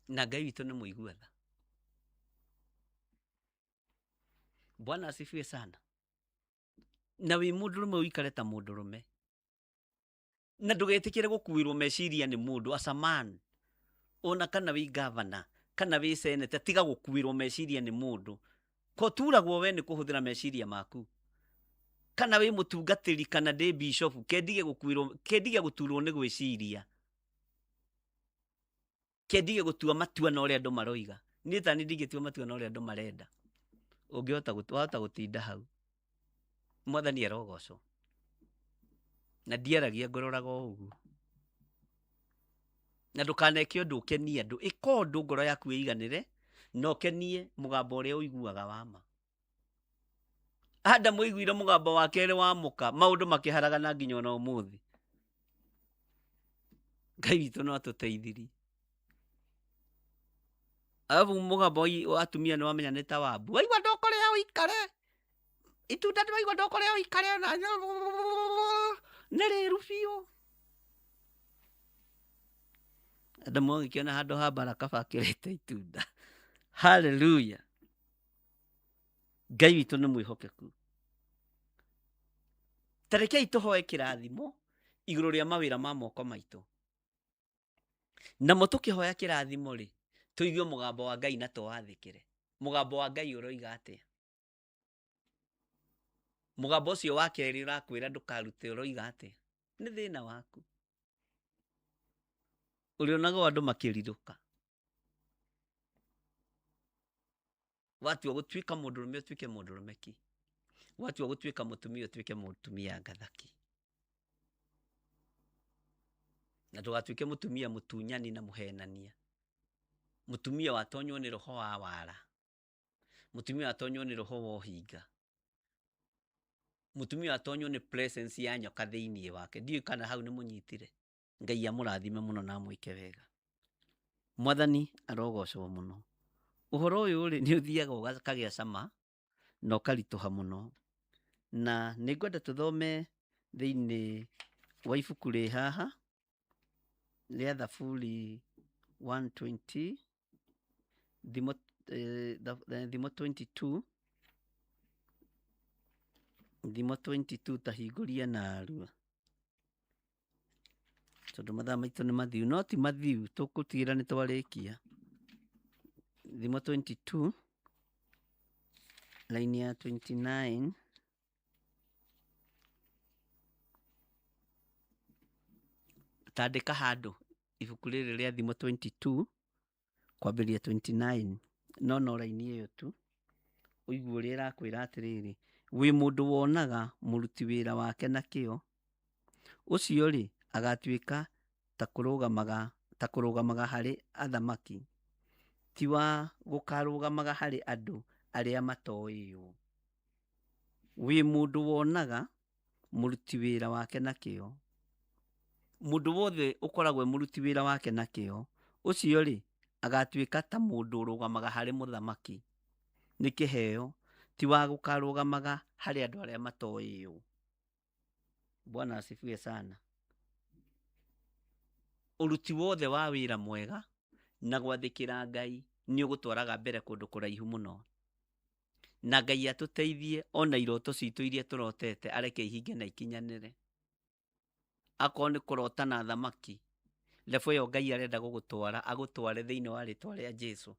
na Ngai witu ni muigua tha. Bwana asifiwe sana. Na wi mundurume uikare ta mundurume, na ndugetikire gukuirwo meciria ni mundu as a man, ona kana wi governor kana wi senator, tiga gukuirwo meciria ni mundu. Ko turagwo we ni kuhuthira meciria maku, kana wi mutungatiri kana ndi bishop, kendige gukuirwo, kendige guturwo ni gwiciria, kendige gutua matua na uria andu maroiga. Ni tani ndigitua matua na uria andu marenda, ungihota gutinda hau. Mwathani arogocwo na ndiaragia ngororaga uguo, na ndukaneke undu ukenie andu, ika undu ngoro yaku iganire na ukenie mugambo uria uiguaga wama. Adamu aiguire mugambo wa keri wa muka, maundu makiharagana nginya ona umuthi. Ngai witu no atuteithirie. Alafu mugambo wa atumia ni wamenya ni ta wabu, waigua ndokorea uikare itunda ni waigua ndokorea uikare na nere rufio. Adamu akiona handu ha baraka bakirite itunda. Hallelujah. Ngai witu ni mwihokeku. Tarekei tuhoe kirathimo iguru ria mawira ma moko maitu, namo tukihoya kirathimo ri tuigue mugambo wa Ngai na tuwathikire. Mugambo wa Ngai uroiga atia? Mugambo ucio wa keri urakwira ndukarute uroiga atia? Ni thina waku. Urionaga andu makiriruka, watu wa gutwika mundurume utwike mundurume ki, watu wa gutwika mutumia utwike mutumia ngathaki, na ndugatwike mutumia mutunyani na muhenania, mutumia watonywo ni roho wa wara, mutumia watonywo ni roho wa uhinga. mutumia atonyo ni presence ya nyoka thiini wake ndiu kana hau ni munyitire ngai amurathime muno na mwike wega mwathani arogocwo muno uhoro uyu ri ni uthiaga ukagea cama no karituha muno na ningwenda tuthome thiini wa ibuku ri haha ria Thaburi 120 thimo 22 thimo 22 tahinguria na arua tondu mathaa maitu ni mathiu no ti mathiu tukutigira ni twarikia thimo 22 line ya 29 tandika handu ibuku riri ria thimo 22 kwambiria 29 no line iyo tu uigue uria irakwira atiriri wi mundu wonaga muruti wira wake na kio ucio ri agatuika ta kurugamaga hari athamaki tiwa gukarugamaga hari andu aria matoiyo wi mundu wonaga muruti wira wake na kio mundu wothe ukoragwe muruti wira wake na kio ucio ri agatuika ta mundu urugamaga hari muthamaki ni kiheo tiwa gukarugamaga hari andu aria matoiyo Bwana asifiwe sana uruti wothe wa wira mwega na gwathikira ngai ni ugutwaraga mbere kundu kuraihu muno na ngai atuteithie ona iroto citu iria turotete areke ihinge na ikinyanire akoo ni kurota na thamaki lefo yo ngai arenda gugutwara agutware thiini wa ritwa ria Jesu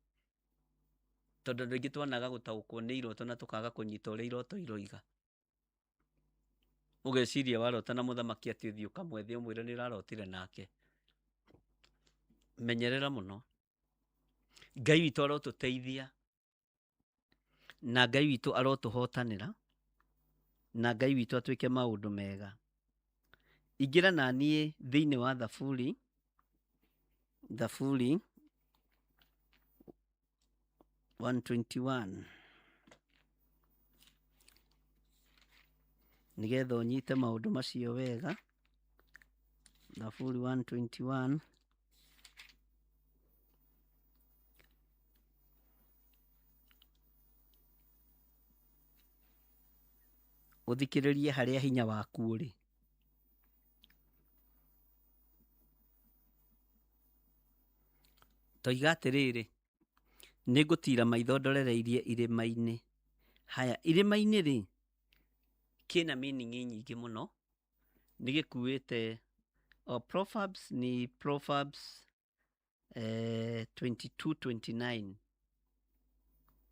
tondu ndingi twonaga gutaukwo ni iroto na tukaga kunyita uria iroto iroiga ugeciria warota na muthamaki ati uthii ukamwethi umwire ni rarotire nake menyerera muno ngai witu arotuteithia na ngai witu arotuhotanira na ngai witu atwike maundu mega ingira na nie thiini wa Thaburi 121 nigetha unyite maundu macio wega Thaburi 121 uthikiririe haria hinya waku uri toiga atiriri ningutira maitho ndorereirie irima-ini haya irima-ini ri kina meaning nyingi muno nigikuite Proverbs ni Proverbs 22:29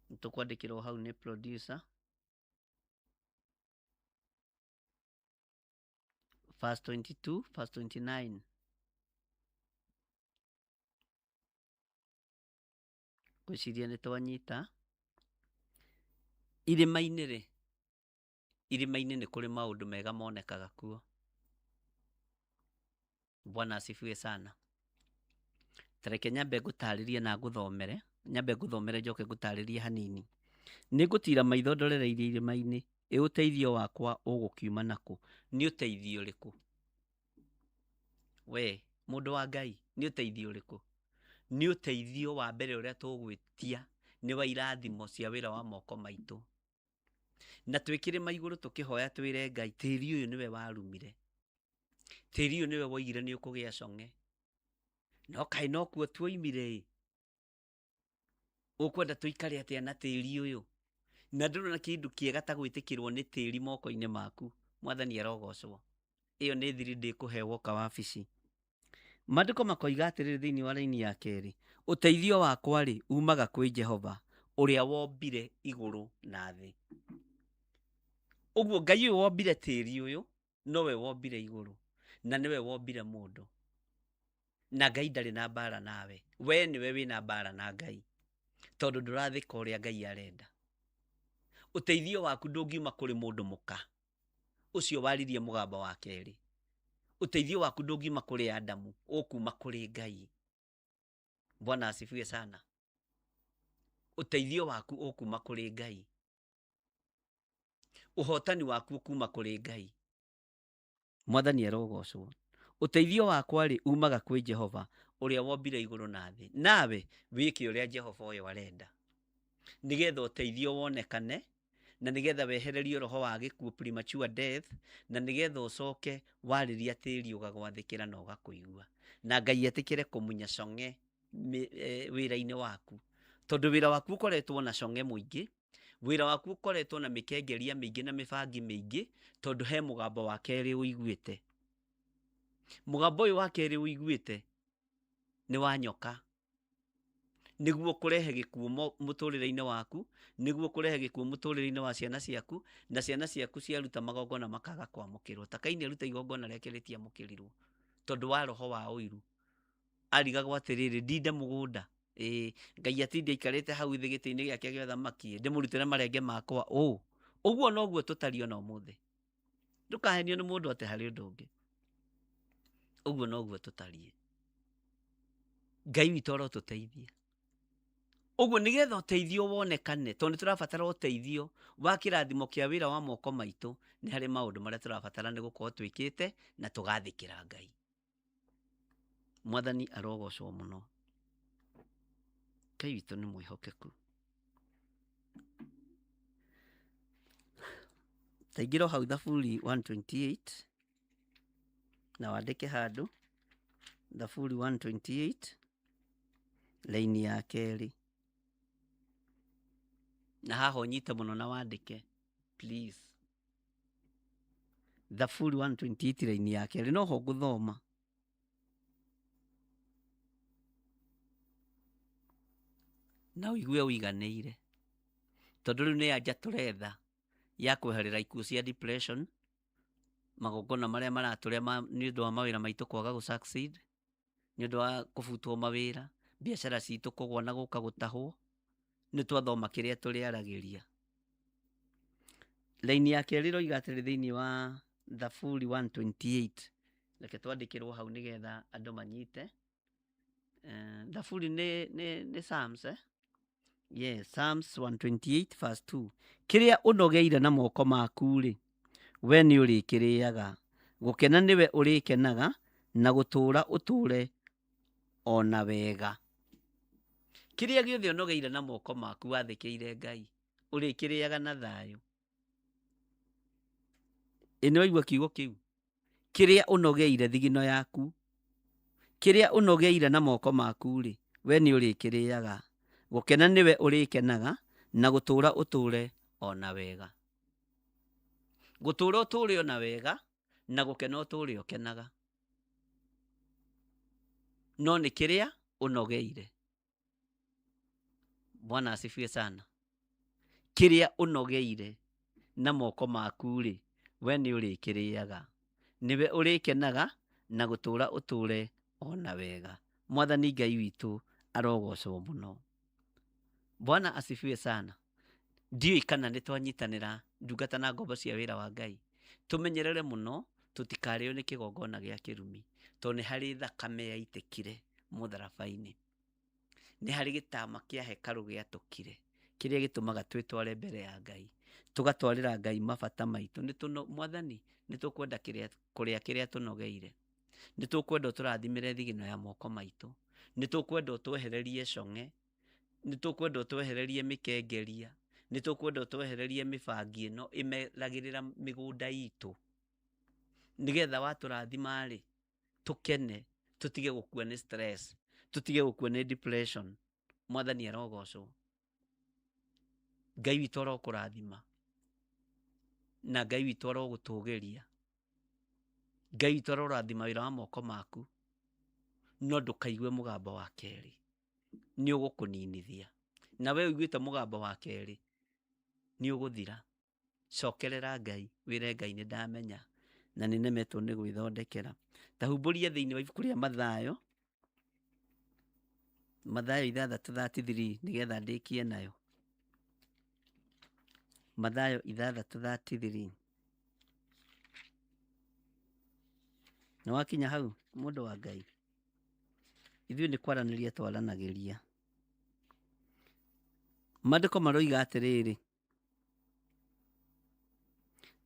ntukwandikirwo hau ni producer verse 22 verse 29 gwiciria ni twanyita irima-ini ni kuri maundu mega monekaga kuo Bwana asifiwe sana tareke nyambe ngutaririe na nguthomere njoke ngutaririe hanini ningutira maitho ndorereirie irima-ini uteithio wakwa ugukiuma naku ni uteithio riku we mundu wa ngai ni uteithio riku ni uteithio wa mbere uria tugwitia ni wa irathimo cia wira wa moko maitu na twikire maiguru tukihoya twire ngai tiri uyu niwe warumire tiri uyu niwe woigire ni ukugia conge no kai no kuo tuoimire ukwenda tuikare atia na tiri uyu na ndurona kindu kiega ta gwitikirwo ni tiri moko-ini maku mwathani arogocwo iyo ni thiri ndikuhewo ka wabici Maandiko makoiga atiriri thiini wa laini ya keri uteithio wakwa ri umaga kwi Jehova uria wombire iguru na thi uguo ngai uyu wombire tiri uyu nowe wombire iguru na niwe wombire mundu na ngai ndari na mbara nawe we niwe wina mbara na ngai tondu ndurathika uria ngai arenda uteithio waku ndungiuma kuri mundu muka ucio waririe mugamba wa keri uteithio waku ndungiuma kuri Adamu ukuma kuri ngai Bwana asifiwe sana uteithio waku ukuma kuri ngai uhotani waku kuma kuri Ngai. Mwathani arogocwo. Uteithio wakwa ri umaga kwi Jehova uria wombire iguru na thi. Nawe wiki uria Jehova uyu arenda. Nigetha uteithio wonekane na nigetha wehererio roho wa gikuo premature death na nigetha ucoke wariria tiri ugagwathikira na ugakuigua. Na Ngai etikire kumunya conge wira-ini waku. Tondu wira waku ukoretwo na conge muingi, wira waku ukoretwo na mikengeria mingi na mibangi mingi tondu he mugambo wa keri uiguite. Mugambo uyu wa keri uiguite ni wa nyoka. Niguo kurehe gikuo muturire-ini waku, niguo kurehe gikuo muturire-ini wa ciana ciaku, na ciana ciaku ciaruta magongona makaga kwamukirwo. Takaini aruta igongona rĩake rĩtiamũkĩrirwo tondu wa roho wa ũiru. Arigagwo atiriri ndinde mugunda. Ngai atinde aikarite hau thĩ gĩtĩ-inĩ gĩake gĩa ũthamaki ndĩmũrutĩre marenge makwa. Ũguo noguo tũtario na ũmũthĩ. Ndũkahenio nĩ mũndũ atĩ harĩ ũndũ ũngĩ. Ũguo noguo tũtarie. Ngai witũ arotũteithia. Ũguo nigetha ũteithio wonekane, tondu tũrabatara ũteithio wa kĩrathimo kĩa wĩra wa moko maitũ, nĩ harĩ maũndũ marĩa tũrabatara nĩ gũkorwo twĩkĩte na tũgathĩkĩra Ngai. Mwathani arogocwo mũno. Ngai witũ nĩ mwĩhokeku. Taingĩra hau Thaburi 128 na wandĩke handũ Thaburi 128 laini ya kerĩ. Na haha ũnyite mũno na wandĩke please. Thaburi 128 laini ya kerĩ. No ho ngũthoma. Na ũigue ũiganĩire. Tondu rĩu nĩ anja tũretha ya kweherera ikuũ cia depression, magongona marĩa maratũrema nĩ ũndũ wa mawĩra maitũ kwaga gũ succeed, nĩ ũndũ wa kũbutwo mawĩra, biacara citũ kũgwa na gũka gũtahwo. Nĩ twathoma kĩrĩa tũrĩaragĩria. Laini ya kerĩ roiga atĩrĩ thĩinĩ wa Thaburi 128. Reke twandĩkĩrwo hau nĩgetha andũ manyite. Thaburi nĩ Psalms, Yes, Psalms 128 verse 2. Kĩrĩa ũnogeire na moko maku-rĩ, we nĩ ũrĩkĩrĩaga. Gũkena nĩwe ũrĩkenaga na gũtũũra ũtũũre ona wega. Kĩrĩa gĩothe ũnogeire na moko maku wathĩkĩire Ngai, ũrĩkĩrĩaga na thayũ. Nĩ waigua kiugo kĩu? Kĩrĩa ũnogeire thigino yaku, kĩrĩa ũnogeire na moko maku-rĩ, we nĩ ũrĩkĩrĩaga. Gũkena nĩwe ũrĩkenaga na gũtũũra ũtũũre ona wega. Gũtũũra ũtũũre ona wega na gũkena ũtũũre ũkenaga. No nĩ kĩrĩa ũnogeire. Bwana asifiwe sana. Kĩrĩa ũnogeire na moko maku-rĩ, we nĩ ũrĩkĩrĩaga. Nĩwe ũrĩkenaga na gũtũũra ũtũũre ona wega. Mwathani Ngai witũ arogocwo mũno. Bwana asifiwe sana. Ndiũĩ kana nĩ twanyitanĩra ndungata na ngombo cia wĩra wa Ngai. Tũmenyerere mũno tũtikarĩo nĩ kĩgongona gĩa kĩrumi. Tondũ nĩ harĩ thakame yaitĩkire mũtharaba-inĩ. Nĩ harĩ gĩtama kĩa hekarũ gĩatũkire kĩrĩa gĩtũmaga twĩtware mbere ya Ngai. Tũgatwarĩra Ngai mabata maitũ. Mwathani nĩ tũkwenda kũrĩa kĩrĩa tũnogeire. Nĩ tũkwenda ũtũrathimĩre thigino ya moko maitũ. Nĩ tũkwenda ũtwehererie conge. Nĩ tũkwenda ũtwehererie mĩkengeria. Nĩ tũkwenda ũtwehererie mĩbangi ĩno ĩmeragĩrĩra mĩgũnda itũ. Nĩgetha watũrathima-rĩ, tũkene, tũtige gũkua nĩ stress, tũtige gũkua nĩ depression. Mwathani arogocwo. Ngai witũ arokũrathima. Na Ngai witũ arogũtũgĩria. Ngai witũ arorathima wĩra wa moko maku. No ndũkaigue mũgambo wa kerĩ. Nĩ ũgũkũninithia. Na we ũiguĩte mũgambo wa kerĩ, nĩ ũgũthira. Cokerera Ngai, wĩre Ngai nĩ ndamenya na nĩ nemetwo nĩ gwĩthondekera. Tahumbũria thĩinĩ wa ibuku rĩa Mathayo. Mathayo 6:33 nĩgetha ndĩkie nayo. Mathayo 6:33. Na wakinya hau, mũndũ wa Ngai, ithuĩ nĩ kwaranĩria twaranagĩria. Maandĩko maroiga atĩrĩrĩ,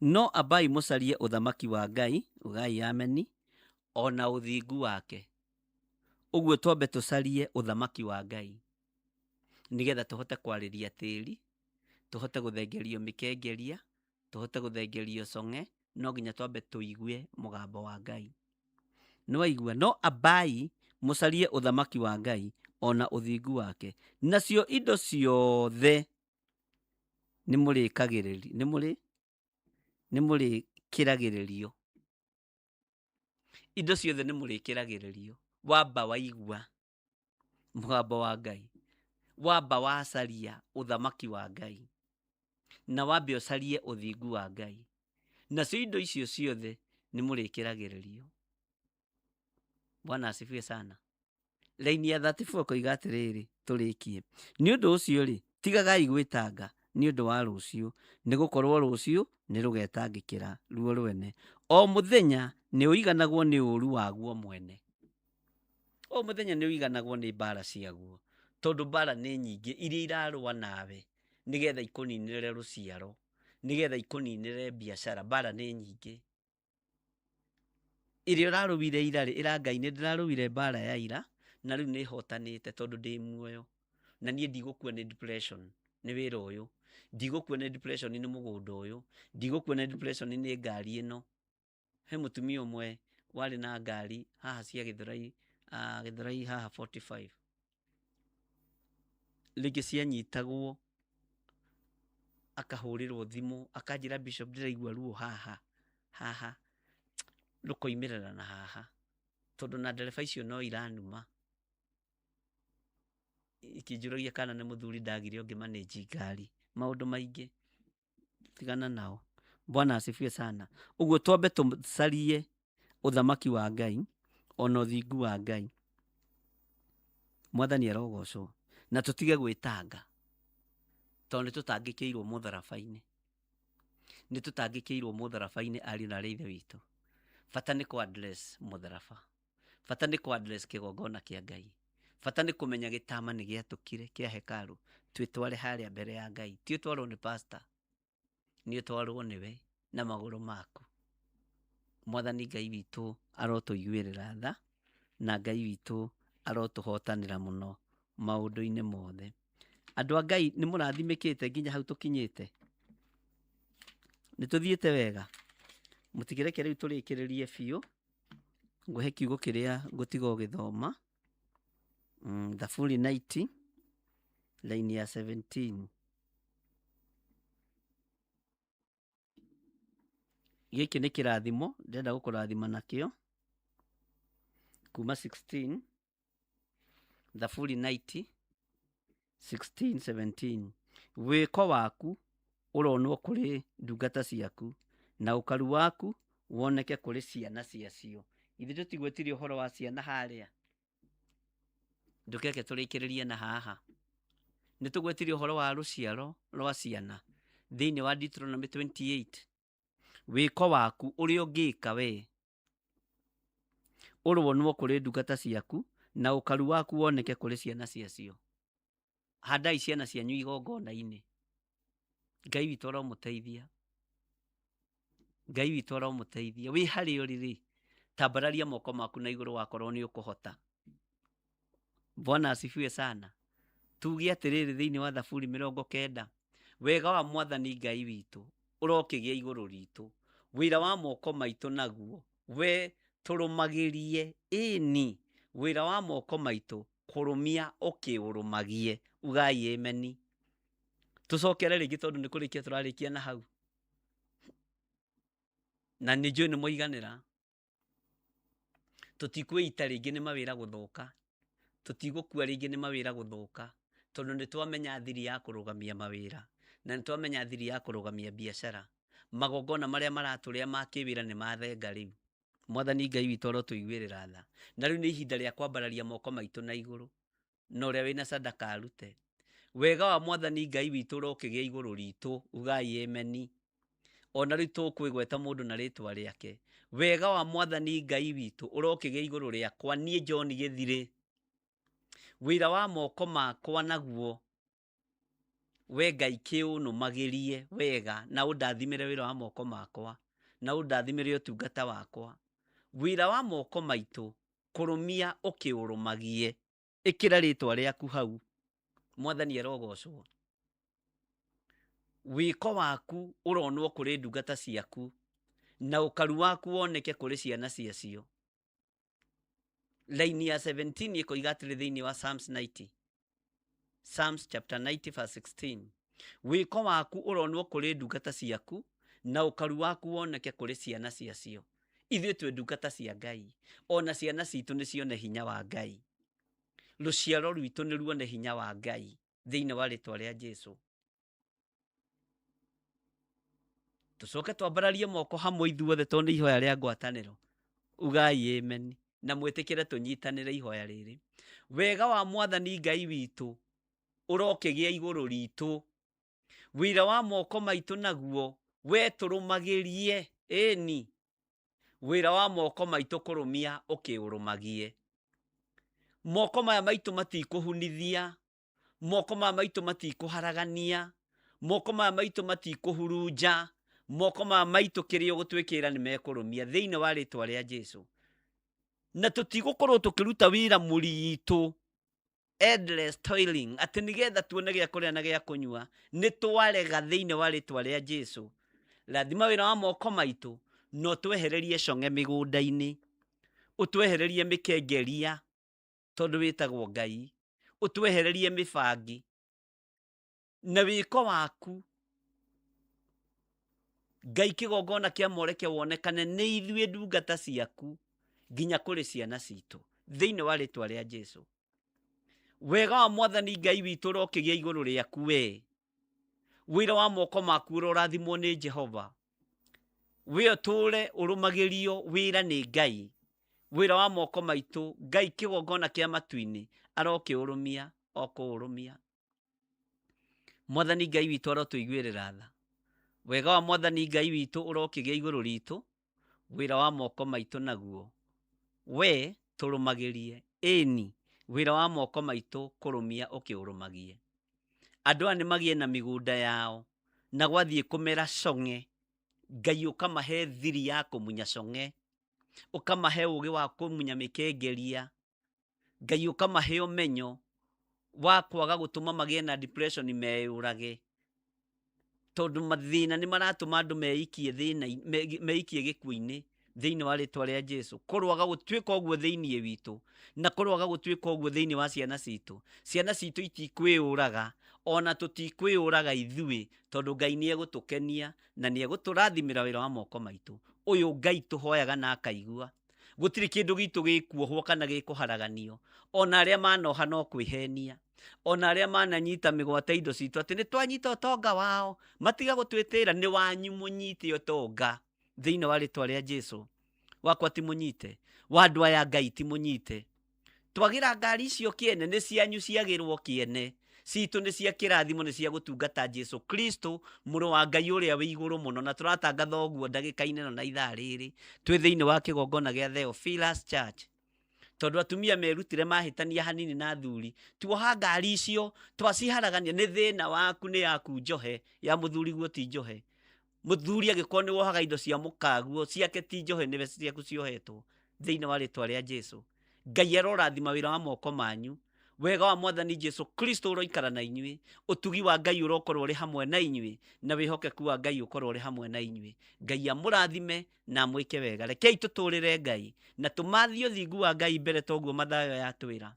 no ambai mũcarie ũthamaki wa Ngai, ugai ameni, ona ũthingu wake. Ũguo twambe tũcarie ũthamaki wa Ngai, nigetha tũhote kwarĩria tĩri, tũhote gũthengerio mĩkengeria, tũhote gũthengerio cong'e, no nginya twambe tũigue mũgambo wa Ngai. Nĩwaigua, no ambai mũcarie ũthamaki wa Ngai ona ũthingu wake, nacio indo ciothe nĩmũrĩkĩragĩrĩrio. Indo ciothe nĩmũrĩkĩragĩrĩrio. Wamba waigua mũgambo wa Ngai, wamba wacaria ũthamaki wa Ngai, na wambe ũcarie ũthingu wa Ngai, nacio indo icio ciothe nĩmũrĩkĩragĩrĩrio. Bwana asifiwe sana. Laini ya 34 koiga atĩrĩrĩ, tũrĩkie. Nĩ ũndũ ũcio rĩ, tigagai gwĩtanga nĩ ũndũ wa rũciũ, nĩgũkorwo rũciũ nĩ rũgetangĩkĩra ruo rwene. O mũthenya nĩ ũiganagwo nĩ ũũru waguo mwene. O mũthenya nĩ ũiganagwo nĩ mbara ciaguo, tondũ mbara nĩ nyingĩ iria irarũa nawe nĩgetha ikũninĩre rũciaro, nĩgetha ikũninĩre biacara. Mbara nĩ nyingĩ. Ĩrĩa ũrarũire ira rĩ, ĩra Ngai nĩ ndĩrarũire mbara ya ira, na rĩu nĩ hotanĩte tondũ ndĩ muoyo, na niĩ ndigũkua nĩ depression nĩ wĩra ũyũ, ndigũkua nĩ depression nĩ mũgũnda ũyũ, ndigũkua nĩ depression nĩ ngari ĩno. He mũtumia ũmwe warĩ na ngari haha cia Gĩthũrai, Gĩthũrai haha 45, rĩngĩ cianyitagwo akahũrĩrwo thimũ, akanjĩra Bishop, ndĩraigua ruo haha rũkoimĩrĩra na haha, tondũ na ndereba icio no iranuma. Ikĩnjũragia kana nĩ mũthuri ndagire ũngĩ manage ngari. Maũndũ maingĩ tigana nao. Bwana asifiwe sana. Ũguo twambe tũcarie ũthamaki wa Ngai ona ũthingu wa Ngai. Mwathani arogocwo. Na tũtige gwĩtanga, tondũ nĩtũtangĩkĩirwo mũtharaba-inĩ. Nĩtũtangĩkĩirwo mũtharaba-inĩ ariũ na ithe witũ. Bata nĩ kũ address mũtharaba. Bata nĩ kũ address kĩgongona kĩa Ngai. Bata nĩ kũmenya gĩtama nĩ gĩatũkire kĩa hekarũ, twĩtware harĩa mbere ya Ngai. Ti ũtwarwo nĩ pastor, nĩ ũtwarwo nĩwe na magũrũ maku. Mwathani Ngai witũ arotũiguĩrĩra tha, na Ngai witũ arotũhotanĩra mũno maũndũ-inĩ mothe. Andũ a Ngai nĩ mũrathimĩkĩte nginya hau tũkinyĩte. Nĩ tũthiĩte wega. Mũtigĩreke rĩu tũrĩkĩrĩrie biũ. Ngũhe kiugo kĩrĩa ngũtiga ũgĩthoma. Thaburi 90 laini ya 17. Gĩkĩ nĩ kĩrathimo ndĩrenda gũkũrathima nakĩo. Kuma 16 Thaburi 90 16 17. Wĩko waku ũronwo kũrĩ ndungata ciaku, na ũkaru waku woneke kũrĩ ciana ciacio. Ithuĩ tũtigwetirie ũhoro wa ciana harĩa. Ndũkeke tũrĩkĩrĩrie na haha. Nĩ tũgwetirie ũhoro wa rũciaro rwa ciana thĩinĩ wa Deuteronomy 28. Wĩko waku ũrĩa ũngĩka we ũronwo kũrĩ ndungata ciaku, na ũkaru waku woneke kũrĩ ciana ciacio. Handai ciana cianyu igongona-inĩ. Ngai witũ aromũteithia. Ngai witũ aromũteithia. Wĩ harĩa ũrĩ, tambararia moko maku na igũrũ wakorwo nĩ ũkũhota. Bwana asifiwe sana. Tuge atĩrĩrĩ thĩinĩ wa Thaburi 90, wega wa Mwathani Ngai witũ ũrokĩgĩa igũrũ ritũ, wĩra wa moko maitũ naguo we tũrũmagĩrie. Ĩni wĩra wa moko maitũ kũrũmia ũkĩũrũmagie. Ugai ameni. Tũcokere rĩngĩ tondũ nĩ kũrĩkia tũrarĩkia na hau. Na nĩ njũĩ nĩ mũiganĩra. Tũtikwĩita rĩngĩ nĩ mawĩra gũthũka. Tũtigũkua rĩngĩ nĩ mawĩra gũthũka, tondũ nĩ twamenya thiri ya kũrũgamia mawĩra, na nĩ twamenya thiri ya kũrũgamia biacara. Magongona marĩa maratũrĩa ma kĩwĩra nĩ mathenga rĩu. Mwathani Ngai witũ arotũiguĩrĩra tha. Na rĩu nĩ ihinda rĩa kwambararia moko maitũ na igũrũ, na ũrĩa wĩna sadaka arute. Wega wa Mwathani Ngai witũ ũrokĩgĩa igũrũ ritũ. Ugai ameni. Ona rĩu tũkwĩgweta mũndũ na rĩtwa rĩake. Wega wa Mwathani Ngai witũ ũrokĩgĩa igũrũ rĩakwa niĩ John Gĩthirĩ. Wĩra wa moko makwa naguo we Ngai kĩũnũmagĩrie wega na ũndathimĩre wĩra wa moko makwa na ũndathimĩre ũtungata wakwa. Wĩra wa moko maitũ kũrũmia ũkĩũrũmagie. Ĩkĩra rĩtwa rĩaku hau. Mwathani arogocwo. Wĩko waku ũronwo kũrĩ ndungata ciaku na ũkaru waku woneke kũrĩ ciana ciacio. Laini ya 17 ĩkoiga atĩrĩ thĩinĩ wa Psalms 90. Psalms chapter 90 verse 16. Wĩko waku ũronwo kũrĩ ndungata ciaku na ũkaru waku woneke kũrĩ ciana ciacio. Ithuĩ twĩ ndungata cia Ngai. Ona ciana citũ nĩ cione hinya wa Ngai. Rũciaro rwitũ nĩ ruone hinya wa Ngai thĩinĩ wa rĩtwa rĩa Jesũ. Tũcoke twambararie moko hamwe ithuothe tondũ nĩ ihoya rĩa ngwatanĩro. Ugai amen na mwĩtĩkĩre tũnyitanĩre ihoya rĩrĩ. Wega wa Mwathani Ngai witũ ũrokĩgĩa igũrũ ritũ. Wĩra wa moko maitũ naguo we tũrũmagĩrie. Ĩni. Wĩra wa moko maitũ kũrũmia ũkĩũrũmagie. Moko maya maitũ matikũhunithia. Moko maya maitũ matikũharagania. Moko maya maitũ matikũhurunja. Moko maya maitũ kĩrĩa ũgũtwĩkĩra nĩ mekũrũmia thĩinĩ wa rĩtwa rĩa Jesũ. Na tũtigũkorwo tũkĩruta wĩra mũritũ endless toiling atĩ nĩgetha tuone gĩa kũrĩa na gĩa kũnyua. Nĩ twarega thĩinĩ wa rĩtwa rĩa Jesũ. Rathima wĩra wa moko maitũ no twehererie cong'e mĩgũnda-inĩ. Ũtwehererie mĩkengeria tondũ wĩtagwo Ngai. Ũtwehererie mĩbangi. Na wĩko waku Ngai kĩgongona kĩa moreke wonekane nĩ ithuĩ ndungata ciaku nginya kũrĩ ciana citũ thĩinĩ wa rĩtwa rĩa Jesũ. Wega wa Mwathani Ngai witũ ũrokĩgĩa igũrũ rĩaku we. Wĩra wa moko maku ũrorathimwo nĩ Jehova. We ũtũũre ũrũmagĩrio wĩra nĩ Ngai. Wĩra wa moko maitũ Ngai kĩgongona kĩa matu-inĩ arokĩũrũmia okũũrũmia. Mwathani Ngai witũ arotũiguĩrĩra tha. Wega wa Mwathani Ngai witũ ũrokĩgĩa igũrũ ritũ. Wĩra wa moko maitũ naguo we tũrũmagĩrie. Ĩni. Wĩra wa moko maitũ kũrũmia ũkĩũrũmagie. Andũ aya nĩ magĩe na mĩgũnda yao na gwathiĩ kũmera cong'e. Ngai ũkamahe thiri ya kũmunya cong'e. Ũkamahe ũgĩ wa kũmunya mĩkengeria. Ngai ũkamahe ũmenyo wa kwaga gũtũma magĩe na depression meyũrage. Tondũ mathĩna nĩ maratũma andũ meikie gĩkuũ-inĩ thĩinĩ wa rĩtwa rĩa Jesũ. Kũrwaga gũtuĩka ũguo thĩinĩ witũ na kũrwaga gũtuĩka ũguo thĩinĩ wa ciana citũ. Ciana citũ itikwĩũraga ona tũtikwĩũraga ithuĩ tondũ Ngai nĩ egũtũkenia na nĩ egũtũrathimĩra wĩra wa moko maitũ. Ũyũ Ngai tũhoyaga na akaigua. Gũtirĩ kĩndũ gitũ gĩkuohwo kana gĩkũharaganio. Ona arĩa manoha no kwĩhenia. Ona arĩa mananyita mĩgwate indo citũ atĩ nĩ twanyita ũtonga wao. Matiga gũtwĩtĩra nĩ wanyu mũnyite ũtonga thĩinĩ wa rĩtwa rĩa Jesũ. Wakwa ti mũnyite. Wa andũ aya Ngai ti mũnyite. Twagira ngari icio kĩene nĩ cianyu ciagĩrwo kĩene. Citũ nĩ cia kĩrathimo nĩ cia gũtungata Jesũ Kristo mũrũ wa Ngai ũrĩa wĩ igũrũ mũno. Na tũratangatha ũguo ndagĩka-inĩ ĩno na ithaa rĩrĩ twĩ thĩinĩ wa kĩgongona gĩa Theophilus Church. Tondũ atumia merutire mahĩtania hanini na athuri. Tuoha ngari icio twaciharagania. Nĩ thĩna waku nĩ yaku njohe ya mũthuri guo ti njohe. Mũthuri agĩkorwo nĩ wohaga indo cia mũkaguo ciake ti njohe nĩwe ciaku ciohetwo thĩinĩ wa rĩtwa rĩa Jesũ. Ngai arorathima wĩra wa moko manyu. Wega wa Mwathani Jesũ Kristo ũroikara na inyuĩ. Ũtugi wa Ngai ũrokorwo ũrĩ hamwe na inyuĩ na wĩhokeku wa Ngai ũkorwo ũrĩ hamwe na inyuĩ. Ngai amũrathime na amwĩke wega. Rekei tũtũrĩre Ngai na tũmathie ũthingu wa Ngai mbere toguo Mathayo yatwĩra.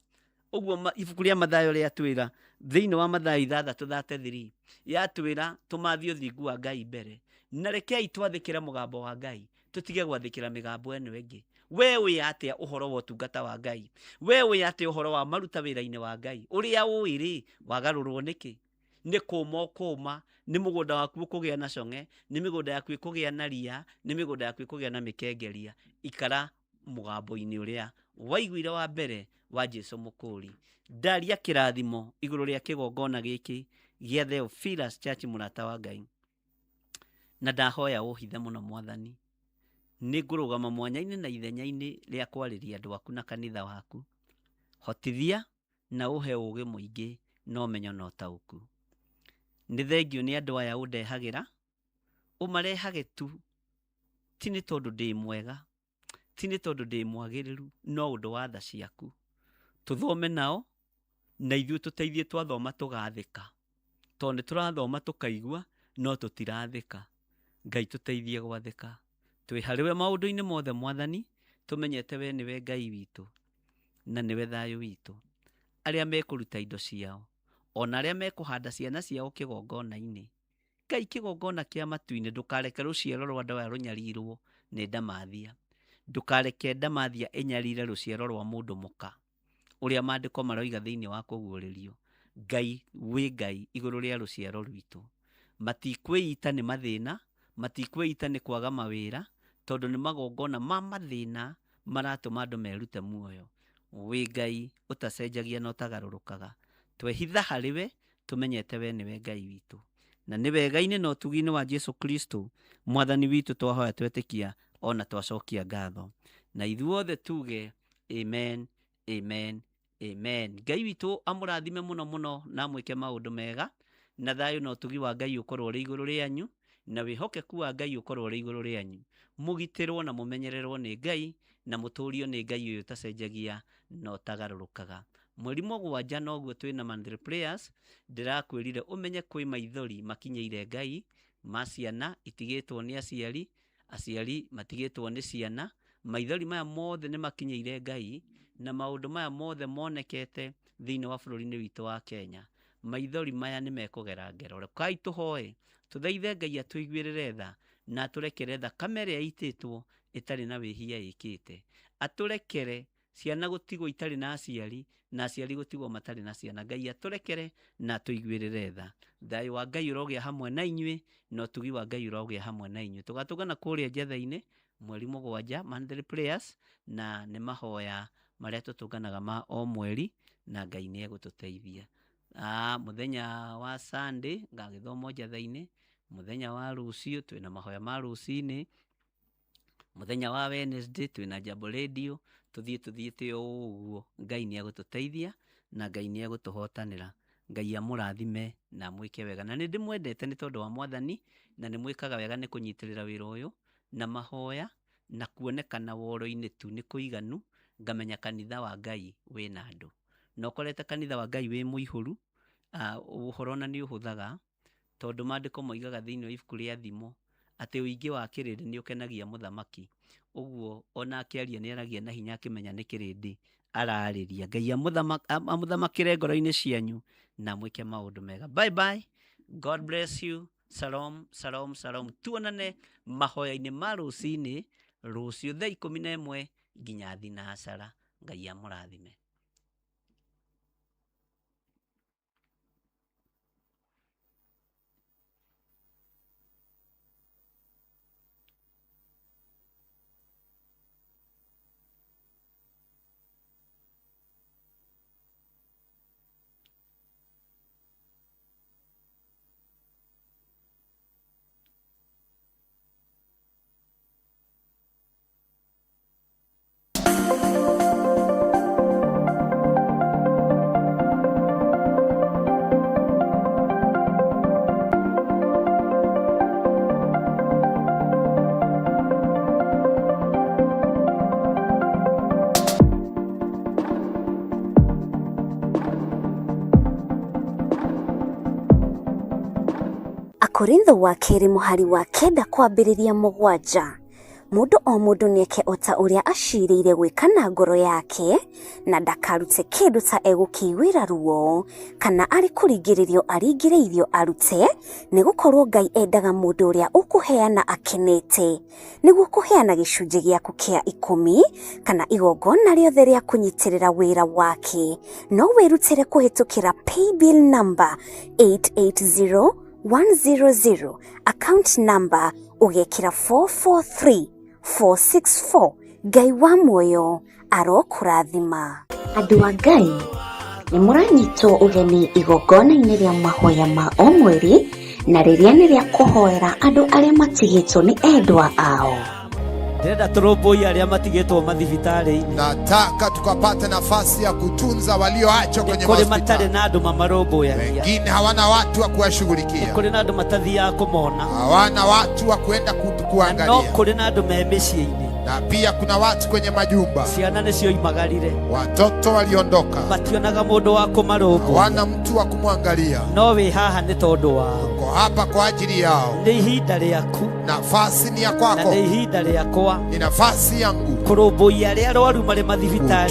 Ũguo ibuku rĩa Mathayo rĩatwĩra thĩinĩ wa Mathayo 6:33 yatwĩra tũmathie ũthingu wa Ngai mbere. Na rekei twathĩkĩre mũgambo wa Ngai. Tũtige gwathĩkĩra mĩgambo ĩno ĩngĩ. We wĩ atĩa ũhoro wa ũtungata wa Ngai? We wĩ atĩa ũhoro wa maruta wĩra-inĩ wa Ngai? Ũrĩa ũĩ-rĩ wagarũrwo nĩkĩ? Nĩ kũũma ũkũũma. Nĩ mũgũnda waku ũkũgĩa na cong'e. Nĩ mĩgũnda yaku ĩkũgĩa na ria. Nĩ mĩgũnda yaku ĩkũgĩa na mĩkengeria. Ikara mũgambo-inĩ ũrĩa waiguire wa mbere wa Jesũ Mũkũũri. Ndaria kĩrathimo igũrũ rĩa kĩgongona gĩkĩ gĩa Theophilus Church mũrata wa Ngai. Na ndahoya ũhithe mũno Mwathani. Nĩ ngũrũgama mwanya-inĩ na ithenya-inĩ rĩa kwarĩria andũ aku na kanitha waku. Hotithia na ũhe ũũgĩ mũingĩ na ũmenyo na ũtaũku. nĩ thengio nĩ andũ aya ũndehagĩra, ũmarehage tu ti nĩ tondũ ndĩ mwega, ti nĩ tondũ ndĩ mwagĩrĩru, no ũndũ wa tha ciaku. Tũthome nao na ithuĩ tũteithie twathoma tũgathĩka, tondũ nĩ tũrathoma tũkaigua no tũtirathĩka. Ngai tũteithie gwathĩka. Twĩ harĩwe maũndũ-inĩ mothe Mwathani, tũmenyete we nĩwe Ngai witũ na nĩwe thayũ witũ. Arĩa mekũruta indo ciao, ona arĩa mekũhanda ciana ciao kĩgongona-inĩ, Ngai kĩgongona kĩa matu-inĩ, ndũkareke rũciaro rwa andũ aya rũnyarirwo nĩ ndamathia. Ndũkareke ndamathia ĩnyarire rũciaro rwa mũndũ mũka, ũrĩa maandĩko maroiga thĩinĩ wa kũguũrĩrio. Ngai wĩ Ngai igũrũ rĩa rũciaro rwitũ. Matikwĩita nĩ mathĩna, matikwĩita nĩ kwaga mawĩra, tondũ nĩ magongona ma mathĩna maratũma andũ merute muoyo. Wĩ Ngai ũtacenjagia na ũtagarũrũkaga. Twehitha harĩwe tũmenyete we nĩwe Ngai witũ. Na nĩ wega-inĩ na ũtugi-inĩ wa Jesu Kristo Mwathani witũ twahoya twetĩkia ona twacokia ngatho. Na ithuothe tuge amen, amen, amen. Ngai witũ amũrathime mũno mũno na amwĩke maũndũ mega, na thayũ na ũtugi wa Ngai ũkorwo ũrĩ igũrũ rĩanyu, na wĩhokeku wa Ngai ũkorwo ũrĩ igũrũ rĩanyu. Mũgitĩrwo na mũmenyererwo nĩ Ngai, na mũtũũrio nĩ Ngai ũyũ ũtacenjagia na ũtagarũrũkaga. Mweri mũgwanja noguo twĩna monthly prayers. Ndĩrakwĩrire ũmenye kwĩ maithori makinyĩire Ngai ma ciana itigĩtwo nĩ aciari, aciari matigĩtwo nĩ ciana. Maithori maya mothe nĩ makinyĩire Ngai, na maũndũ maya mothe monekete thĩinĩ wa bũrũri-inĩ witũ wa Kenya. Maithori maya nĩ mekũgera ngero. Rekai tũhoe tũthaithe Ngai atũiguĩrĩre tha na atũrekere thakame ĩrĩa ĩitĩtwo ĩtarĩ na wĩhia ĩkĩte. Atũrekere ciana gũtigwo itarĩ na aciari, na aciari gũtigwo matarĩ na ciana. Ngai atũrekere na atũiguĩrĩre tha. Thayũ wa Ngai ũrogĩa hamwe na inyuĩ, na ũtugi wa Ngai ũrogĩa hamwe na inyuĩ. Tũgatũngana kũrĩa njetha-inĩ mweri mũgwanja monthly prayers, na nĩ mahoya marĩa tũtũnganaga ma o mweri, na Ngai nĩ egũtũteithia. Mũthenya wa Sunday ngagĩthoma njetha-inĩ, mũthenya wa rũciũ twĩna mahoya ma rũcinĩ, mũthenya wa Wednesday twĩna Jambo Radio. Tuthiĩte ũguo, Ngai nĩ egũtũteithia na Ngai nĩ egũtũhotanĩra. Ngai amũrathime na mwĩke wega. Na nĩ ndĩmwendete nĩ tondũ wa Mwathani, na nĩ mwĩkaga wega nĩ kũnyitĩrĩra wĩra ũyũ na mahoya na kuonekana woro-inĩ tu nĩ kũiganu. Ngamenya kanitha wa Ngai wĩna andũ, na ũkorete kanitha wa Ngai wĩ mũihũru, ũhoro na nĩ ũhũthaga, tondũ maandĩko moigaga thĩinĩ wa ibuku rĩa thimo atĩ ũingĩ wa kĩrĩndĩ nĩ ũkenagia mũthamaki. Ũguo ona akĩaria nĩ aragia na hinya akĩmenya nĩ kĩrĩndĩ ararĩria. Ngai amũthamakĩre ngoro-inĩ cianyu na mwĩke maũndũ mega. Bye bye. God bless you. Shalom, shalom, shalom. Tuonane mahoya-inĩ ma rũcinĩ rũciũ thaa 11 nginya thinacara. Ngai amũrathime. Korintho wa kerĩ mũhari wa 9 kwambĩrĩria 7. Mũndũ o mũndũ nĩeke ota ũrĩa acirĩire gwĩka na ngoro yake, na ndakarute kĩndũ ta egũkĩiguĩra ruo, kana arĩ kũringĩrĩrio aringĩrĩirio arute, nĩgũkorwo Ngai endaga mũndũ ũrĩa ũkũheana akenete, nĩguo kũheana gĩcunjĩ gĩaku kĩa 10 kana igongona rĩothe rĩa kũnyitĩrĩra wĩra wake. No wĩrutĩre kũhetũkĩra paybill number 880100, account number ugekĩra 443464. Ngai wa muoyo arokũrathima. Andũ a Ngai, nĩ mũranyitwo ũgeni igongona-inĩ rĩa mahoya ma o mweri, na rĩrĩa nĩ rĩa kũhoera andũ arĩa matigĩtwo nĩ endwa ao. Ndenda turoboi aria matigetwo mathibitari. Nataka tukapate nafasi ya kutunza walioachwa kwenye hospitali. Wengine hawana watu wa kuwashughulikia. Hawana watu wa kwenda kuangalia. Na pia kuna watu kwenye majumba. Watoto waliondoka. Hawana mtu wa kumwangalia. Uko hapa kwa ajili yao. Nafasi ni ya kwako. Ni nafasi yangu.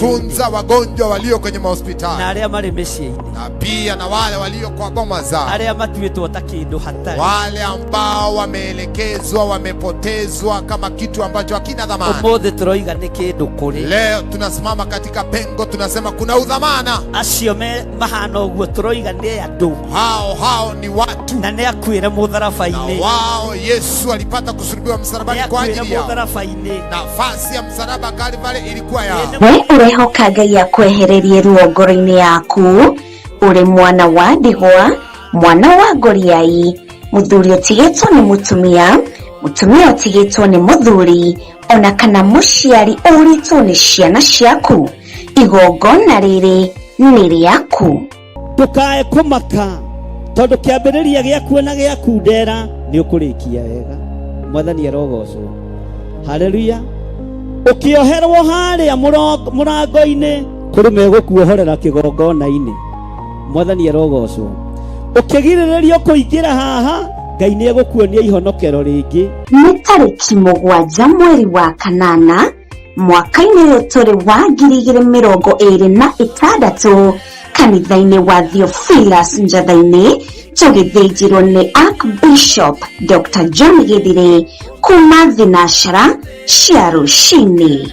Kutunza wagonjwa walio kwenye mahospitali. Na pia na wale walio kwa boma zao. Wale ambao wameelekezwa, wamepotezwa kama kitu ambacho hakina dhamana. Leo tunasimama katika pengo, tunasema kuna udhamana. Hao ni watu. Na wao Yesu alipata kusulubiwa msalabani kwa ajili yao. Nafasi ya msalaba Kalvari ilikuwa yao. We urehoka Ngai akwehererie ruongoro-ini yaku, uri mwana wa ndigwa, mwana wa ngoriai, muthuri utigitwo ni mutumia, mutumia utigitwo ni muthuri, ona kana muciari uritwo ni ciana ciaku, igongona riri ni riaku. Tukae kumaka tondu kiambiriria giaku na giakundera ni ukurikia wega. Mwathani arogocwo. Haleluya. Ukioherwo haria murango-ini kuri megukuohorera kigongona-ini. Mwathani arogocwo. Ukigirirerio kuingira haha Ngai ni egukuonia ihonokero ringi. Ni tariki 7 mweri wa kanana mwaka-ini uyu turi wa 2026 kanitha-ini wa Theophilus Njatha-ini tugithĩnjĩrwo ni Archbishop Dr. John Githire kuma thinashara cia rũcinĩ.